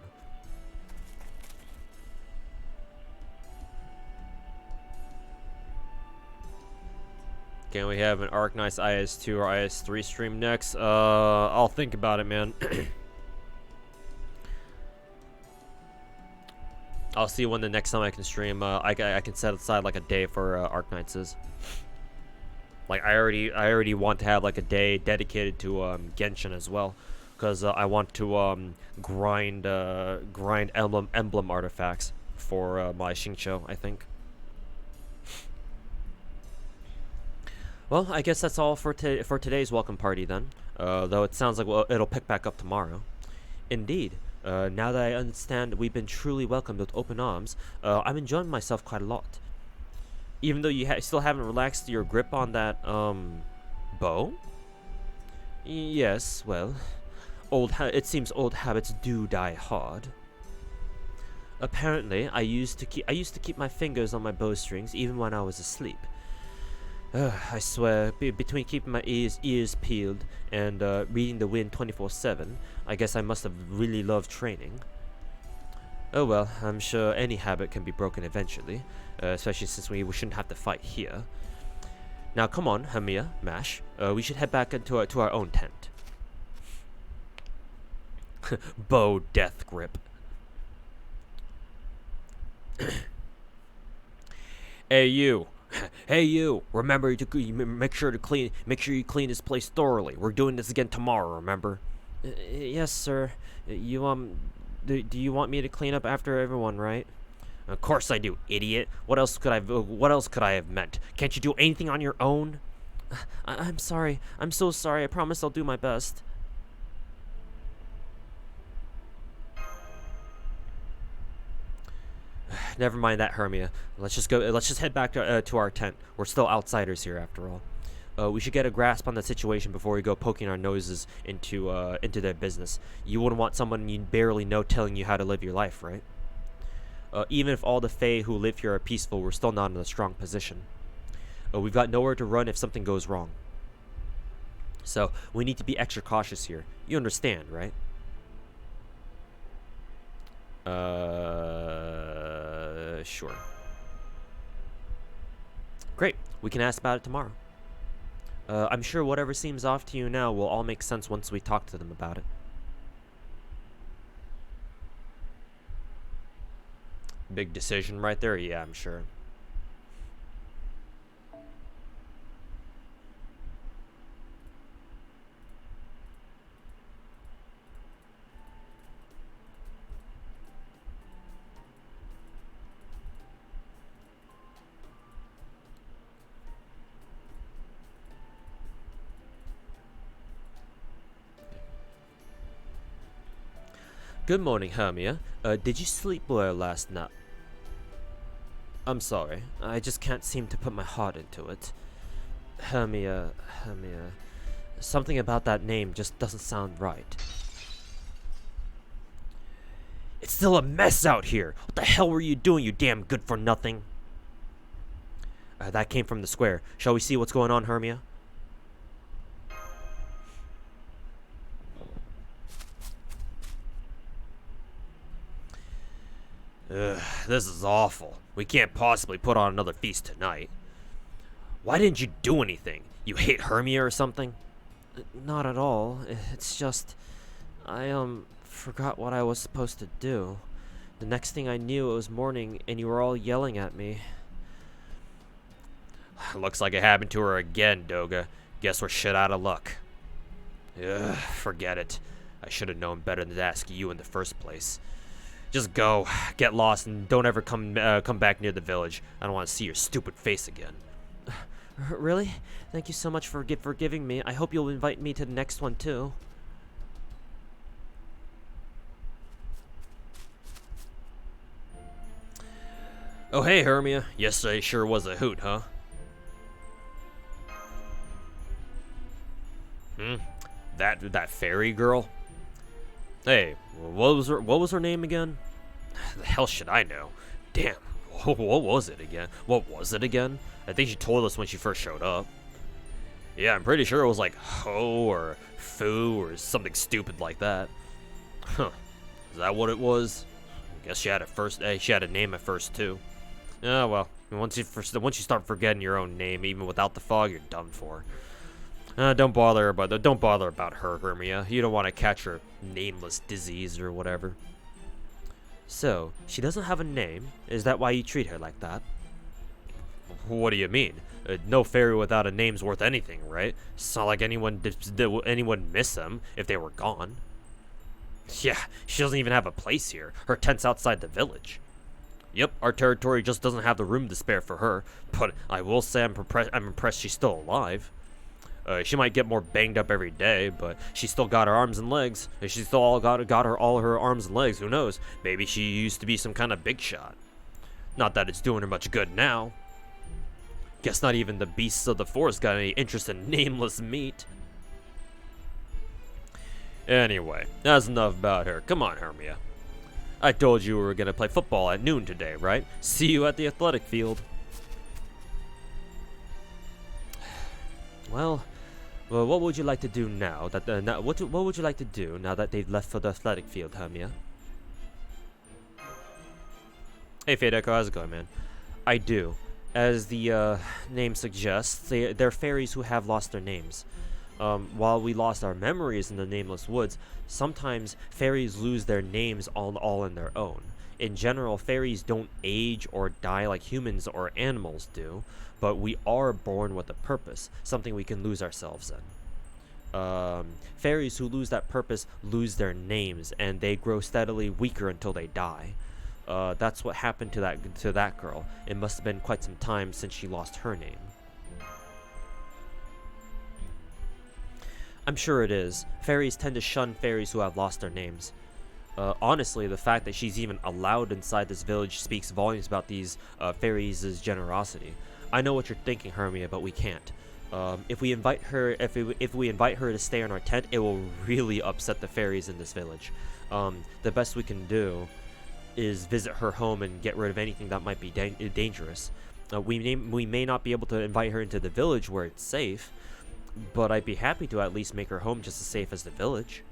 Can we have an Arknights IS2 or IS3 stream next? I'll think about it, man. I'll see when the next time I can stream. I can set aside like a day for Arknights is. Like I already want to have like a day dedicated to Genshin as well, because I want to grind emblem artifacts for my Xingqiu, I think. Well, I guess that's all for today's welcome party then. Though it sounds like it'll pick back up tomorrow. Indeed. Now that I understand we've been truly welcomed with open arms, I'm enjoying myself quite a lot. Even though you still haven't relaxed your grip on that, bow? Yes, well, it seems old habits do die hard. Apparently, I used to keep my fingers on my bowstrings even when I was asleep. I swear, between keeping my ears peeled and reading the wind 24/7, I guess I must have really loved training. Oh well, I'm sure any habit can be broken eventually, especially since we shouldn't have to fight here. Now come on, Hermia, Mash, we should head back into our own tent. Bow death grip. Hey you. Hey you! Remember to make sure you clean this place thoroughly. We're doing this again tomorrow. Remember? Yes, sir. You do you want me to clean up after everyone, right? Of course I do, idiot. What else could I have meant? Can't you do anything on your own? I'm sorry. I'm so sorry. I promise I'll do my best. Never mind that, Hermia. Let's just head back to our tent. We're still outsiders here, after all. We should get a grasp on the situation before we go poking our noses into their business. You wouldn't want someone you barely know telling you how to live your life, right? Even if all the Fae who live here are peaceful, we're still not in a strong position. We've got nowhere to run if something goes wrong. So, we need to be extra cautious here. You understand, right? Sure. Great. We can ask about it tomorrow. I'm sure whatever seems off to you now will all make sense once we talk to them about it. Big decision right there? Yeah, I'm sure. Good morning, Hermia. Did you sleep well last night? I'm sorry. I just can't seem to put my heart into it. Hermia. Something about that name just doesn't sound right. It's still a mess out here. What the hell were you doing, you damn good-for-nothing? That came from the square. Shall we see what's going on, Hermia? This is awful. We can't possibly put on another feast tonight. Why didn't you do anything? You hate Hermia or something? Not at all. It's just... I forgot what I was supposed to do. The next thing I knew, it was morning, and you were all yelling at me. Looks like it happened to her again, Doga. Guess we're shit out of luck. Ugh, forget it. I should have known better than to ask you in the first place. Just go, get lost, and don't ever come back near the village. I don't want to see your stupid face again. Really? Thank you so much for forgiving me. I hope you'll invite me to the next one, too. Oh, hey, Hermia. Yesterday sure was a hoot, huh? That fairy girl? Hey, what was her name again? The hell should I know? Damn, what was it again? What was it again? I think she told us when she first showed up. Yeah, I'm pretty sure it was like Ho or Fu or something stupid like that. Huh. Is that what it was? Guess she had it first. She had a name at first too. Oh well. Once you start forgetting your own name, even without the fog, you're done for. Don't bother about her, Hermia. You don't want to catch her nameless disease or whatever. So, she doesn't have a name. Is that why you treat her like that? What do you mean? No fairy without a name's worth anything, right? It's not like anyone miss them if they were gone. Yeah, she doesn't even have a place here. Her tent's outside the village. Yep, our territory just doesn't have the room to spare for her. But I will say I'm impressed she's still alive. She might get more banged up every day, but she still got her arms and legs. If she still all got her arms and legs, who knows? Maybe she used to be some kind of big shot. Not that it's doing her much good now. Guess not even the beasts of the forest got any interest in nameless meat. Anyway, that's enough about her. Come on, Hermia. I told you we were gonna play football at noon today, right? See you at the athletic field. Well, what would you like to do now that what would you like to do now that they've left for the athletic field, Hermia? Hey, Fedeko, how's it going, man? I do. As the name suggests, they're fairies who have lost their names. While we lost our memories in the Nameless Woods, sometimes fairies lose their names all on their own. In general, fairies don't age or die like humans or animals do, but we are born with a purpose, something we can lose ourselves in. Fairies who lose that purpose lose their names, and they grow steadily weaker until they die. That's what happened to that girl. It must have been quite some time since she lost her name. I'm sure it is. Fairies tend to shun fairies who have lost their names. Honestly, the fact that she's even allowed inside this village speaks volumes about these fairies' generosity. I know what you're thinking, Hermia, but we can't. If we invite her to stay in our tent, it will really upset the fairies in this village. The best we can do is visit her home and get rid of anything that might be dangerous. We may not be able to invite her into the village where it's safe, but I'd be happy to at least make her home just as safe as the village.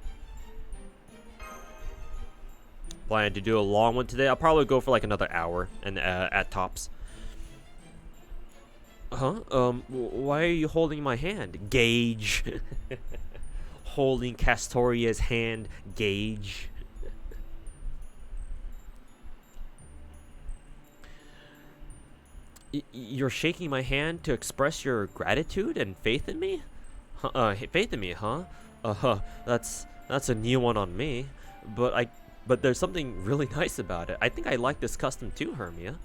Plan to do a long one today? I'll probably go for like another hour and at tops. Huh? Why are you holding my hand? Gage. Holding Castoria's hand, Gage. You're shaking my hand to express your gratitude and faith in me? Faith in me, huh? That's a new one on me. But there's something really nice about it. I think I like this custom too, Hermia.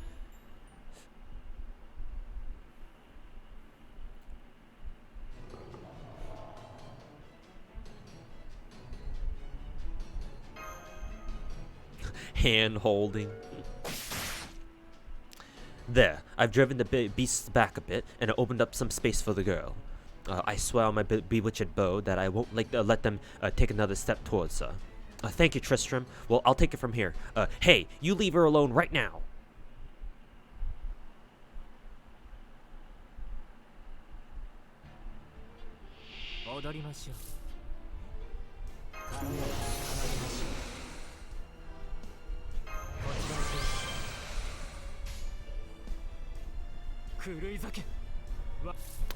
Hand holding. There, I've driven the beasts back a bit and opened up some space for the girl. I swear on my bewitched bow that I won't let them take another step towards her. Thank you, Tristram. Well, I'll take it from here. Hey, you leave her alone right now.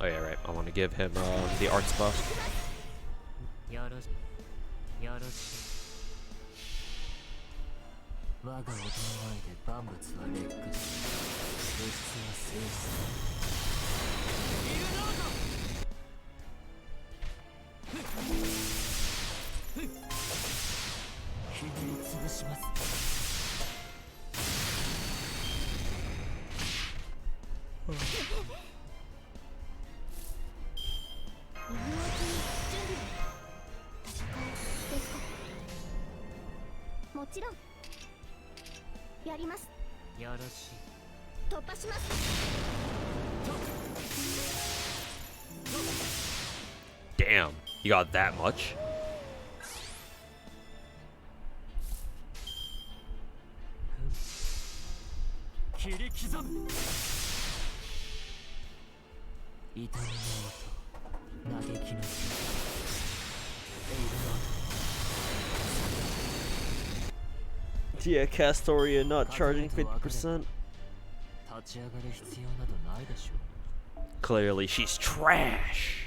Oh yeah, right. I want to give him the arts buff. Damn, you got that much? 嘆きのエイドの後 Yeah, Castoria not 風 charging と別れ 50%. 立ち上がる必要などないでしょう Clearly, she's trash.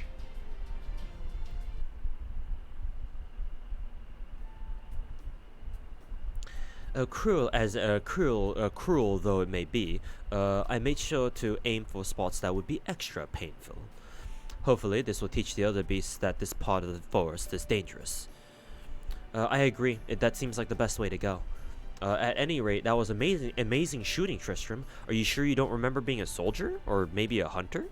Cruel though it may be, I made sure to aim for spots that would be extra painful. Hopefully, this will teach the other beasts that this part of the forest is dangerous. I agree. That seems like the best way to go. At any rate, that was amazing shooting, Tristram. Are you sure you don't remember being a soldier? Or maybe a hunter?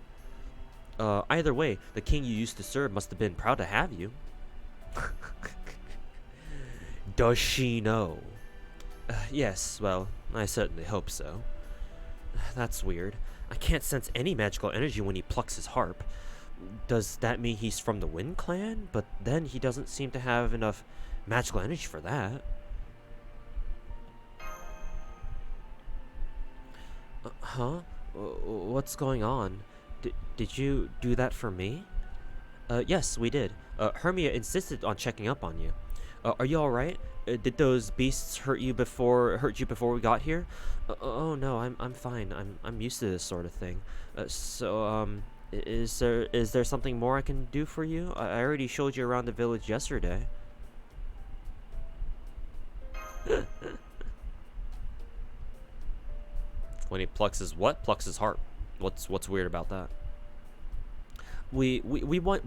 Either way, the king you used to serve must have been proud to have you. Does she know? Yes, well, I certainly hope so. That's weird. I can't sense any magical energy when he plucks his harp. Does that mean he's from the Wind Clan? But then he doesn't seem to have enough magical energy for that. Huh? What's going on? Did you do that for me? Yes, we did. Hermia insisted on checking up on you. Are you alright? Did those beasts hurt you before we got here? Oh no, I'm fine. I'm used to this sort of thing. Is there something more I can do for you? I already showed you around the village yesterday. When he plucks his what? Plucks his harp. What's weird about that? We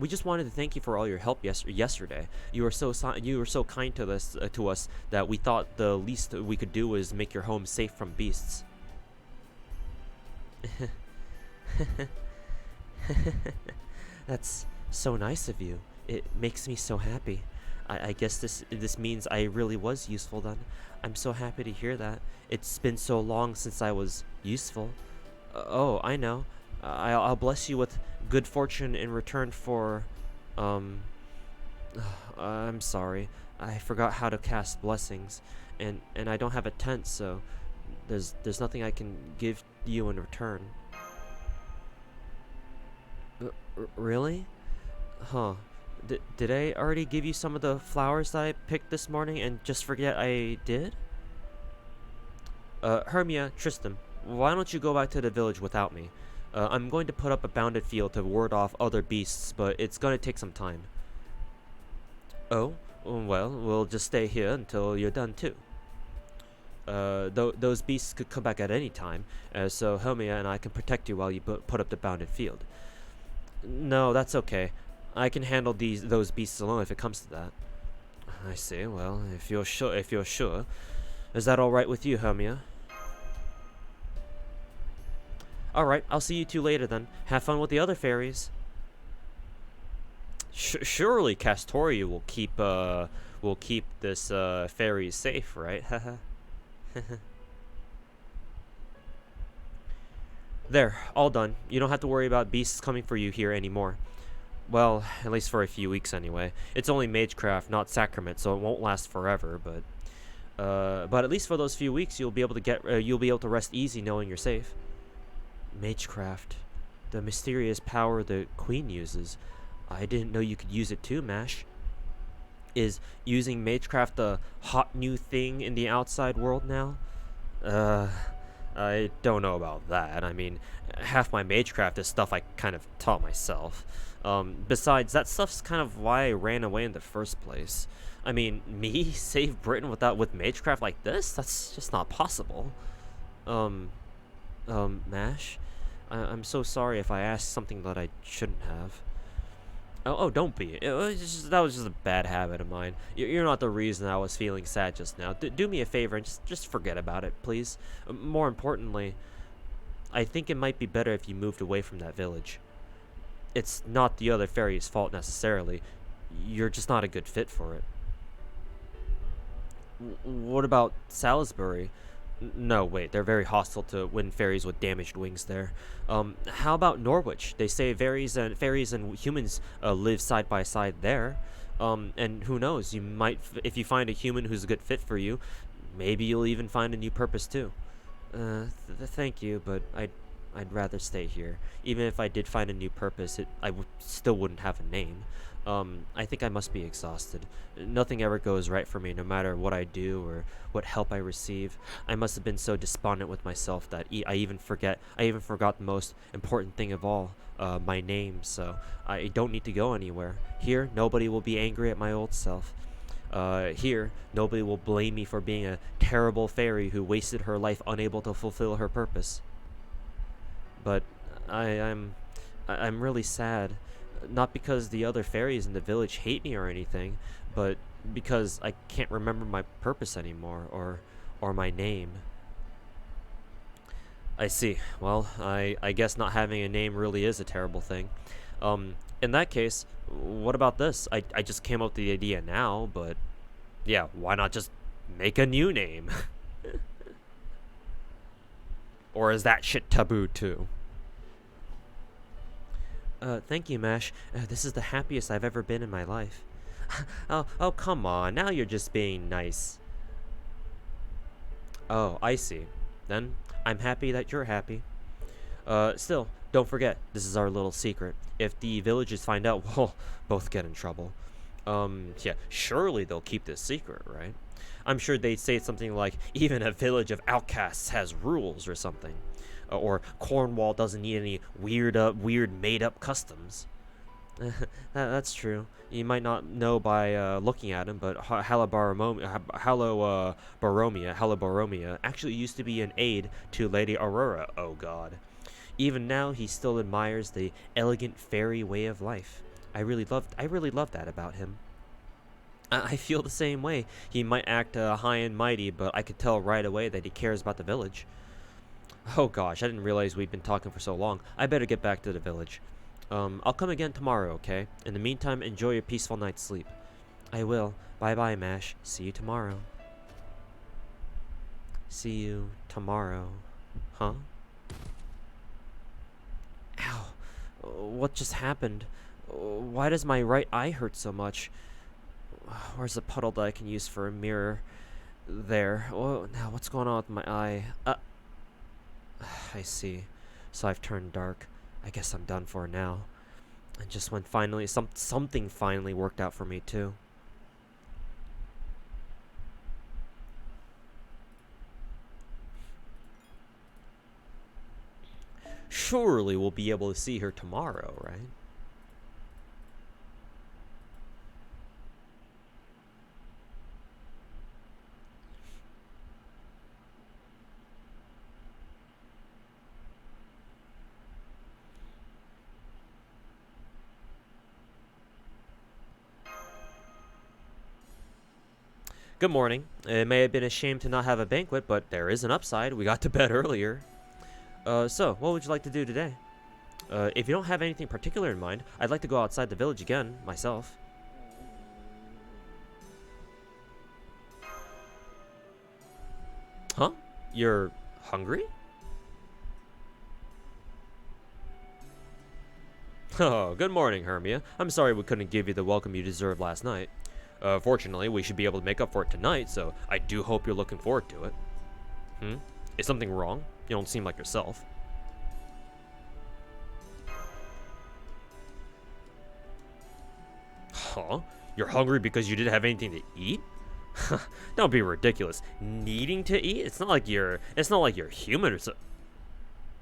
just wanted to thank you for all your help yesterday. You were so kind to us that we thought the least we could do was make your home safe from beasts. That's so nice of you. It makes me so happy. I guess this means I really was useful then. I'm so happy to hear that. It's been so long since I was useful. Oh, I know. I'll bless you with good fortune in return for, I'm sorry. I forgot how to cast blessings, and I don't have a tent, so there's nothing I can give you in return. Really? Huh. Did I already give you some of the flowers that I picked this morning and just forget I did? Hermia, Tristram, why don't you go back to the village without me? I'm going to put up a bounded field to ward off other beasts, but it's going to take some time. Oh? Well, we'll just stay here until you're done too. Those beasts could come back at any time, so Hermia and I can protect you while you put up the bounded field. No, that's okay. I can handle those beasts alone if it comes to that. I see. Well, if you're sure. Is that all right with you, Hermia? All right, I'll see you two later then. Have fun with the other fairies. Surely Castoria will keep this fairy safe, right? There, all done. You don't have to worry about beasts coming for you here anymore. Well, at least for a few weeks anyway. It's only magecraft, not sacrament, so it won't last forever. But at least for those few weeks, you'll be able to rest easy knowing you're safe. Magecraft, the mysterious power the Queen uses. I didn't know you could use it too, Mash. Is using magecraft a hot new thing in the outside world now? I don't know about that. I mean, half my magecraft is stuff I kind of taught myself. Besides, that stuff's kind of why I ran away in the first place. I mean, me save Britain with magecraft like this? That's just not possible. Mash? I'm so sorry if I asked something that I shouldn't have. Oh, don't be. That was just a bad habit of mine. You're not the reason I was feeling sad just now. Do me a favor and just forget about it, please. More importantly, I think it might be better if you moved away from that village. It's not the other fairy's fault necessarily. You're just not a good fit for it. What about Salisbury? No, wait, they're very hostile to wind fairies with damaged wings there. How about Norwich? They say fairies and humans live side by side there. And who knows, you might, if you find a human who's a good fit for you, maybe you'll even find a new purpose too. Thank you, but I'd rather stay here. Even if I did find a new purpose, still wouldn't have a name. I think I must be exhausted. Nothing ever goes right for me, no matter what I do or what help I receive. I must have been so despondent with myself that I even forgot the most important thing of all, my name. So I don't need to go anywhere. Here, nobody will be angry at my old self. Here, nobody will blame me for being a terrible fairy who wasted her life unable to fulfill her purpose. But I'm really sad. Not because the other fairies in the village hate me or anything, but because I can't remember my purpose anymore, or my name. I see. Well, I guess not having a name really is a terrible thing. In that case, what about this? I just came up with the idea now, but yeah, why not just make a new name? Or is that shit taboo too? Thank you, Mash. This is the happiest I've ever been in my life. Oh, come on. Now you're just being nice. Oh, I see. Then, I'm happy that you're happy. Still, don't forget, this is our little secret. If the villagers find out, we'll both get in trouble. Yeah, surely they'll keep this secret, right? I'm sure they'd say something like, even a village of outcasts has rules or something. Or Cornwall doesn't need any weird made-up customs. That's true. You might not know by looking at him, but Haloboromia actually used to be an aide to Lady Aurora, oh god. Even now, he still admires the elegant fairy way of life. I really love that about him. I feel the same way. He might act high and mighty, but I could tell right away that he cares about the village. Oh gosh, I didn't realize we'd been talking for so long. I better get back to the village. I'll come again tomorrow, okay? In the meantime, enjoy your peaceful night's sleep. I will. Bye-bye, Mash. See you tomorrow. See you tomorrow. Huh? Ow. What just happened? Why does my right eye hurt so much? Where's the puddle that I can use for a mirror? There. Oh, now what's going on with my eye? I see. So I've turned dark. I guess I'm done for now. And just when finally something finally worked out for me too. Surely we'll be able to see her tomorrow, right? Good morning. It may have been a shame to not have a banquet, but there is an upside. We got to bed earlier. So, what would you like to do today? If you don't have anything particular in mind, I'd like to go outside the village again, myself. Huh? You're hungry? Oh, good morning, Hermia. I'm sorry we couldn't give you the welcome you deserved last night. Fortunately, we should be able to make up for it tonight, so I do hope you're looking forward to it. Is something wrong? You don't seem like yourself. Huh? You're hungry because you didn't have anything to eat? Don't be ridiculous. Needing to eat? It's not like you're human or so.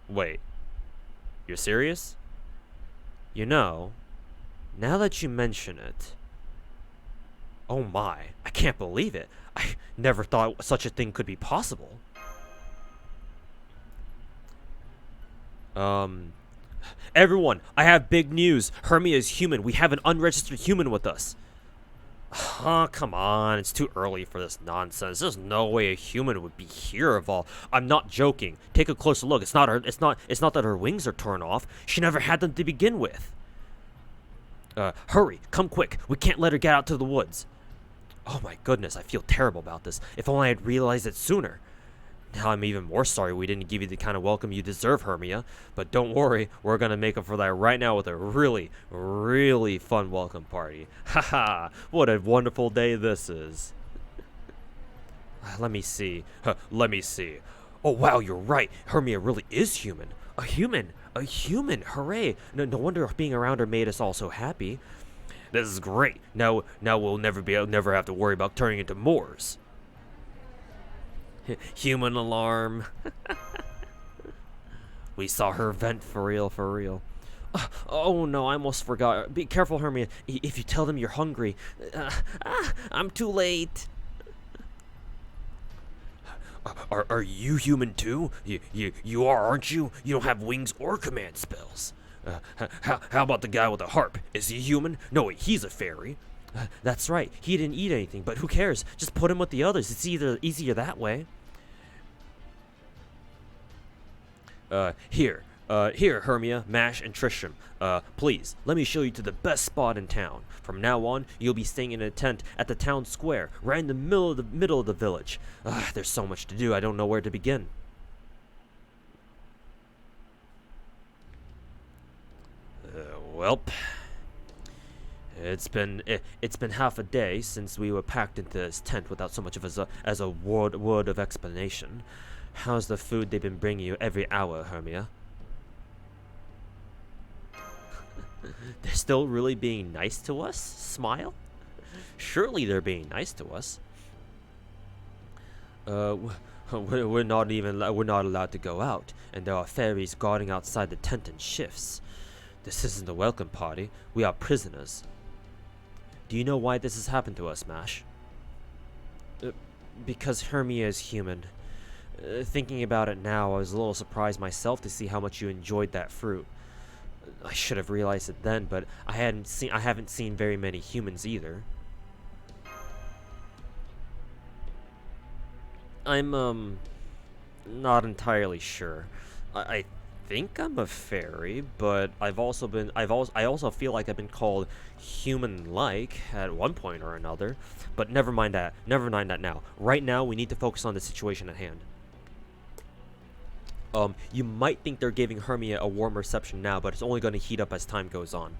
Wait. You're serious? You know, now that you mention it. Oh my, I can't believe it. I never thought such a thing could be possible. Everyone, I have big news. Hermia is human. We have an unregistered human with us. Oh, come on. It's too early for this nonsense. There's no way a human would be here of all. I'm not joking. Take a closer look. It's not that her wings are torn off. She never had them to begin with. Hurry, come quick. We can't let her get out to the woods. Oh my goodness, I feel terrible about this. If only I'd realized it sooner. Now I'm even more sorry we didn't give you the kind of welcome you deserve, Hermia. But don't worry, we're gonna make up for that right now with a really, really fun welcome party. Haha, what a wonderful day this is. Let me see. Oh wow, you're right. Hermia really is human. A human. A human. Hooray. No wonder being around her made us all so happy. This is great. Now we'll never have to worry about turning into Moors. Human alarm. We saw her vent for real. Oh no, I almost forgot. Be careful, Hermia. If you tell them you're hungry. I'm too late. Are you human too? You are, aren't you? You don't have wings or command spells. How about the guy with the harp? Is he human? No, wait, he's a fairy. That's right. He didn't eat anything, but who cares? Just put him with the others. It's easier that way. Here, Hermia, Mash, and Tristram. Please, let me show you to the best spot in town. From now on, you'll be staying in a tent at the town square, right in the middle of the village. There's so much to do, I don't know where to begin. Welp. It's been half a day since we were packed into this tent without so much of as a word of explanation. How's the food they've been bringing you every hour, Hermia? They're still really being nice to us? Smile? Surely they're being nice to us. We're not allowed to go out, and there are fairies guarding outside the tent in shifts. This isn't a welcome party. We are prisoners. Do you know why this has happened to us, Mash? Because Hermia is human. Thinking about it now, I was a little surprised myself to see how much you enjoyed that fruit. I should have realized it then, but I haven't seen very many humans either. I'm not entirely sure. I think I'm a fairy, but I also feel like I've been called human-like at one point or another. But never mind that now. Right now, we need to focus on the situation at hand. You might think they're giving Hermia a warm reception now, but it's only going to heat up as time goes on.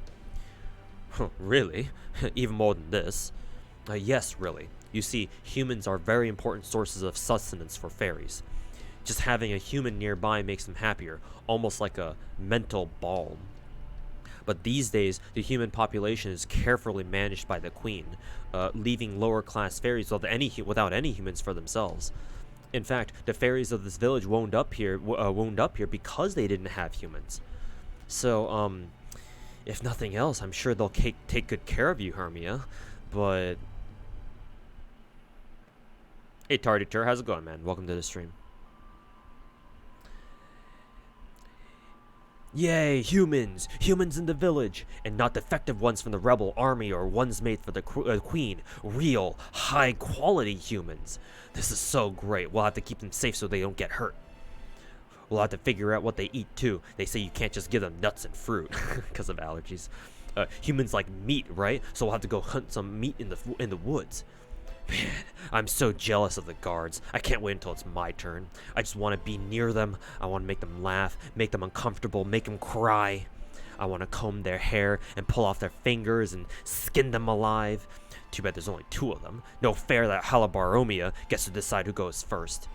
Really? Even more than this? Yes, really. You see, humans are very important sources of sustenance for fairies. Just having a human nearby makes them happier, almost like a mental balm. But these days, the human population is carefully managed by the queen, leaving lower-class fairies without any humans for themselves. In fact, the fairies of this village wound up here because they didn't have humans. So, if nothing else, I'm sure they'll take good care of you, Hermia. But hey, Tarditur, how's it going, man? Welcome to the stream. Yay, humans! Humans in the village! And not defective ones from the rebel army or ones made for the queen. Real, high-quality humans. This is so great. We'll have to keep them safe so they don't get hurt. We'll have to figure out what they eat, too. They say you can't just give them nuts and fruit because of allergies. Humans like meat, right? So we'll have to go hunt some meat in the woods. Man, I'm so jealous of the guards. I can't wait until it's my turn. I just want to be near them. I want to make them laugh, make them uncomfortable, make them cry. I want to comb their hair and pull off their fingers and skin them alive. Too bad there's only 2 of them. No fair that Halabaromia gets to decide who goes first.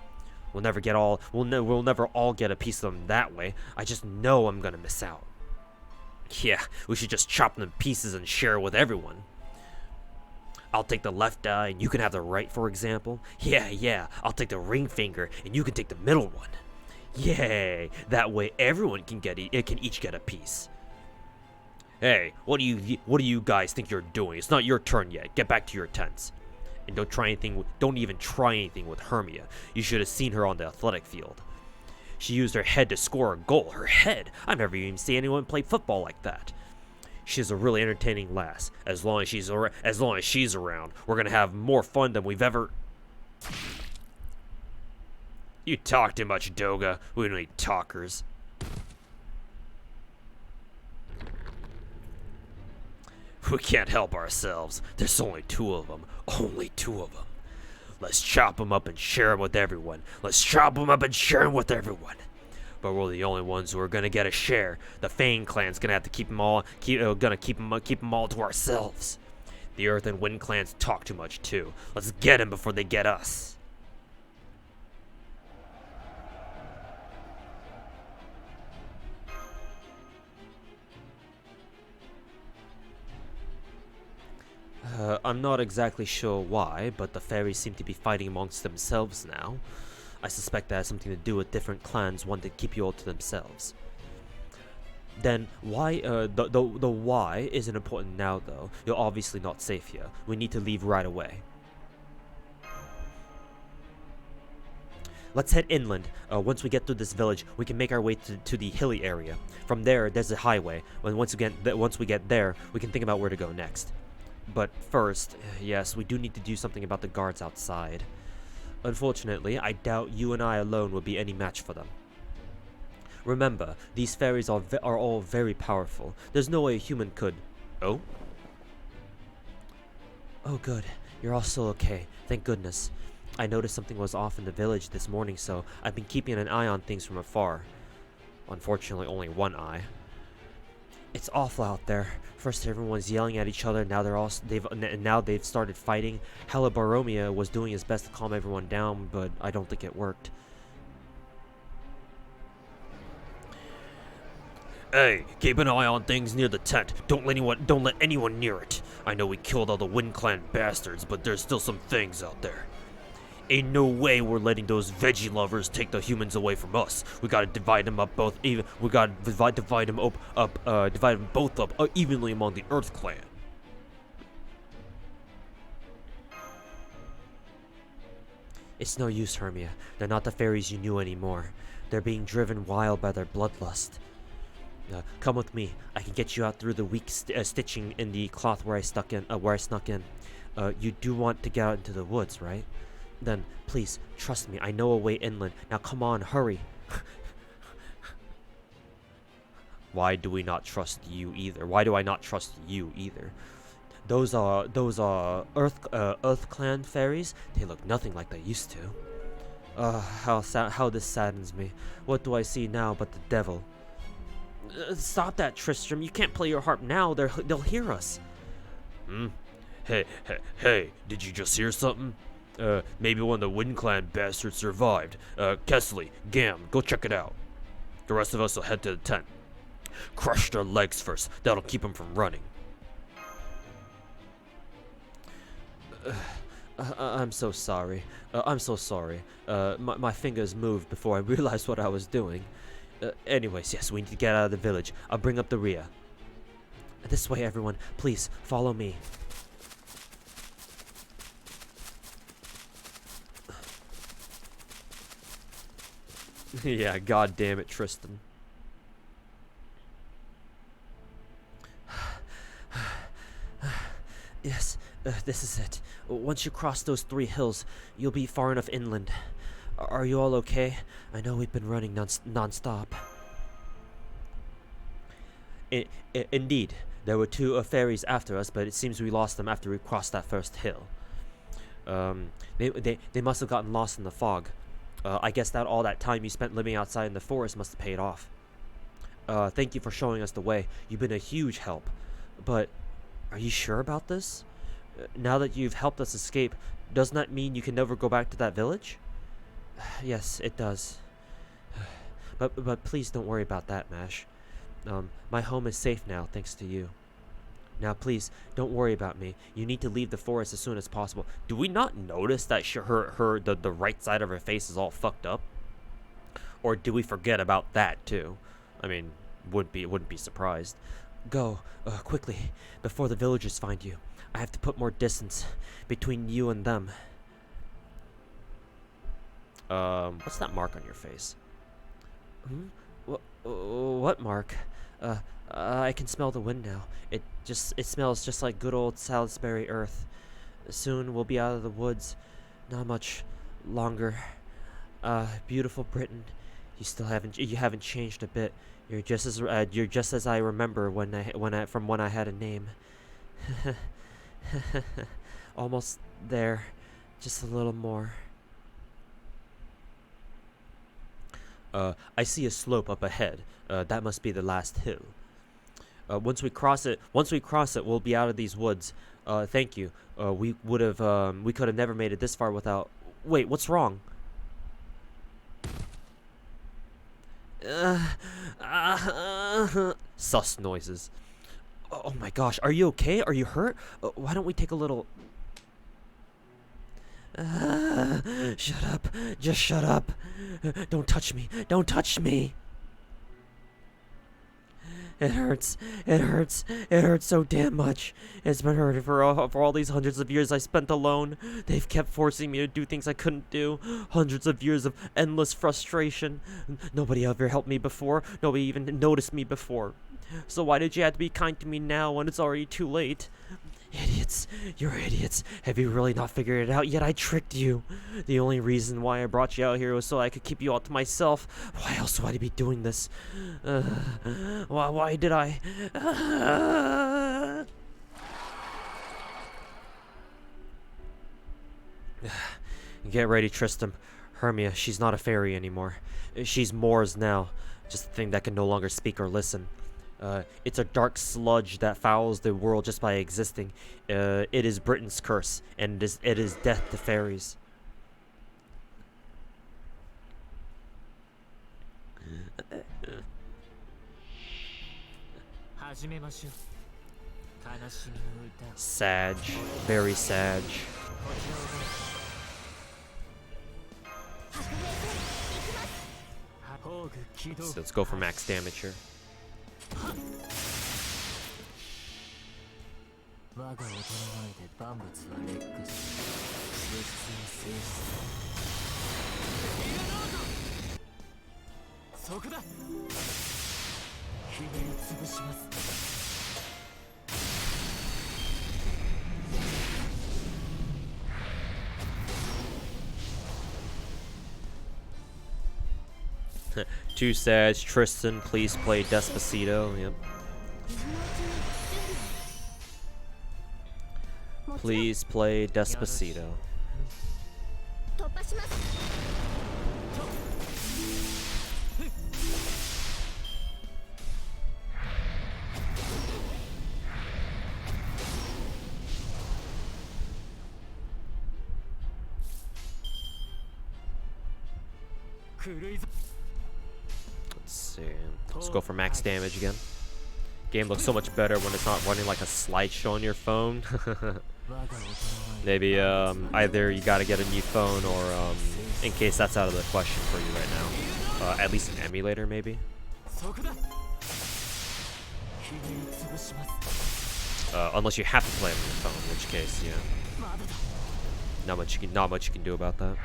We'll never all get a piece of them that way. I just know I'm gonna miss out. Yeah, we should just chop them to pieces and share it with everyone. I'll take the left eye and you can have the right, for example. Yeah, I'll take the ring finger and you can take the middle one. Yay! That way everyone can each get a piece. Hey, what do you guys think you're doing? It's not your turn yet. Get back to your tents. And don't even try anything with Hermia. You should have seen her on the athletic field. She used her head to score a goal. Her head? I've never even seen anyone play football like that. She's a really entertaining lass. As long as she's around, we're gonna have more fun than we've ever. You talk too much, Doga. We don't need talkers. We can't help ourselves. There's only 2 of them. Only 2 of them. Let's chop them up and share them with everyone. But we're the only ones who are gonna get a share. The Fang clan's gonna have to keep them all to ourselves. The Earth and Wind clans talk too much too. Let's get them before they get us. I'm not exactly sure why, but the fairies seem to be fighting amongst themselves now. I suspect that has something to do with different clans wanting to keep you all to themselves. Then why, the why isn't important now though. You're obviously not safe here. We need to leave right away. Let's head inland. Once we get through this village, we can make our way to the hilly area. From there, there's a highway. Once we get there, we can think about where to go next. But first, yes, we do need to do something about the guards outside. Unfortunately, I doubt you and I alone will be any match for them. Remember, these fairies are all very powerful. There's no way a human could... Oh? Oh good, you're all still okay, thank goodness. I noticed something was off in the village this morning, so I've been keeping an eye on things from afar. Unfortunately, only one eye. It's awful out there. First everyone's yelling at each other, now they've started fighting. Halabaromia was doing his best to calm everyone down, but I don't think it worked. Hey, keep an eye on things near the tent. Don't let anyone near it. I know we killed all the Wind Clan bastards, but there's still some things out there. Ain't no way we're letting those veggie lovers take the humans away from us. We gotta divide them up both even. We gotta divide them both up evenly among the Earth Clan. It's no use, Hermia. They're not the fairies you knew anymore. They're being driven wild by their bloodlust. Come with me. I can get you out through the weak stitching in the cloth where I snuck in. You do want to get out into the woods, right? Then, please, trust me. I know a way inland. Now come on, hurry. Why do we not trust you either? Why do I not trust you either? Those are Earth Clan fairies. They look nothing like they used to. How this saddens me. What do I see now but the devil? Stop that, Tristram. You can't play your harp now. They'll hear us. Hey, did you just hear something? Maybe one of the Wind Clan bastards survived. Kesley, Gam, go check it out. The rest of us will head to the tent. Crush their legs first. That'll keep them from running. I'm so sorry. My fingers moved before I realized what I was doing. Anyways, yes, we need to get out of the village. I'll bring up the rear. This way, everyone. Please, follow me. Yeah, god damn it, Tristan. Yes, this is it. Once you cross those 3 hills, you'll be far enough inland. Are you all okay? I know we've been running non-stop. Indeed, there were 2 fairies after us, but it seems we lost them after we crossed that first hill. They must have gotten lost in the fog. I guess that all that time you spent living outside in the forest must have paid off. Thank you for showing us the way. You've been a huge help. But are you sure about this? Now that you've helped us escape, doesn't that mean you can never go back to that village? Yes, it does. But please don't worry about that, Mash. My home is safe now, thanks to you. Now, please, don't worry about me. You need to leave the forest as soon as possible. Do we not notice that the right side of her face is all fucked up? Or do we forget about that too? I mean, wouldn't be surprised. Go, quickly, before the villagers find you. I have to put more distance between you and them. What's that mark on your face? What mark? I can smell the wind now. It smells just like good old Salisbury earth. Soon we'll be out of the woods. Not much longer. Beautiful Britain, you haven't changed a bit. You're just as I remember when I had a name. Almost there, just a little more. I see a slope up ahead. That must be the last hill. Once we cross it, we'll be out of these woods. Thank you. We could have never made it this far without. Wait, what's wrong? Sus noises. Oh my gosh, are you okay? Are you hurt? Why don't we take a little... shut up. Just shut up. Don't touch me. Don't touch me. It hurts. It hurts. It hurts so damn much. It's been hurting for all these hundreds of years I spent alone. They've kept forcing me to do things I couldn't do. Hundreds of years of endless frustration. Nobody ever helped me before. Nobody even noticed me before. So why did you have to be kind to me now when it's already too late? Idiots. You're idiots. Have you really not figured it out yet? I tricked you. The only reason why I brought you out here was so I could keep you all to myself. Why else would I be doing this? Why did I? Get ready, Tristan. Hermia, she's not a fairy anymore. She's Moors now. Just a thing that can no longer speak or listen. It's a dark sludge that fouls the world just by existing. It is Britain's curse, and it is death to fairies. Sag, very sag. So let's go for max damage here. Too sad. Tristan, please play Despacito. Yep. Please play Despacito. Let's see. Let's go for max damage again. Game looks so much better when it's not running like a slideshow on your phone. Maybe either you gotta get a new phone, or in case that's out of the question for you right now, at least an emulator maybe. Unless you have to play it on your phone, in which case, yeah, not much you can do about that.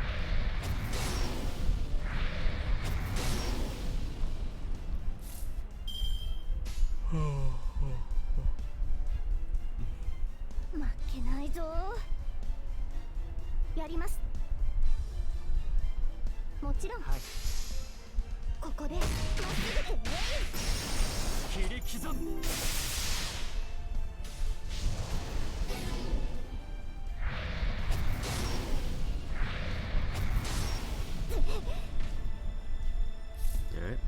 Alright.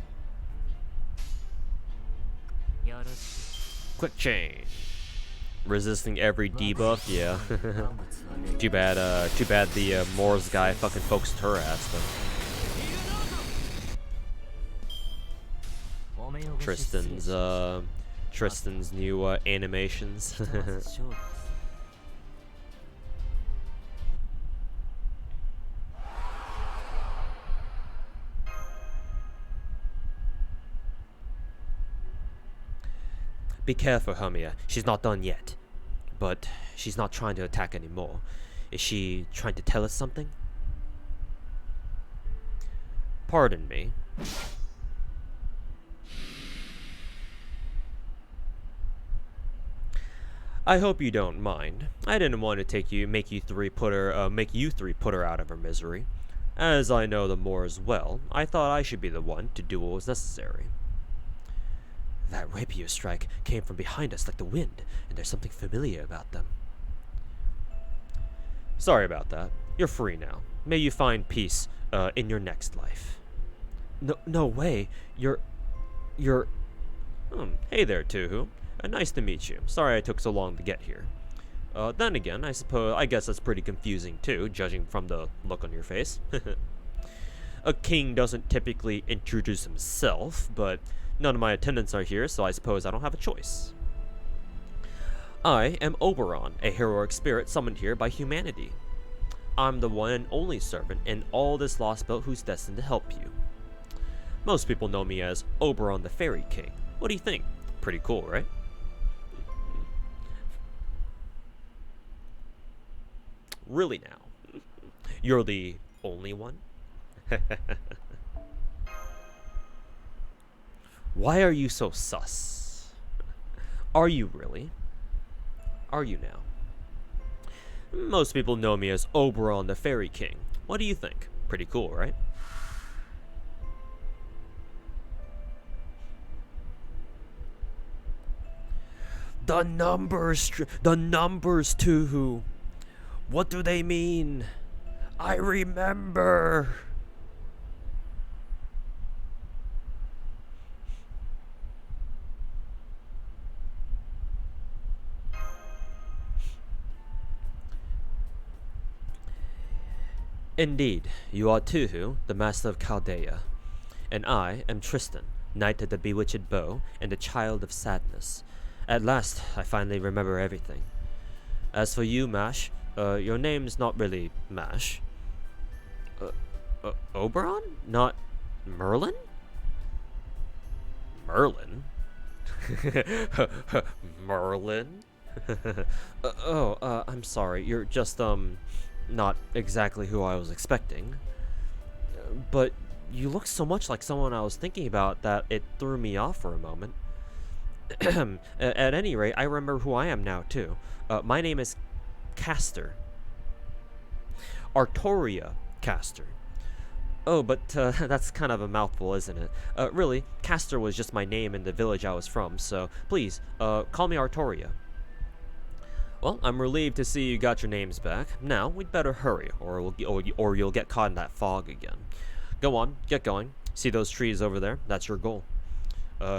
Quick change. Resisting every debuff, yeah. Too bad the Moors guy fucking focused her ass though. Tristan's new animations. Be careful, Hermia. She's not done yet. But she's not trying to attack anymore. Is she trying to tell us something? Pardon me. I hope you don't mind. I didn't want to make you three put her out of her misery. As I know the Moors well, I thought I should be the one to do what was necessary. That rapier strike came from behind us like the wind, and there's something familiar about them. Sorry about that. You're free now. May you find peace in your next life. No way. You're... Hey there, Tuhu. Nice to meet you. Sorry I took so long to get here. Then again, I guess that's pretty confusing too, judging from the look on your face. A king doesn't typically introduce himself, but none of my attendants are here, so I suppose I don't have a choice. I am Oberon, a heroic spirit summoned here by humanity. I'm the one and only servant in all this lost belt who's destined to help you. Most people know me as Oberon the Fairy King. What do you think? Pretty cool, right? Really now? You're the only one? Why are you so sus? Are you really? Are you now? Most people know me as Oberon the Fairy King. What do you think? Pretty cool, right? The numbers too. What do they mean? I remember. Indeed, you are Tuhu, the master of Chaldea, and I am Tristan, knight of the bewitched bow and the child of sadness. At last, I finally remember everything. As for you, Mash, your name's not really Mash. Oberon? Not Merlin? Merlin? Merlin? I'm sorry, you're just, not exactly who I was expecting. But you look so much like someone I was thinking about that it threw me off for a moment. At any rate, I remember who I am now, too. My name is Castor. Artoria Castor. Oh, but that's kind of a mouthful, isn't it? Really, Castor was just my name in the village I was from, so please, call me Artoria. Well, I'm relieved to see you got your names back. Now, we'd better hurry, or you'll get caught in that fog again. Go on, get going. See those trees over there? That's your goal.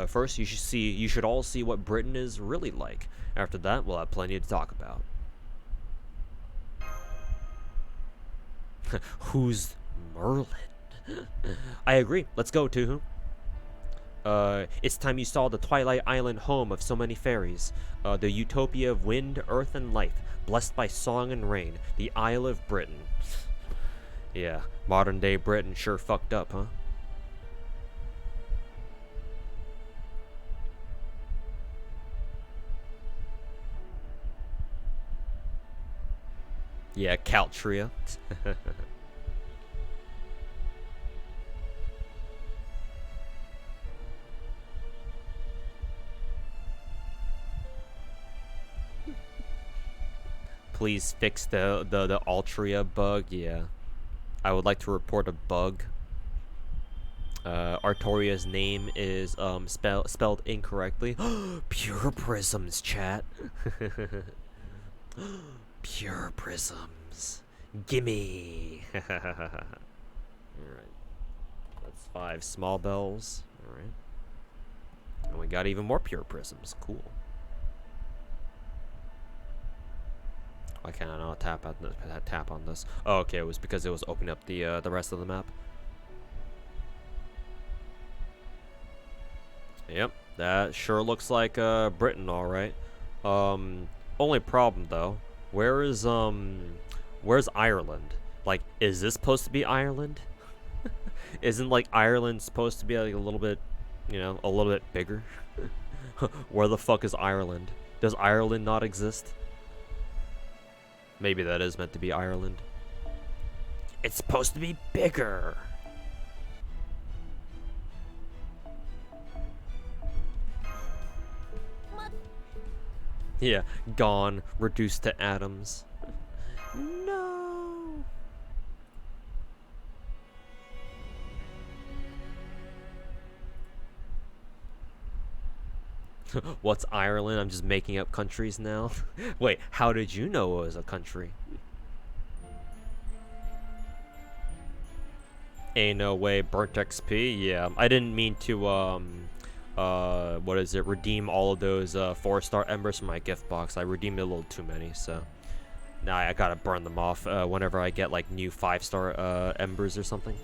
First, you should all see what Britain is really like. After that, we'll have plenty to talk about. Who's Merlin? I agree. Let's go, Tuhu. It's time you saw the Twilight Island home of so many fairies. The utopia of wind, earth, and life, blessed by song and rain, the Isle of Britain. Yeah, modern day Britain sure fucked up, huh? Yeah, Caltria. Please fix the Altria bug. Yeah, I would like to report a bug. Artoria's name is spelled incorrectly. Pure prisms, chat. Pure prisms. Gimme. Alright. That's 5 small bells. Alright. And we got even more pure prisms. Cool. Why can't I not tap on this? Oh, okay, it was because it was opening up the rest of the map. Yep, that sure looks like Britain, all right. Only problem though, where's Ireland? Like, is this supposed to be Ireland? Isn't like Ireland supposed to be like a little bit, you know, a little bit bigger? Where the fuck is Ireland? Does Ireland not exist? Maybe that is meant to be Ireland. It's supposed to be bigger. Yeah, gone, reduced to atoms. No. What's Ireland? I'm just making up countries now. Wait, how did you know it was a country? Ain't no way, burnt XP? Yeah, I didn't mean to, what is it, redeem all of those 4-star embers from my gift box. I redeemed a little too many, so now I gotta burn them off whenever I get like new 5-star embers or something.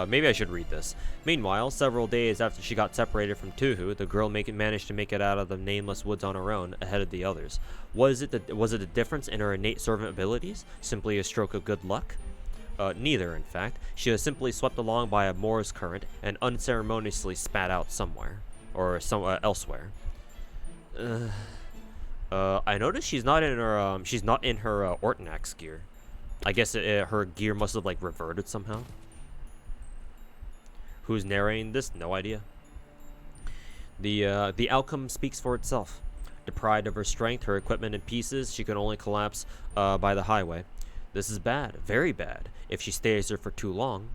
Maybe I should read this. Meanwhile, several days after she got separated from Tuhu, the girl managed to make it out of the nameless woods on her own, ahead of the others. Was it a difference in her innate servant abilities? Simply a stroke of good luck? Neither, in fact. She was simply swept along by a Morse current and unceremoniously spat out somewhere. Or elsewhere. I noticed she's not in her Ortnax gear. I guess her gear must have, like, reverted somehow. Who's narrating this? No idea. The outcome speaks for itself. Deprived of her strength, her equipment in pieces, she can only collapse by the highway. This is bad, very bad, if she stays there for too long.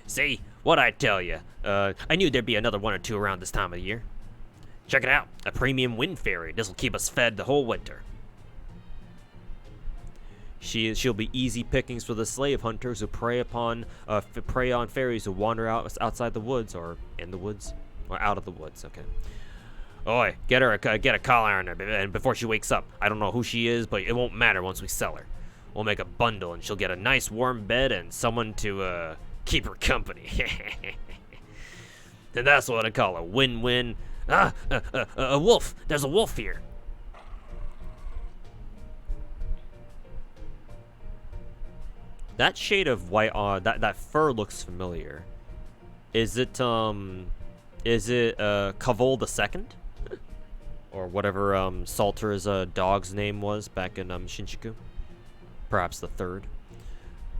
See, what'd I tell you? I knew there'd be another one or two around this time of year. Check it out, a premium wind ferry. This'll keep us fed the whole winter. She'll be easy pickings for the slave hunters who prey on fairies who wander outside the woods, or in the woods, or out of the woods. Okay. Oi, get a collar on her, and before she wakes up. I don't know who she is, but it won't matter once we sell her. We'll make a bundle, and she'll get a nice warm bed and someone to keep her company. And that's what I call a win-win. A wolf. There's a wolf here. That shade of white, that fur looks familiar. Is it Kavol II? Or whatever Salter's dog's name was back in Shinjuku? Perhaps the third.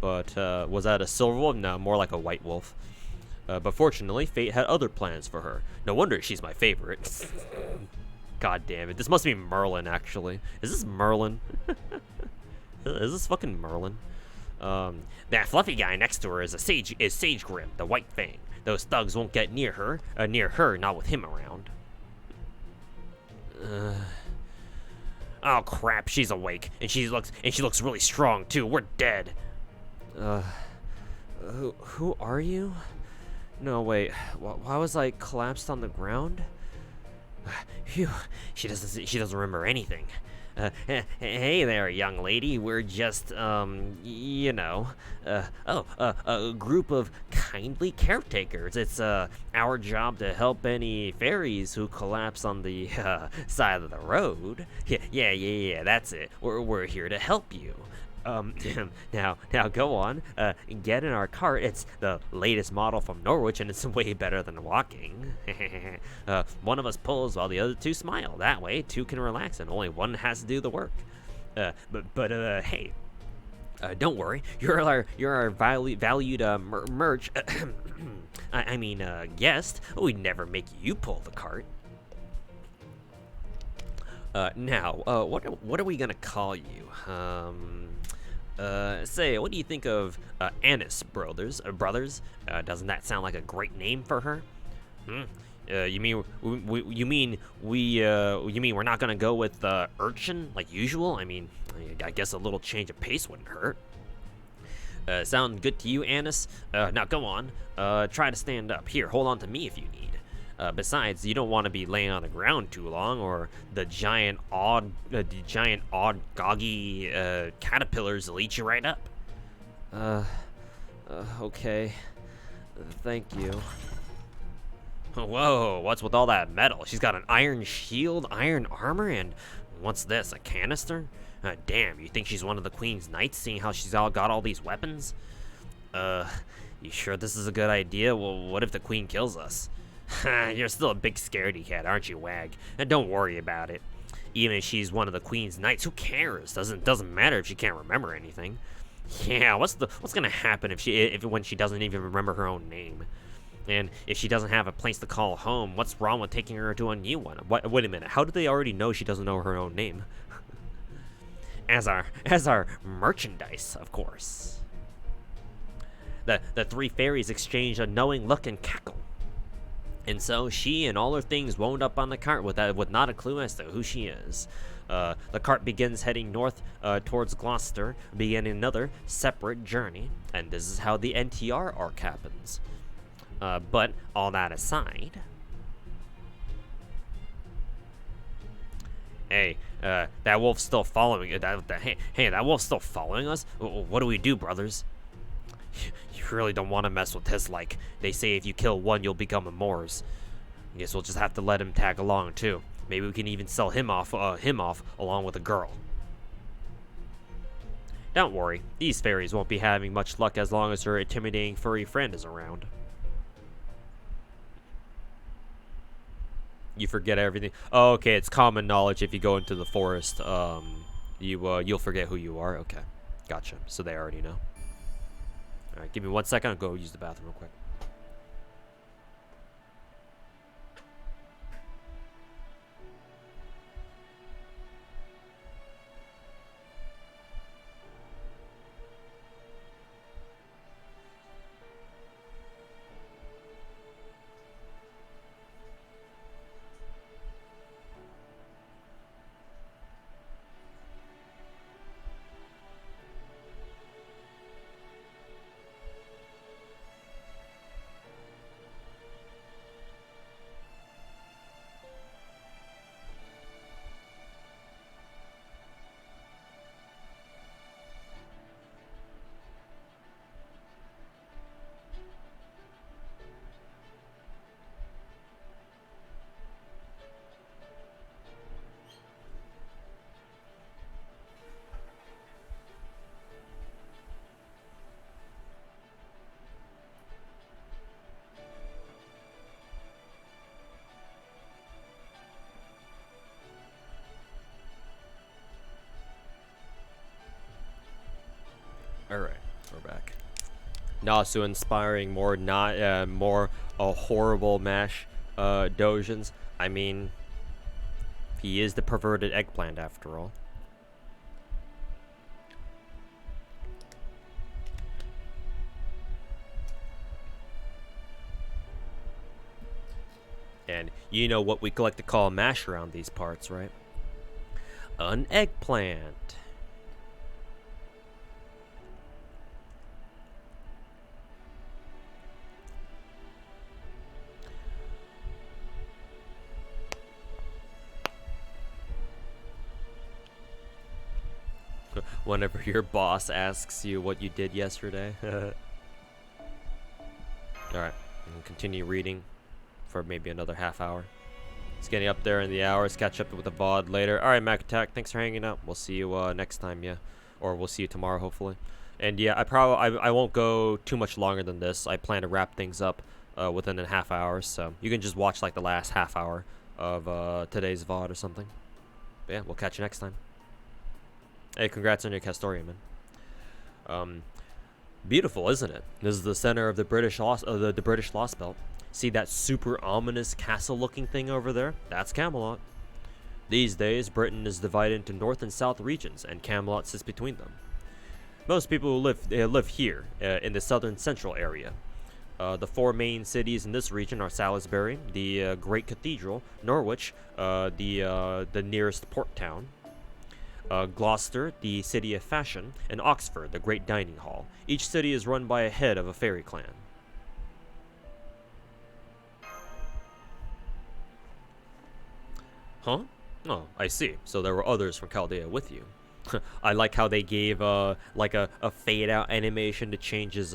But was that a silver wolf? No, more like a white wolf. But fortunately, fate had other plans for her. No wonder she's my favorite. God damn it. This must be Merlin, actually. Is this Merlin? Is this fucking Merlin? That fluffy guy next to her is Sage Grim, the White Fang. Those thugs won't get near her, not with him around. Oh crap, she's awake, and she looks really strong too. We're dead. Who are you? No, wait. Why was I collapsed on the ground? Phew, she doesn't remember anything. Hey there, young lady. We're just, a group of kindly caretakers. It's, our job to help any fairies who collapse on the, side of the road. Yeah, that's it. We're here to help you. Now go on, get in our cart. It's the latest model from Norwich, and it's way better than walking. One of us pulls while the other two smile. That way, two can relax, and only one has to do the work. Hey, don't worry. You're our valued merch. Guest. We'd never make you pull the cart. What are we gonna call you? Say, what do you think of Annis brothers? Doesn't that sound like a great name for her? You mean we're not gonna go with Urchin like usual? I guess a little change of pace wouldn't hurt. Sound good to you, Annis? Now go on. Try to stand up. Here, hold on to me if you need. Besides, you don't want to be laying on the ground too long, or the giant odd goggy caterpillars will eat you right up. Okay. Thank you. Whoa, what's with all that metal? She's got an iron shield, iron armor, and what's this, a canister? Damn, you think she's one of the Queen's Knights, seeing how she's got all these weapons? You sure this is a good idea? Well, what if the Queen kills us? You're still a big scaredy cat, aren't you, Wag? And don't worry about it. Even if she's one of the Queen's Knights, who cares? Doesn't matter if she can't remember anything. Yeah, what's gonna happen when she doesn't even remember her own name? And if she doesn't have a place to call home, what's wrong with taking her to a new one? Wait a minute. How do they already know she doesn't know her own name? As our merchandise, of course. The three fairies exchange a knowing look and cackle. And so she and all her things wound up on the cart with not a clue as to who she is. The cart begins heading north towards Gloucester, beginning another separate journey. And this is how the NTR arc happens. But all that aside, Hey, that wolf's still following it. Hey, that wolf's still following us? What do we do, brothers? You really don't want to mess with his like. They say if you kill one, you'll become a Moors. Guess we'll just have to let him tag along too. Maybe we can even sell him off along with a girl. Don't worry, these fairies won't be having much luck as long as her intimidating furry friend is around. You forget everything. Oh, okay, it's common knowledge if you go into the forest, you'll forget who you are. Okay, gotcha. So they already know. All right, give me 1 second. I'll go use the bathroom real quick. Alright, we're back. Nasu inspiring more horrible mash dojins. I mean, he is the perverted eggplant after all. And you know what we like to call mash around these parts, right? An eggplant. Whenever your boss asks you what you did yesterday. Alright, and continue reading for maybe another half hour. It's getting up there in the hours. Catch up with the VOD later. Alright, Mac Attack, thanks for hanging out. We'll see you next time, yeah. Or we'll see you tomorrow, hopefully. And yeah, I won't go too much longer than this. I plan to wrap things up within a half hour, so you can just watch like the last half hour of today's VOD or something. But yeah, we'll catch you next time. Hey, congrats on your Castoria, man. Beautiful, isn't it? This is the center of the British Lost Belt. See that super ominous castle-looking thing over there? That's Camelot. These days, Britain is divided into north and south regions, and Camelot sits between them. Most people who live here in the southern central area. The four main cities in this region are Salisbury, the Great Cathedral, Norwich, the nearest port town. Gloucester, the city of fashion, and Oxford, the great dining hall. Each city is run by a head of a fairy clan. Huh? Oh, I see. So there were others from Chaldea with you. I like how they gave like a fade out animation to change his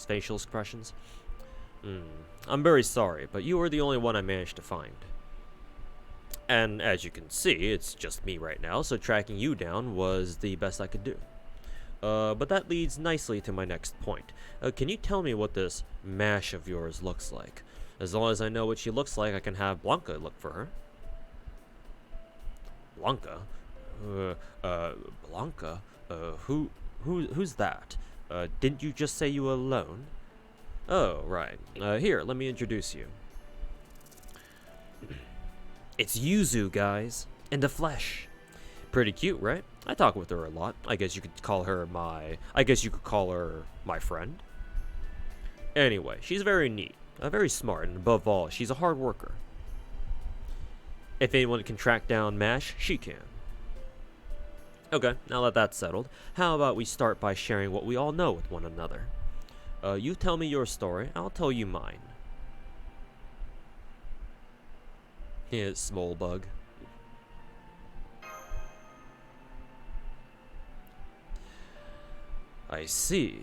facial expressions. I'm very sorry, but you were the only one I managed to find. And as you can see, it's just me right now, so tracking you down was the best I could do. But that leads nicely to my next point. Can you tell me what this mash of yours looks like? As long as I know what she looks like, I can have Blanca look for her. Blanca? Blanca? Who's that? Didn't you just say you were alone? Oh, right. Here, let me introduce you. It's Yuzu, guys. In the flesh. Pretty cute, right? I talk with her a lot. I guess you could call her my friend. Anyway, she's very neat. Very smart, and above all, she's a hard worker. If anyone can track down Mash, she can. Okay, now that that's settled, how about we start by sharing what we all know with one another? You tell me your story, I'll tell you mine. Yeah, small bug. I see.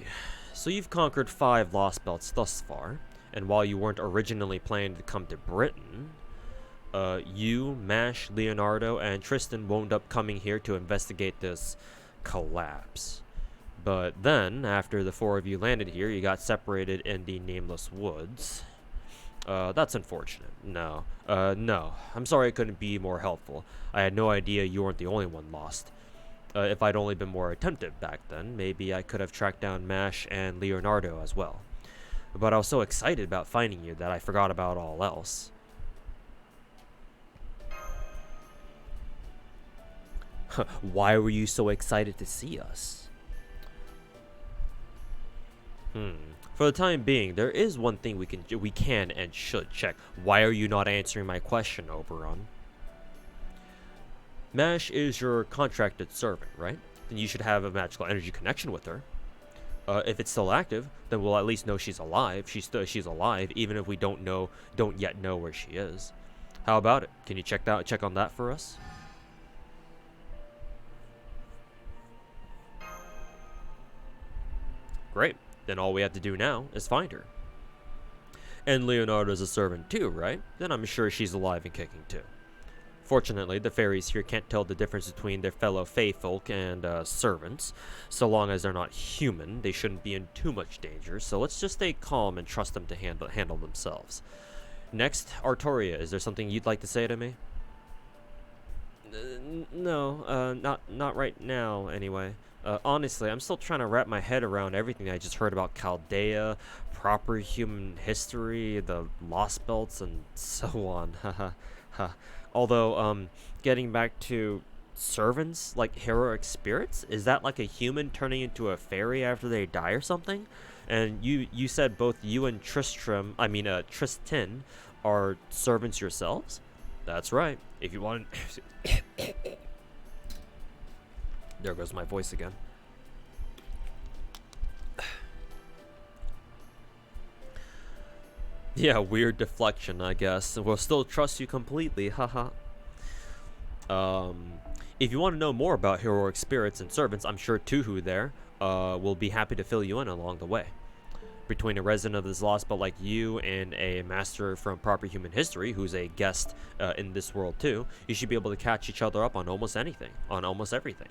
So you've conquered 5 Lost Belts thus far, and while you weren't originally planning to come to Britain, you, Mash, Leonardo, and Tristan wound up coming here to investigate this collapse. But then, after the 4 of you landed here, you got separated in the Nameless Woods. That's unfortunate. No. I'm sorry I couldn't be more helpful. I had no idea you weren't the only one lost. If I'd only been more attentive back then, maybe I could have tracked down Mash and Leonardo as well. But I was so excited about finding you that I forgot about all else. Why were you so excited to see us? For the time being, there is one thing we can and should check. Why are you not answering my question, Oberon? Mash is your contracted servant, right? Then you should have a magical energy connection with her. If it's still active, then we'll at least know she's alive. She's alive, even if we don't yet know where she is. How about it? Can you check on that for us? Great. Then all we have to do now is find her. And Leonardo's a servant too, right? Then I'm sure she's alive and kicking too. Fortunately, the fairies here can't tell the difference between their fellow Feyfolk and servants. So long as they're not human, they shouldn't be in too much danger. So let's just stay calm and trust them to handle themselves. Next, Artoria, is there something you'd like to say to me? No, not right now, anyway. Honestly, I'm still trying to wrap my head around everything I just heard about Chaldea, proper human history, the Lost Belts, and so on. Although, getting back to servants, like heroic spirits, is that like a human turning into a fairy after they die or something? And you said both you and Tristan are servants yourselves? That's right. If you want... There goes my voice again. Yeah, weird deflection, I guess. We'll still trust you completely, haha. If you want to know more about heroic spirits and servants, I'm sure Tuhu there will be happy to fill you in along the way. Between a resident of this lost belt like you and a master from proper human history who's a guest in this world too, you should be able to catch each other up on almost anything, on almost everything.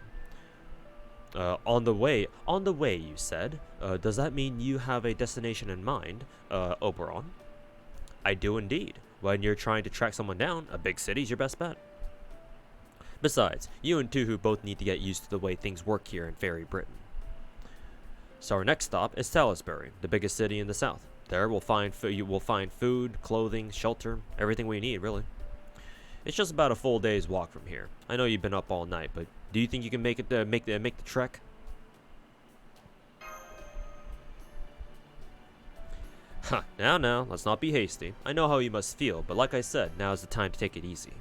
On the way, you said. Does that mean you have a destination in mind, Oberon? I do indeed. When you're trying to track someone down, a big city's your best bet. Besides, you and Tuhu both need to get used to the way things work here in Fairy Britain. So our next stop is Salisbury, the biggest city in the south. There we'll find food, clothing, shelter, everything we need, really. It's just about a full day's walk from here. I know you've been up all night, but do you think you can make it make the trek? Huh, now, let's not be hasty. I know how you must feel, but like I said, now is the time to take it easy.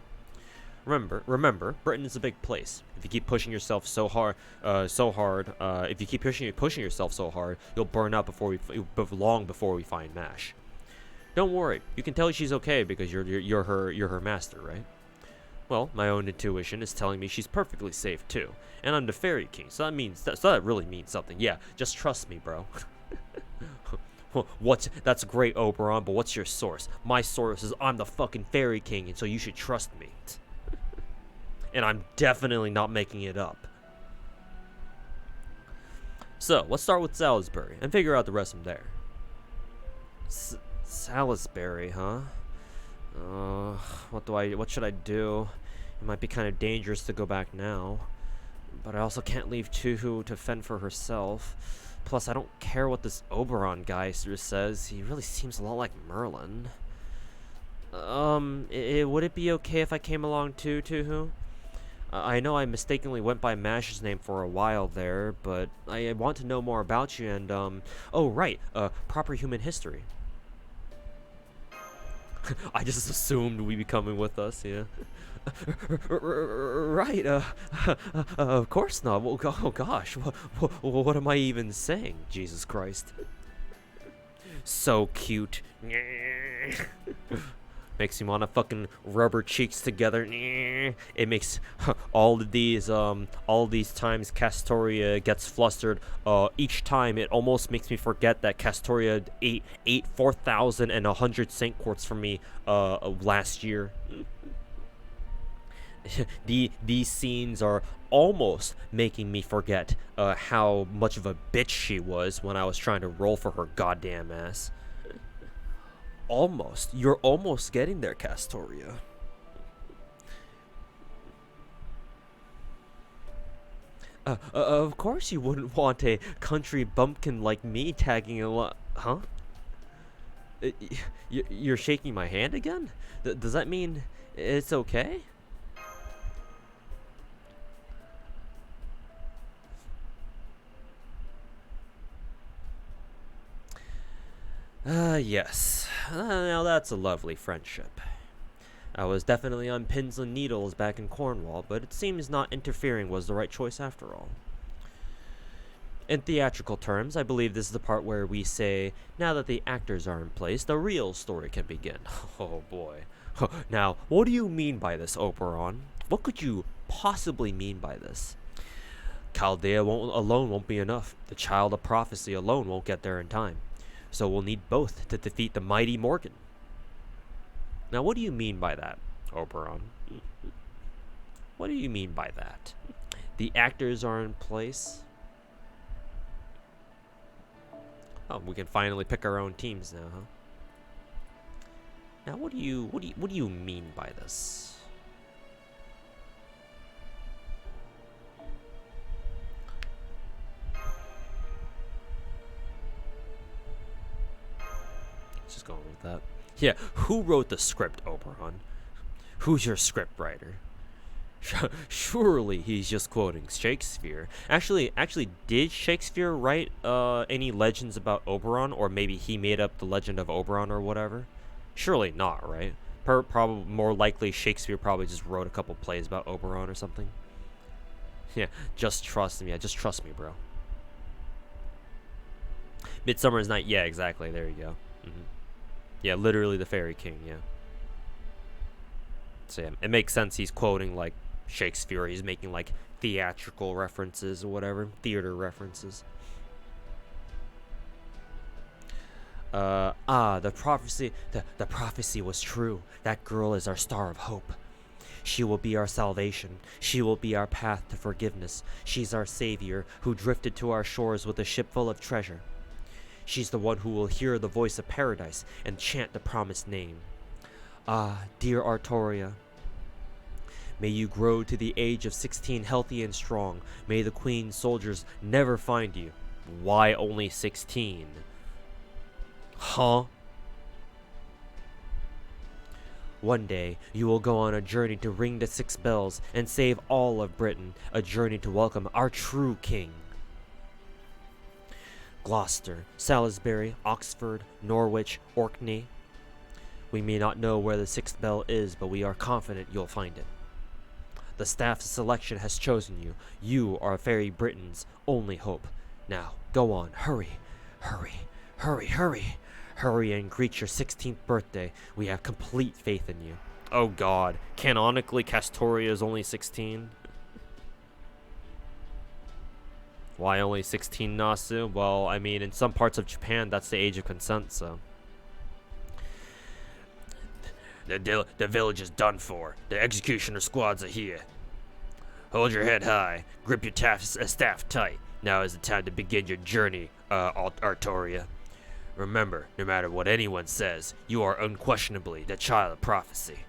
Remember, Britain is a big place. If you keep pushing yourself so hard, if you keep pushing yourself so hard, you'll burn out long before we find Mash. Don't worry, you can tell she's okay because you're her master, right? Well, my own intuition is telling me she's perfectly safe too, and I'm the Fairy King, so that really means something. Yeah, just trust me, bro. That's great, Oberon, but what's your source? My source is I'm the fucking Fairy King, and so you should trust me. And I'm definitely not making it up. So, let's start with Salisbury and figure out the rest from there. Salisbury, huh? What should I do? It might be kind of dangerous to go back now. But I also can't leave Tuhu to fend for herself. Plus, I don't care what this Oberon guy says. He really seems a lot like Merlin. Would it be okay if I came along too, Tuhu? I know I mistakenly went by Mash's name for a while there, but I want to know more about you and, oh, right, proper human history. I just assumed we'd be coming with us, yeah. Right, of course not. Well, oh gosh, what am I even saying? Jesus Christ. So cute. Makes me want to fucking rub her cheeks together. It makes all of these times Castoria gets flustered. Each time it almost makes me forget that Castoria ate 4,100 Saint Quartz from me last year. These scenes are almost making me forget how much of a bitch she was when I was trying to roll for her goddamn ass. Almost. You're almost getting there, Castoria. Of course you wouldn't want a country bumpkin like me tagging along. Huh? You're shaking my hand again? Does that mean it's okay? Yes. Now that's a lovely friendship. I was definitely on pins and needles back in Cornwall, but it seems not interfering was the right choice after all. In theatrical terms, I believe this is the part where we say, now that the actors are in place, the real story can begin. Oh boy. Now, what do you mean by this, Oberon? What could you possibly mean by this? Chaldea alone won't be enough. The Child of Prophecy alone won't get there in time. So we'll need both to defeat the mighty Morgan. Now, what do you mean by that, Oberon? What do you mean by that? The actors are in place. Oh, we can finally pick our own teams now, huh? Now, what do you mean by this? Let's just go with that. Yeah, who wrote the script, Oberon? Who's your script writer? Surely he's just quoting Shakespeare. Actually, did Shakespeare write any legends about Oberon, or maybe he made up the legend of Oberon or whatever? Surely not, right? Probably more likely Shakespeare probably just wrote a couple plays about Oberon or something. Yeah, just trust me. Yeah, just trust me, bro. Midsummer's Night. Yeah, exactly. There you go. Yeah, literally the Fairy King. Yeah. So yeah, it makes sense. He's quoting like Shakespeare. He's making like theatrical references or whatever, theater references. The prophecy. The prophecy was true. That girl is our star of hope. She will be our salvation. She will be our path to forgiveness. She's our savior who drifted to our shores with a ship full of treasure. She's the one who will hear the voice of paradise and chant the promised name. Ah, dear Artoria, may you grow to the age of 16 healthy and strong. May the Queen's soldiers never find you. Why only 16? Huh? One day, you will go on a journey to ring the 6 bells and save all of Britain, a journey to welcome our true king. Gloucester, Salisbury, Oxford, Norwich, Orkney. We may not know where the 6th bell is, but we are confident you'll find it. The staff's selection has chosen you. You are Fairy Britain's only hope. Now, go on, hurry, hurry, hurry, hurry. Hurry and greet your 16th birthday. We have complete faith in you. Oh god, canonically Castoria is only 16? Why only 16, Nasu? Well, I mean, in some parts of Japan, that's the age of consent, so. The village is done for. The executioner squads are here. Hold your head high. Grip your staff tight. Now is the time to begin your journey, Artoria. Remember, no matter what anyone says, you are unquestionably the Child of Prophecy.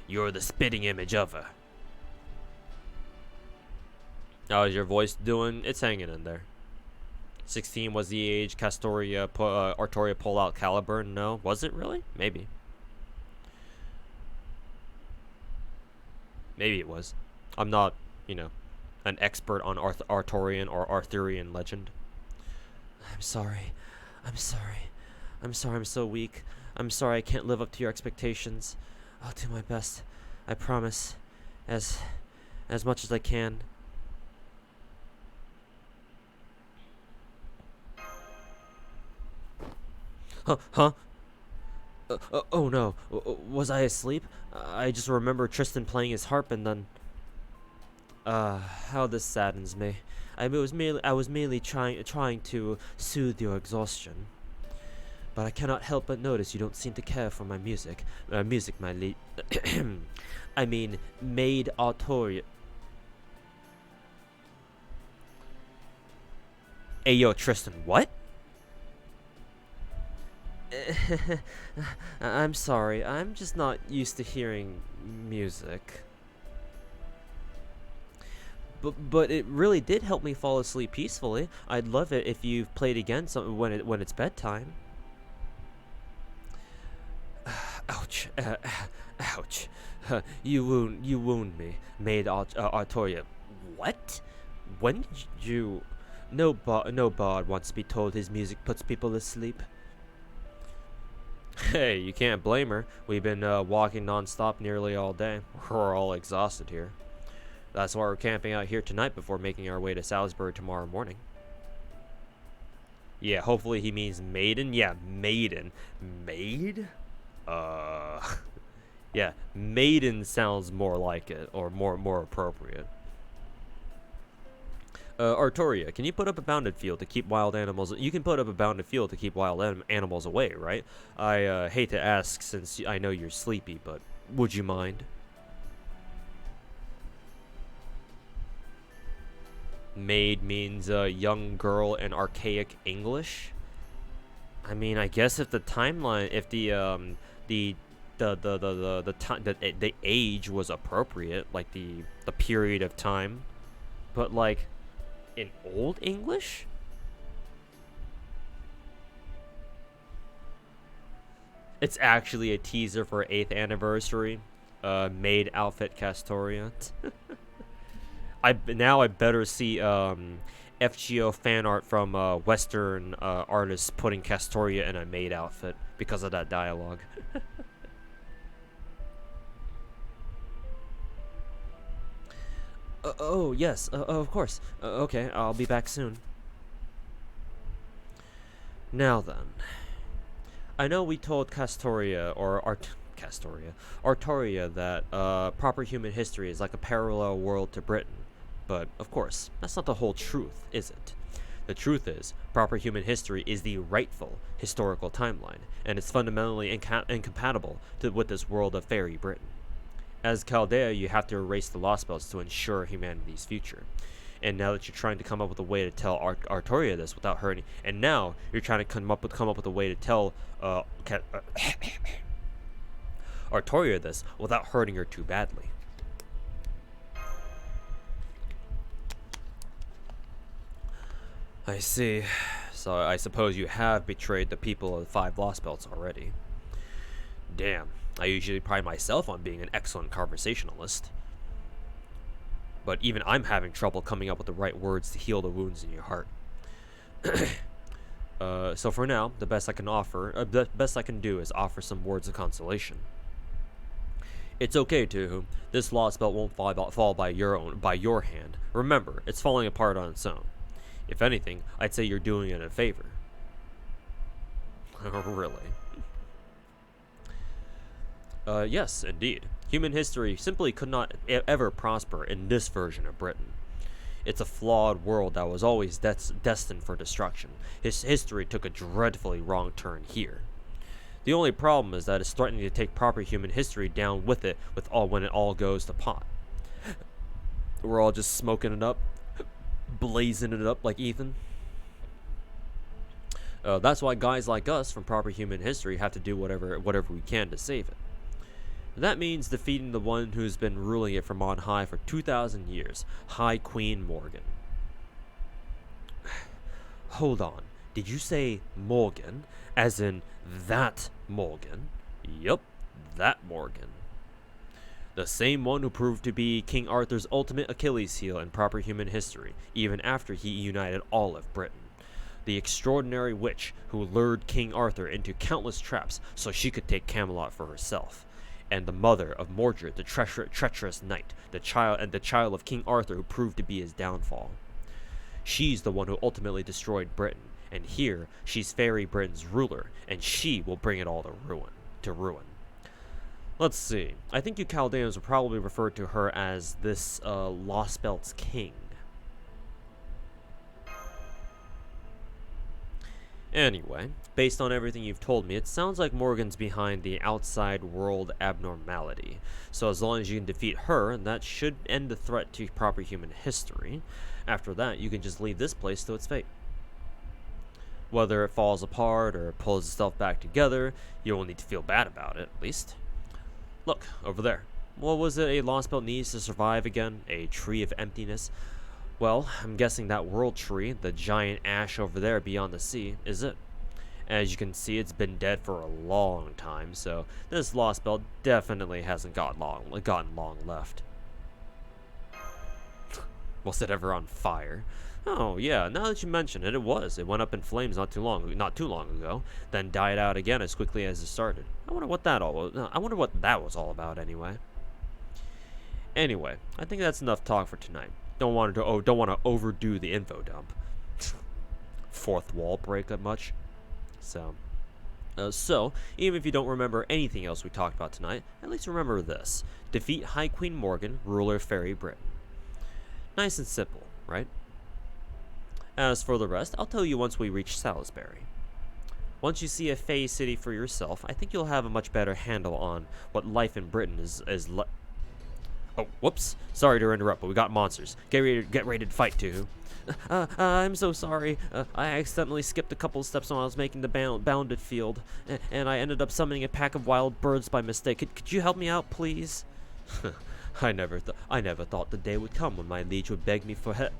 You're the spitting image of her. How is your voice doing? It's hanging in there. 16 was the age Artoria pulled out Caliburn? No. Was it really? Maybe. Maybe it was. I'm not, an expert on Arthurian or Arthurian legend. I'm sorry. I'm sorry. I'm sorry I'm so weak. I'm sorry I can't live up to your expectations. I'll do my best. I promise. As much as I can. Huh? Oh no, was I asleep? I just remember Tristan playing his harp and then. How this saddens me. I was merely trying to soothe your exhaustion. But I cannot help but notice you don't seem to care for my music. My lead. I mean, maid Artoria. Hey yo, Tristan, what? I'm sorry, I'm just not used to hearing music. But it really did help me fall asleep peacefully. I'd love it if you played again when it's bedtime. Ouch. Ouch. You wound me, maid Artoria. What? When did you... No bard wants to be told his music puts people to sleep. Hey, you can't blame her. We've been walking non-stop nearly all day. We're all exhausted here. That's why we're camping out here tonight before making our way to Salisbury tomorrow morning. Yeah, hopefully he means maiden. Yeah, maiden. Maid? Yeah, maiden sounds more like it, or more appropriate. Artoria, can you put up a bounded field to keep wild animals? You can put up a bounded field to keep wild animals away, right? I hate to ask since I know you're sleepy, but would you mind? Maid means young girl in archaic English. I mean, I guess if the timeline, if the age was appropriate, like the period of time, but like in old English. It's actually a teaser for 8th anniversary. Maid outfit Castoria. I better see FGO fan art from Western artists putting Castoria in a maid outfit because of that dialogue. Oh yes, of course. Okay, I'll be back soon. Now then, I know we told Castoria Artoria that proper human history is like a parallel world to Britain. But, of course, that's not the whole truth, is it? The truth is, proper human history is the rightful historical timeline, and it's fundamentally incompatible with this world of fairy Britain. As Chaldea, you have to erase the lost spells to ensure humanity's future. And now that you're trying to come up with a way to tell Artoria this without hurting, and now you're trying to come up with a way to tell Artoria this without hurting her too badly. I see. So I suppose you have betrayed the people of the 5 Lost Belts already. Damn, I usually pride myself on being an excellent conversationalist. But even I'm having trouble coming up with the right words to heal the wounds in your heart. So for now, the best I can do is offer some words of consolation. It's okay, Tuhu. This Lost Belt won't fall by your hand. Remember, it's falling apart on its own. If anything, I'd say you're doing it a favor. Really? Yes, indeed. Human history simply could not ever prosper in this version of Britain. It's a flawed world that was always destined for destruction. His history took a dreadfully wrong turn here. The only problem is that it's threatening to take proper human history down with it when it all goes to pot. We're all just smoking it up. Blazing it up like Ethan. That's why guys like us from proper human history have to do whatever we can to save it. That means defeating the one who's been ruling it from on high for 2,000 years, High Queen Morgan. Hold on, did you say Morgan, as in that Morgan? Yup, that Morgan. The same one who proved to be King Arthur's ultimate Achilles heel in proper human history, even after he united all of Britain. The extraordinary witch who lured King Arthur into countless traps so she could take Camelot for herself. And the mother of Mordred, the treacherous knight, the child of King Arthur who proved to be his downfall. She's the one who ultimately destroyed Britain, and here she's Fairy Britain's ruler, and she will bring it all to ruin. to ruin. Let's see. I think you Chaldeans would probably refer to her as this Lost Belt's king. Anyway, based on everything you've told me, it sounds like Morgan's behind the outside world abnormality. So as long as you can defeat her, that should end the threat to proper human history. After that, you can just leave this place to its fate. Whether it falls apart or pulls itself back together, you won't need to feel bad about it, at least. Look, over there. What was it a Lost Belt needs to survive again? A tree of emptiness? Well, I'm guessing that world tree, the giant ash over there beyond the sea, is it. As you can see, it's been dead for a long time, so this Lost Belt definitely hasn't gotten long left. Was it ever on fire? Oh yeah, now that you mention it, it was. It went up in flames not too long ago, then died out again as quickly as it started. I wonder what that was all about anyway. Anyway, I think that's enough talk for tonight. Don't want to overdo the info dump. Fourth wall break that much. So even if you don't remember anything else we talked about tonight, at least remember this: defeat High Queen Morgan, ruler of Fairy Britain. Nice and simple, right? As for the rest, I'll tell you once we reach Salisbury. Once you see a Fey city for yourself, I think you'll have a much better handle on what life in Britain is like. Oh, whoops. Sorry to interrupt, but we got monsters. Get ready to fight, too. I'm so sorry. I accidentally skipped a couple steps when I was making the bounded field, and I ended up summoning a pack of wild birds by mistake. Could you help me out, please? I never thought the day would come when my liege would beg me for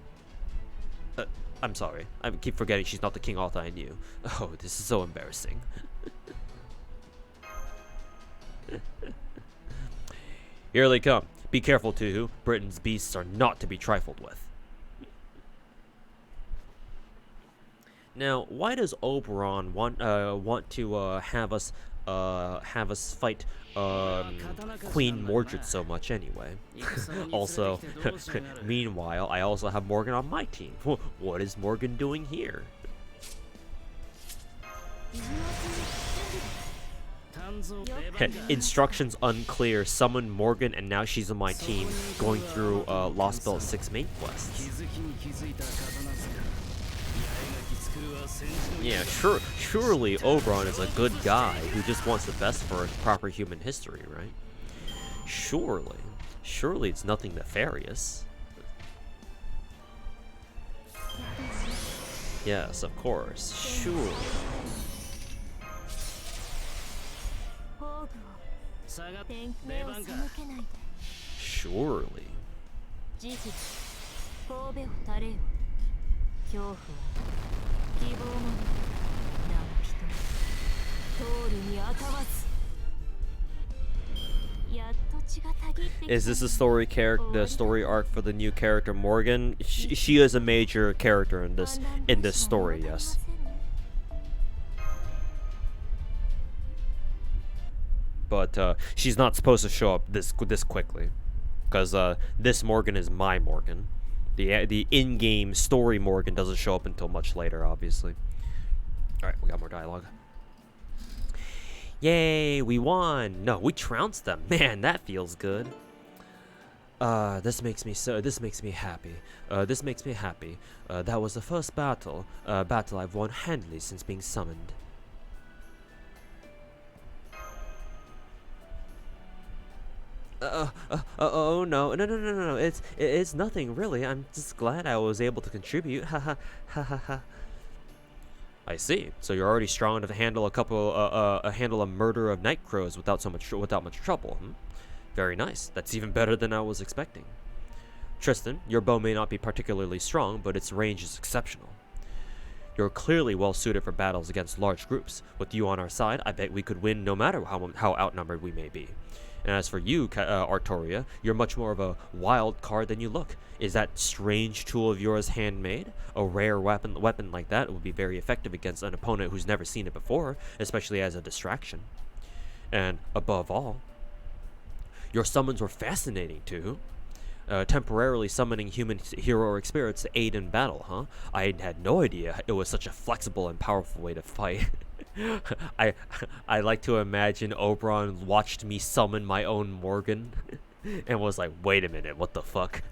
I'm sorry. I keep forgetting she's not the King Arthur I knew. Oh, this is so embarrassing. Here they come. Be careful, Tuhu. Britain's beasts are not to be trifled with. Now, why does Oberon want to have us fight Queen Mordred so much anyway? Also, meanwhile, I also have Morgan on my team. What is Morgan doing here? Instructions unclear. Summon Morgan, and now she's on my team, going through Lost Belt 6 main quests. Yeah, surely Oberon is a good guy who just wants the best for proper human history, right? Surely it's nothing nefarious. Yes, of course, surely. Surely. Is this the story arc for the new character Morgan? She is a major character in this story, yes. But she's not supposed to show up this quickly, because this Morgan is my Morgan. The in-game story Morgan doesn't show up until much later, obviously. Alright, we got more dialogue. Yay, we won! No, we trounced them. Man, that feels good. This makes me happy. That was the first battle I've won handily since being summoned. Oh no. It's nothing really. I'm just glad I was able to contribute. Ha. I see. So you're already strong enough to handle handle a murder of night crows without much trouble. Very nice. That's even better than I was expecting. Tristan, your bow may not be particularly strong, but its range is exceptional. You're clearly well suited for battles against large groups. With you on our side, I bet we could win no matter how outnumbered we may be. And as for you, Artoria, you're much more of a wild card than you look. Is that strange tool of yours handmade? A rare weapon like that would be very effective against an opponent who's never seen it before, especially as a distraction. And above all, your summons were fascinating too. Temporarily summoning human heroic spirits to aid in battle, huh? I had no idea it was such a flexible and powerful way to fight. I I like to imagine Oberon watched me summon my own Morgan and was like, wait a minute, what the fuck?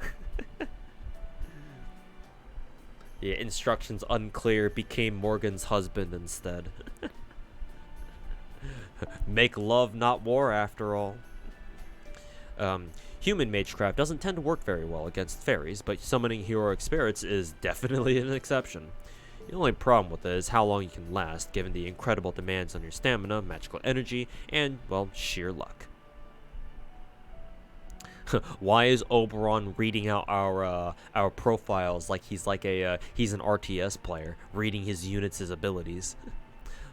Yeah, instructions unclear, became Morgan's husband instead. Make love, not war, after all. Human magecraft doesn't tend to work very well against fairies, but summoning heroic spirits is definitely an exception. The only problem with it is how long you can last, given the incredible demands on your stamina, magical energy, and, well, sheer luck. Why is Oberon reading out our profiles like he's an RTS player, reading his units' abilities?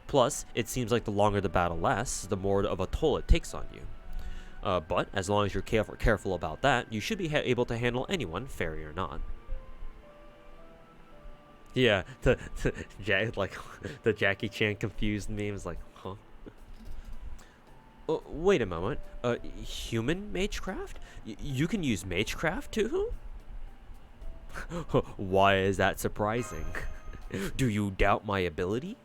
Plus, it seems like the longer the battle lasts, the more of a toll it takes on you. But as long as you're careful about that, you should be able to handle anyone, fairy or not. Yeah, the Jackie Chan confused memes, like, huh? Wait a moment. Human magecraft? You can use magecraft too? Why is that surprising? Do you doubt my ability?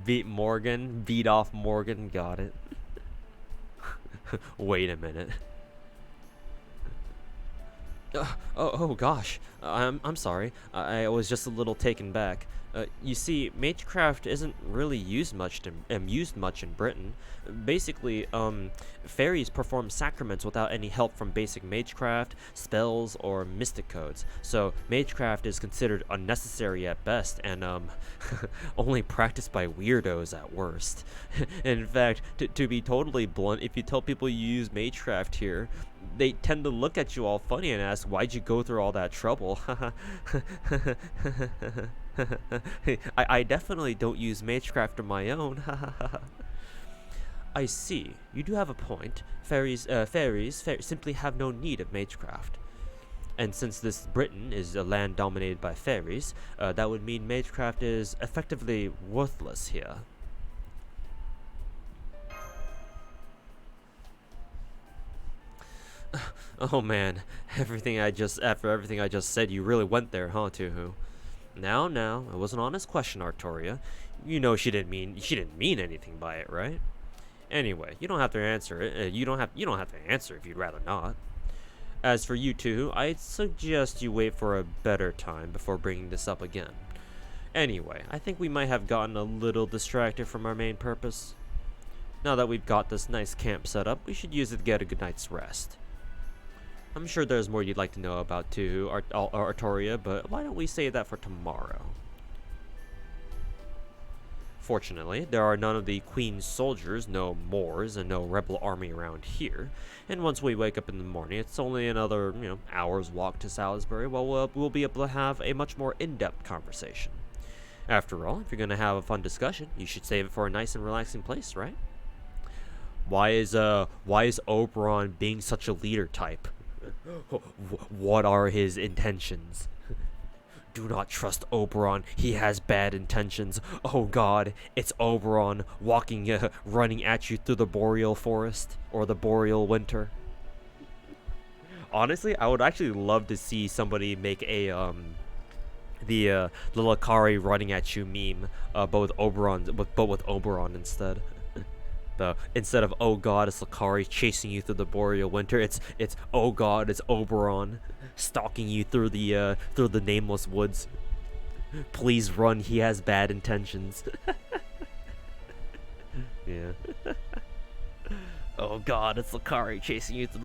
Beat off Morgan, got it. Wait a minute. Oh gosh, I'm sorry. I was just a little taken back. You see, magecraft isn't really used much in Britain. Basically, fairies perform sacraments without any help from basic magecraft, spells, or mystic codes. So magecraft is considered unnecessary at best, and only practiced by weirdos at worst. In fact, to be totally blunt, if you tell people you use magecraft here, they tend to look at you all funny and ask, why'd you go through all that trouble? I definitely don't use magecraft of my own. I see. You do have a point. Fairies simply have no need of magecraft. And since this Britain is a land dominated by fairies, that would mean magecraft is effectively worthless here. Oh man, after everything I just said, you really went there, huh, Tuhu? Now, it was an honest question, Artoria. You know she didn't mean anything by it, right? Anyway, you don't have to answer it. You don't have to answer if you'd rather not. As for you two, I'd suggest you wait for a better time before bringing this up again. Anyway, I think we might have gotten a little distracted from our main purpose. Now that we've got this nice camp set up, we should use it to get a good night's rest. I'm sure there's more you'd like to know about too, Artoria, but why don't we save that for tomorrow? Fortunately, there are none of the Queen's soldiers, no Moors, and no rebel army around here. And once we wake up in the morning, it's only another, hour's walk to Salisbury. Well, we'll be able to have a much more in-depth conversation. After all, if you're gonna have a fun discussion, you should save it for a nice and relaxing place, right? Why is Oberon being such a leader type? What are his intentions? Do not trust Oberon. He has bad intentions. Oh god, it's Oberon running at you through the boreal forest or the boreal winter. Honestly, I would actually love to see somebody make a the Akari running at you meme, but with Oberon instead. Instead of oh god, it's Lakari chasing you through the boreal winter, it's oh god, it's Oberon stalking you through the nameless woods. Please run, he has bad intentions. Yeah. Oh god, it's Lakari chasing you through